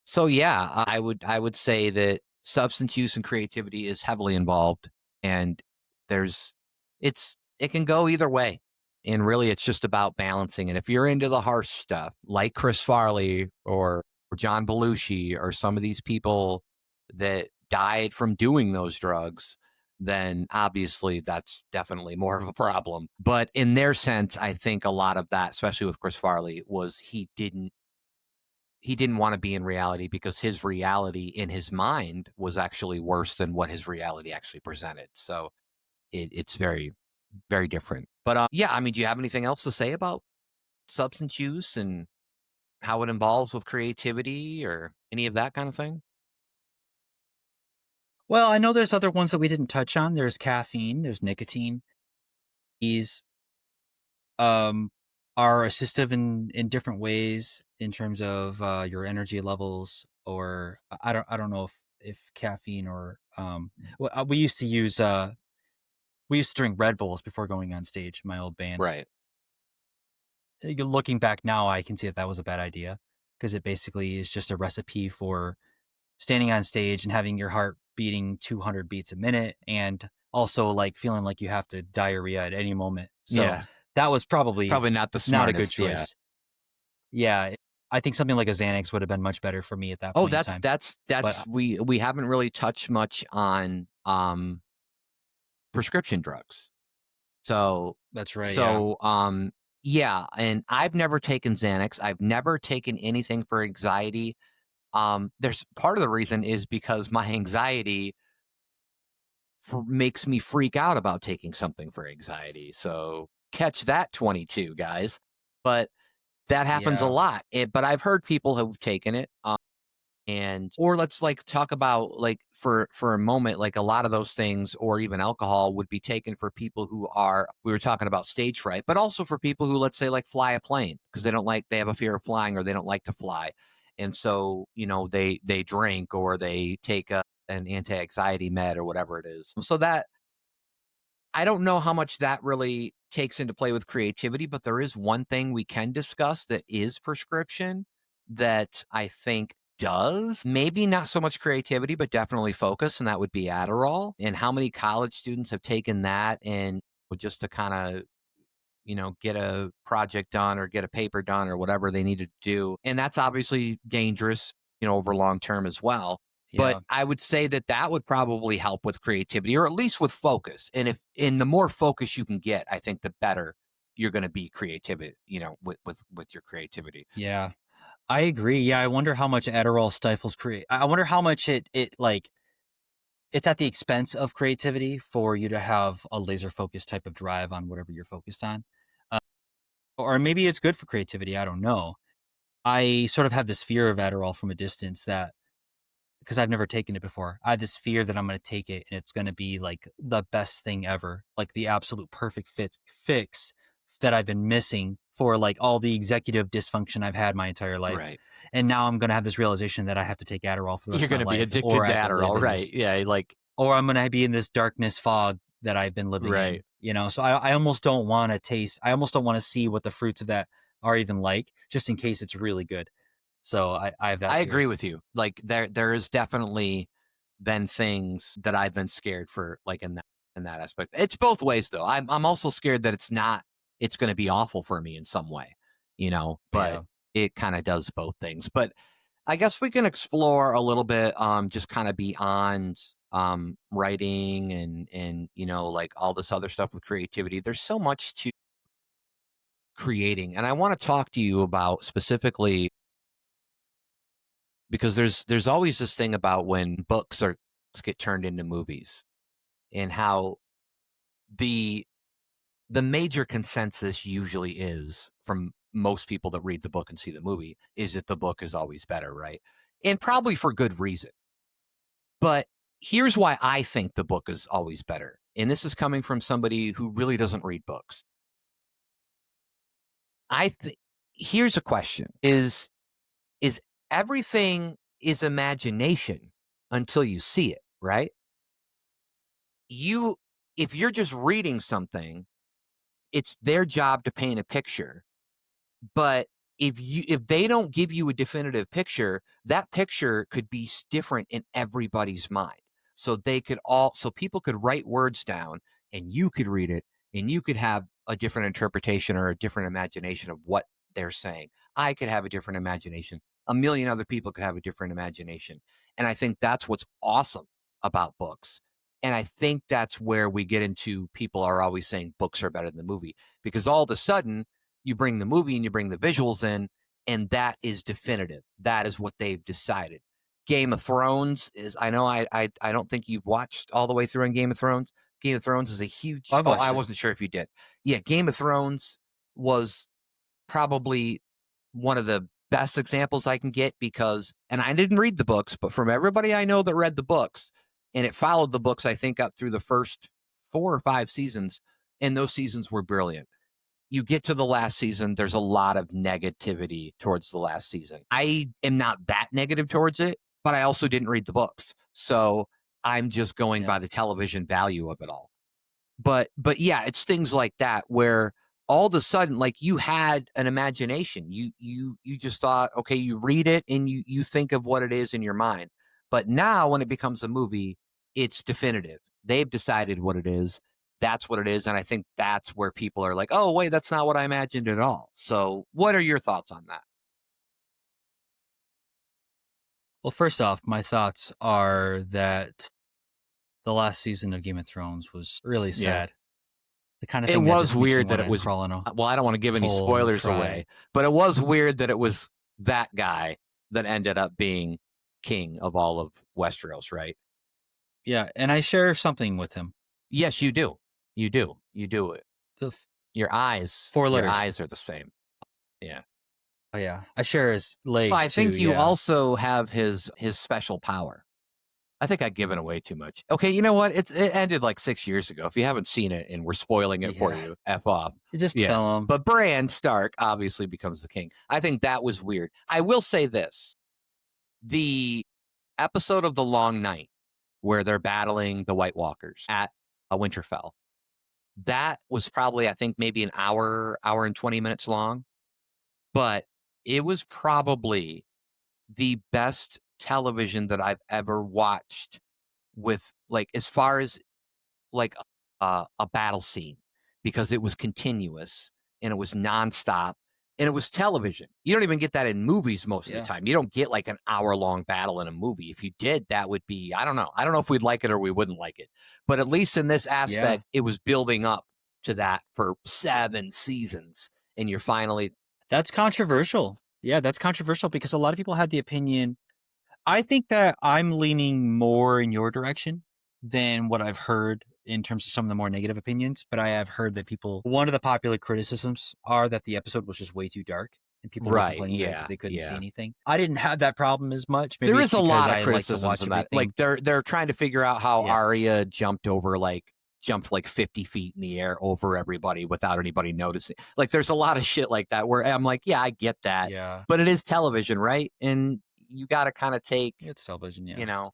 so yeah, I would say that substance use and creativity is heavily involved, and there's it can go either way. And really it's just about balancing. And if you're into the harsh stuff, like Chris Farley or John Belushi or some of these people that died from doing those drugs, then obviously that's definitely more of a problem. But in their sense, I think a lot of that, especially with Chris Farley, was he didn't want to be in reality because his reality in his mind was actually worse than what his reality actually presented. So it's very, very different. But yeah, I mean, do you have anything else to say about substance use and how it involves with creativity or any of that kind of thing? Well, I know there's other ones that we didn't touch on. There's caffeine, there's nicotine. These um are assistive in different ways in terms of your energy levels, or I don't know if caffeine or well, we used to drink Red Bulls before going on stage, my old band. Right. Looking back now, I can see that that was a bad idea because it basically is just a recipe for standing on stage and having your heart beating 200 beats a minute and also like feeling like you have to diarrhea at any moment. So Yeah. that was probably Probably not the not a good smartest. Yeah. choice. Yeah, I think something like a Xanax would have been much better for me at that Oh, point in that's time. that's But that's we haven't really touched much on prescription drugs. So that's right. Yeah, so yeah, and I've never taken Xanax. I've never taken anything for anxiety. There's part of the reason is because my anxiety makes me freak out about taking something for anxiety. So catch that 22 guys. But that happens a yeah, lot. But I've heard people who've taken it. And or let's like talk about like for a moment, like a lot of those things or even alcohol would be taken for people who are, we were talking about stage fright, but also for people who, let's say, like fly a plane because they have a fear of flying or they don't like to fly, and so they drink or they take an anti-anxiety med or whatever it is. So that, I don't know how much that really takes into play with creativity, but there is one thing we can discuss that is prescription that I think does. Maybe not so much creativity, but definitely focus, and that would be Adderall. And how many college students have taken that and just to kind of get a project done or get a paper done or whatever they needed to do. And that's obviously dangerous, over long term as well. But yeah, I would say that that would probably help with creativity or at least with focus. And if in the more focus you can get, I think the better you're going to be creativity, with your creativity. yeah. I agree. Yeah, I wonder how much Adderall stifles create. I wonder how much it like it's at the expense of creativity for you to have a laser focused type of drive on whatever you're focused on. Uh, or maybe it's good for creativity. I don't know. I sort of have this fear of Adderall from a distance that because I've never taken it before. I have this fear that I'm going to take it and it's going to be like the best thing ever, like the absolute perfect fix that I've been missing for like all the executive dysfunction I've had my entire life. Right. And now I'm going to have this realization that I have to take Adderall for the rest You're of my going to be life, or addicted I to have to live Adderall. in Right. this, Yeah. Like, or I'm going to be in this darkness fog that I've been living in, right. So I almost don't want to taste, I almost don't want to see what the fruits of that are even like, just in case it's really good. So I have that I fear. agree with you. Like there is definitely been things that I've been scared for, like in that aspect. It's both ways though. I'm also scared that it's going to be awful for me in some way, but Yeah. it kind of does both things. But I guess we can explore a little bit just kind of beyond writing and like all this other stuff with creativity. There's so much to creating, and I want to talk to you about specifically because there's always this thing about when books get turned into movies and how the the major consensus usually is from most people that read the book and see the movie is that the book is always better, right? And probably for good reason. But here's why I think the book is always better. And this is coming from somebody who really doesn't read books. I think here's a question. Is everything is imagination until you see it, right? You If you're just reading something, it's their job to paint a picture. But if they don't give you a definitive picture, that picture could be different in everybody's mind. So people could write words down and you could read it and you could have a different interpretation or a different imagination of what they're saying. I could have a different imagination. A million other people could have a different imagination. And I think that's what's awesome about books. And I think that's where we get into people are always saying books are better than the movie because all of a sudden you bring the movie and you bring the visuals in, and that is definitive. That is what they've decided. Game of Thrones is. I know. I don't think you've watched all the way through on Game of Thrones. Game of Thrones is a huge. I've Oh, watched I it. wasn't sure if you did. Yeah, Game of Thrones was probably one of the best examples I can get because, and I didn't read the books, but from everybody I know that read the books, and it followed the books, I think, up through the first 4 or 5 seasons, and those seasons were brilliant. You get to the last season, there's a lot of negativity towards the last season. I am not that negative towards it, but I also didn't read the books. So I'm just going Yeah. by the television value of it all. But yeah, it's things like that where all of a sudden, like, you had an imagination. You just thought, okay, you read it and you think of what it is in your mind. But now when it becomes a movie, it's definitive. They've decided what it is. That's what it is. And I think that's where people are like, oh, wait, that's not what I imagined at all. So what are your thoughts on that? Well, first off, my thoughts are that the last season of Game of Thrones was really Yeah. sad. The kind of It thing that was just makes you weird that want it to was, crawl in a well, I don't want to give any hole and spoilers cry. away, but it was weird that it was that guy that ended up being king of all of Westeros, right? Yeah, and I share something with him. Yes, you do. You do. You do it. The four Your letters. eyes are the same. Yeah. Oh yeah, I share his Well, legs I too. think you Yeah, also have his special power. I think I've given away too much. Okay, you know what? It ended like 6 years ago. If you haven't seen it and we're spoiling it for yeah. you, F off. You just Yeah. tell him. But Bran Stark obviously becomes the king. I think that was weird. I will say this. The episode of The Long Night where they're battling the White Walkers at a Winterfell. That was probably, I think, maybe an hour and 20 minutes long, but it was probably the best television that I've ever watched with, like, as far as like a battle scene, because it was continuous and it was nonstop and it was television. You don't even get that in movies most of the Yeah, time. You don't get like an hour-long battle in a movie. If you did, that would be, I don't know. I don't know if we'd like it or we wouldn't like it. But at least in this yeah. aspect, it was building up to that for 7 seasons. And you're finally, That's controversial. Yeah, that's controversial because a lot of people had the opinion. I think that I'm leaning more in your direction than what I've heard in terms of some of the more negative opinions. But I have heard that one of the popular criticisms are that the episode was just way too dark and people were right. complaining that Yeah. they couldn't see Yeah. anything. I didn't have that problem as much. Maybe There it's is a because lot of I like to criticisms watch in that. everything. Like they're trying to figure out how Yeah. Arya jumped like 50 feet in the air over everybody without anybody noticing. Like there's a lot of shit like that where I'm like, yeah, I get that. Yeah. But it is television, right? And you got to kind of take, It's television. Yeah. you know,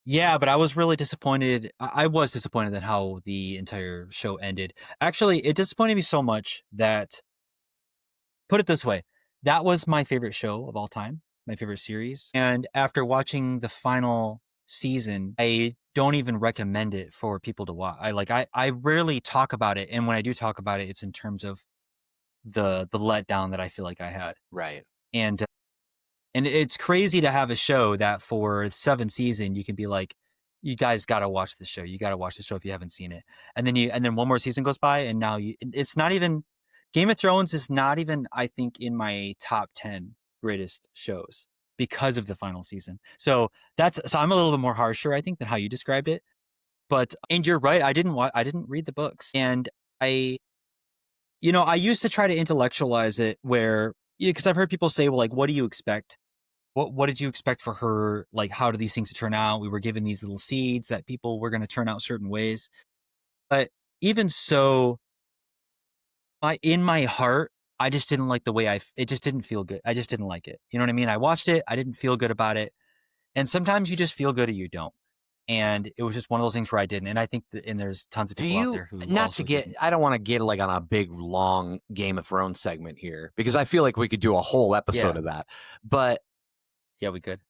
Yeah, but I was really disappointed. I was disappointed at how the entire show ended. Actually, it disappointed me so much that, put it this way, that was my favorite show of all time, my favorite series. And after watching the final season, I don't even recommend it for people to watch. I rarely talk about it, and when I do talk about it, it's in terms of the letdown that I feel like I had. right. And and it's crazy to have a show that for 7 season you can be like, you guys got to watch this show. You got to watch the show if you haven't seen it. And then one more season goes by, and now it's not even, Game of Thrones is not even, I think, in my top 10 greatest shows because of the final season. So I'm a little bit more harsher, I think, than how you described it. But and you're right, I didn't read the books, and I I used to try to intellectualize it where, because I've heard people say, well, like, what do you expect? What did you expect for her? Like, how do these things turn out? We were given these little seeds that people were going to turn out certain ways. But even so, in my heart, I just didn't like the way it just didn't feel good. I just didn't like it. You know what I mean? I watched it. I didn't feel good about it. And sometimes you just feel good or you don't. And it was just one of those things where I didn't. And I think and there's tons of Do people out you, there who not to also get, didn't. I don't want to get like on a big long Game of Thrones segment here because I feel like we could do a whole episode Yeah. of that. But Yeah, we could.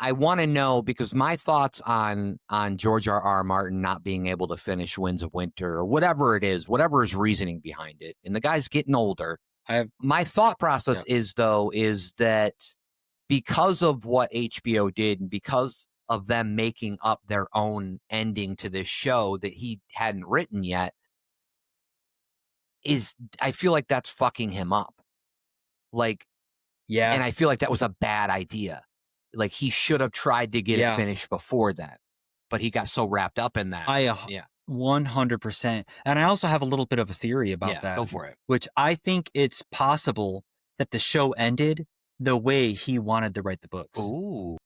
I want to know, because my thoughts on George R. Martin not being able to finish Winds of Winter or whatever it is, whatever his reasoning behind it, and the guy's getting older. I have, My thought process yeah. is that because of what HBO did and because of them making up their own ending to this show that he hadn't written yet, is I feel like that's fucking him up. Like, Yeah. and I feel like that was a bad idea. Like he should have tried to get it Yeah. finished before that, but he got so wrapped up in that. I Yeah, 100%. And I also have a little bit of a theory about yeah, go that, for it. which I think it's possible that the show ended the way he wanted to write the books. Ooh,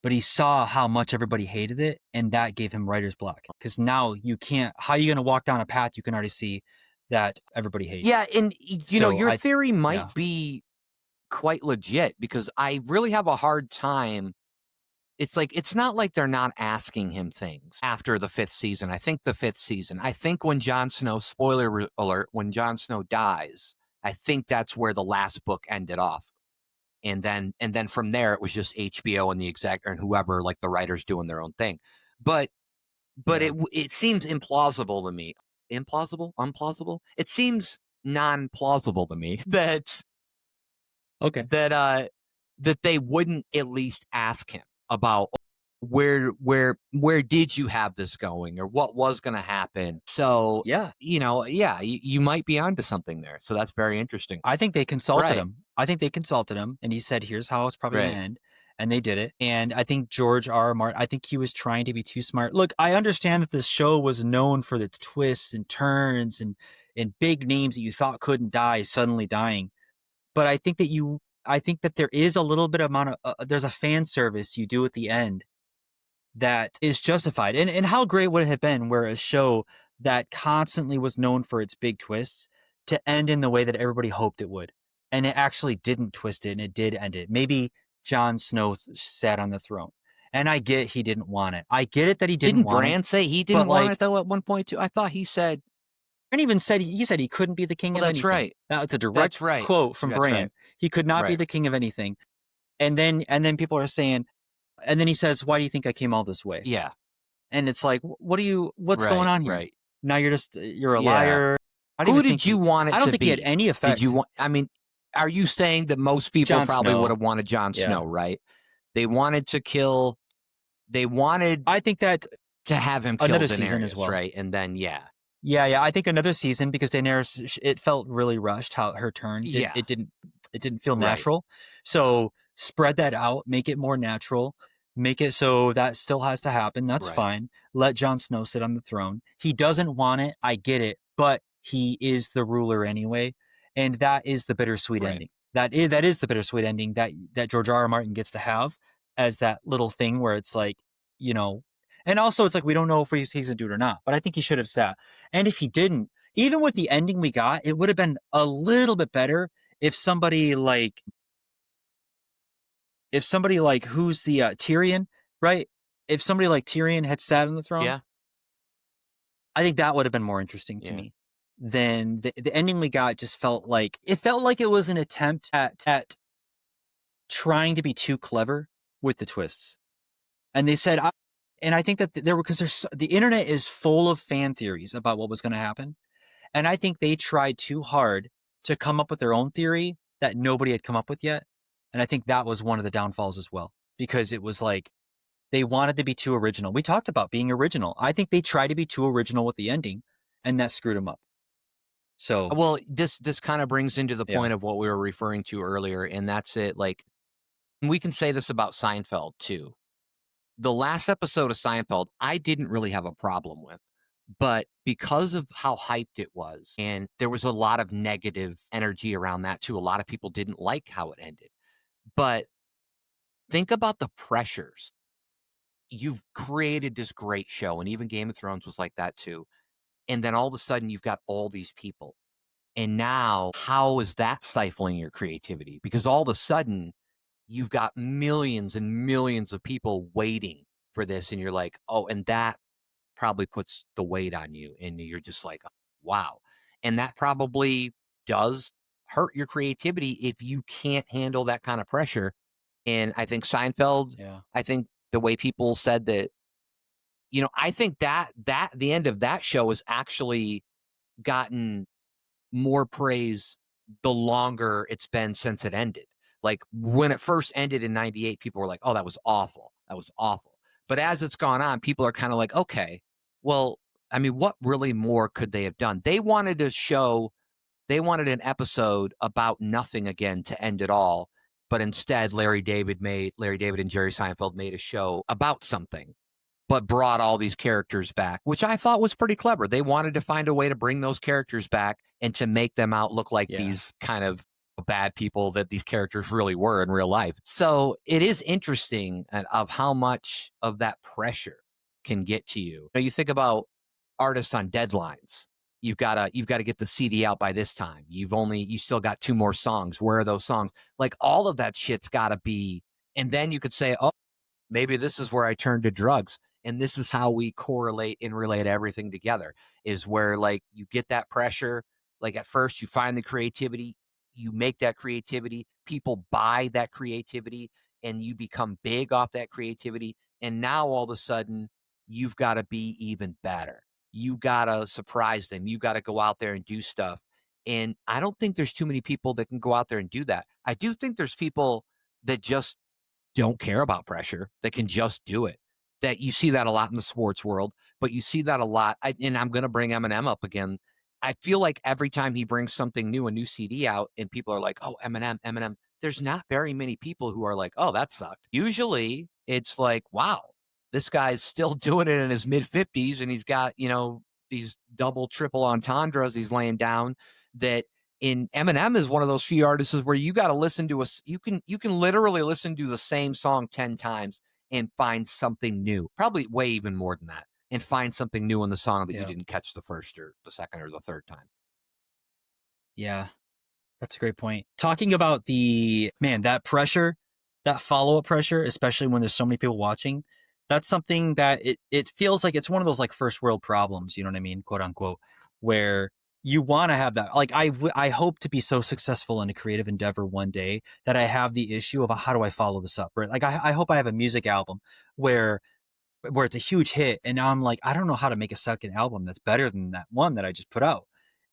but he saw how much everybody hated it, and that gave him writer's block. Because now you can't. How are you going to walk down a path you can already see that everybody Yeah, hates? and So your I, theory yeah, might be quite legit because I really have a hard time. It's like it's not like they're not asking him things after the fifth season. I think the fifth season. I think when Jon Snow, alert, when Jon Snow dies, I think that's where the last book ended off. And then from there it was just HBO and the exec and whoever, like the writers doing their own thing. But yeah, it seems implausible to me. Implausible? Unplausible? It seems non-plausible to me okay. that that they wouldn't at least ask him about where did you have this going or what was going to happen. So, Yeah, yeah, you might be onto something there. So that's very interesting. I think they consulted Right. him. I think they consulted him, and he said, "Here's how it's probably going to Right. end," and they did it. And I think George R. R. Martin. I think he was trying to be too smart. Look, I understand that this show was known for its twists and turns and big names that you thought couldn't die suddenly dying. But I think that there is a little bit amount of there's a fan service you do at the end that is justified. And how great would it have been where a show that constantly was known for its big twists to end in the way that everybody hoped it would. And it actually didn't twist it and it did end it. Maybe Jon Snow sat on the throne. And I get he didn't want it. I get it that he didn't Didn't want it, Bran say he but didn't want it like though at one point too? I thought he said, and even said he said he couldn't be the king "Oh, of that's anything. right. That's a direct That's right. quote from That's right. Bran. He could not be Right. the king of anything. And then people are saying and then he says, "Why do you think I came all this way?" Yeah. And it's like, what's going Right. on here? Right. Now you're a Yeah. liar. I don't Who even think did you he, want it I don't to think he had be? any Did you effect. want I mean, are you saying that most people Jon probably would Snow. have wanted Jon Yeah. Snow, right? They wanted to kill they wanted I think that to have him kill another season as Daenerys, well. right? And then yeah. Yeah, yeah. I think another season because Daenerys, it felt really rushed how her turn did. Yeah. It didn't feel Right. natural. So spread that out, make it more natural, make it so that still has to happen. That's Right. fine. Let Jon Snow sit on the throne. He doesn't want it. I get it, but he is the ruler anyway, and that is the bittersweet Right. ending. That is the bittersweet ending that George R. R. Martin gets to have as that little thing where it's like, you know, and also it's like we don't know if he's gonna do it or not. But I think he should have sat. And if he didn't, even with the ending we got, it would have been a little bit better if somebody like who's the Tyrion, right? If somebody like Tyrion had sat on the throne, Yeah. I think that would have been more interesting to Yeah. me. Than the ending we got just felt like it was an attempt at trying to be too clever with the twists. And they said, and I think that there were because the internet is full of fan theories about what was going to happen. And I think they tried too hard to come up with their own theory that nobody had come up with yet. And I think that was one of the downfalls as well, because it was like they wanted to be too original. We talked about being original. I think they tried to be too original with the ending, and that screwed them up. So, Well, this kind of brings into the yeah, point of what we were referring to earlier, and that's it. Like we can say this about Seinfeld too. The last episode of Seinfeld, I didn't really have a problem with. But because of how hyped it was, and there was a lot of negative energy around that too, a lot of people didn't like how it ended. But think about the pressures. You've created this great show, and even Game of Thrones was like that too. And then all of a sudden, you've got all these people. And now, how is that stifling your creativity? Because all of a sudden, you've got millions and millions of people waiting for this. And you're like, oh, and that probably puts the weight on you. And you're just like, wow. And that probably does hurt your creativity if you can't handle that kind of pressure. And I think Seinfeld, yeah, I think the way people said that, I think that the end of that show has actually gotten more praise the longer it's been since it ended. Like when it first ended in 98, people were like, oh, that was awful. That was awful. But as it's gone on, people are kind of like, okay, well, I mean, what really more could they have done? They wanted an episode about nothing again to end it all. But instead, Larry David and Jerry Seinfeld made a show about something but brought all these characters back, which I thought was pretty clever. They wanted to find a way to bring those characters back and to make them out look like yeah. these kind of bad people that these characters really were in real life. So it is interesting of how much of that pressure can get to you. Now you think about artists on deadlines. You've got to get the CD out by this time. You still got two more songs. Where are those songs? Like all of that shit's got to be. And then you could say, oh, maybe this is where I turn to drugs. And this is how we correlate and relate everything together is where like you get that pressure. Like at first you find the creativity, you make that creativity, people buy that creativity, and you become big off that creativity. And now all of a sudden you've got to be even better. You got to surprise them. You got to go out there and do stuff. And I don't think there's too many people that can go out there and do that. I do think there's people that just don't care about pressure, that can just do it. That you see that a lot in the sports world, but you see that a lot. And I'm going to bring Eminem up again. I feel like every time he brings something new, a new CD out, and people are like, "Oh, Eminem, Eminem." There's not very many people who are like, "Oh, that sucked." Usually, it's like, "Wow, this guy's still doing it in his mid 50s, and he's got these double, triple entendres he's laying down." That in Eminem is one of those few artists where you got to listen to you can literally listen to the same song 10 times and find something new. Probably way even more than that. And find something new in the song that you Yeah. didn't catch the first or the second or the third time. Yeah. That's a great point. Talking about that pressure, that follow up pressure, especially when there's so many people watching, that's something that it feels like it's one of those like first world problems, you know what I mean? Quote unquote, where you want to have that. Like I hope to be so successful in a creative endeavor one day that I have the issue of how do I follow this up, right? Like I hope I have a music album where it's a huge hit and now I'm like, I don't know how to make a second album that's better than that one that I just put out.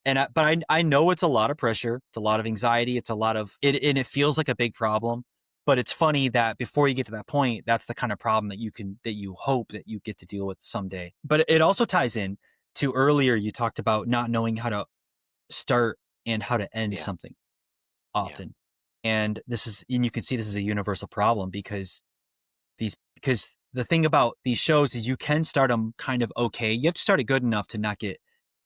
But I know it's a lot of pressure, it's a lot of anxiety, it's a lot of it, and it feels like a big problem. But it's funny that before you get to that point, that's the kind of problem that you hope that you get to deal with someday. But it also ties in to earlier you talked about not knowing how to start and how to end Yeah. something Yeah. often. And you can see this is a universal problem because the thing about these shows is you can start them kind of okay. You have to start it good enough to not get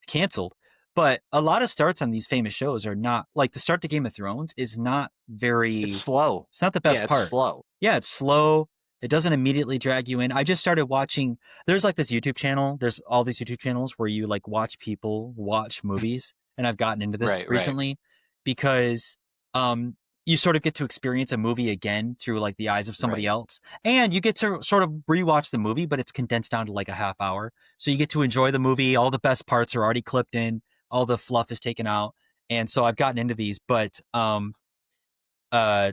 canceled. But a lot of starts on these famous shows are not like the start to Game of Thrones is not It's very, slow. it's not the Yeah, best it's part. slow. Yeah, it's slow. It doesn't immediately drag you in. I just started watching, there's like this YouTube channel. There's all these YouTube channels where you like watch people watch movies. And I've gotten into this Right, right, recently because, um, you sort of get to experience a movie again through like the eyes of somebody right. else. And you get to sort of rewatch the movie, but it's condensed down to like a half hour. So you get to enjoy the movie. All the best parts are already clipped in, all the fluff is taken out. And so I've gotten into these, but uh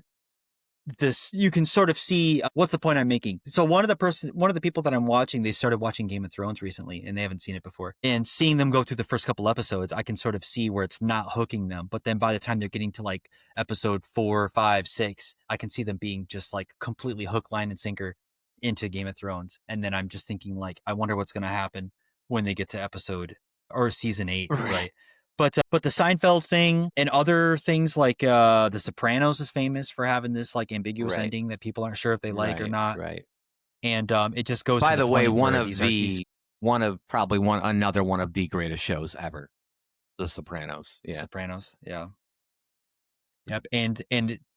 this you can sort of see what's the point I'm making. So one of the people that I'm watching, they started watching Game of Thrones recently and they haven't seen it before. And seeing them go through the first couple episodes, I can sort of see where it's not hooking them. But then by the time they're getting to like episode 4, 5, 6, I can see them being just like completely hook, line, and sinker into Game of Thrones. And then I'm just thinking like, I wonder what's going to happen when they get to episode or season 8, Right. right? But the Seinfeld thing and other things like The Sopranos is famous for having this like ambiguous Right. ending that people aren't sure if they like or Right. not. Right. And it just goes to By the the way, point where these are these one of probably one another one of the greatest shows ever. The Sopranos. Yeah. Sopranos, yeah, yep. And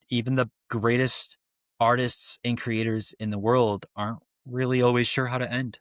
even the greatest artists and creators in the world aren't really always sure how to end.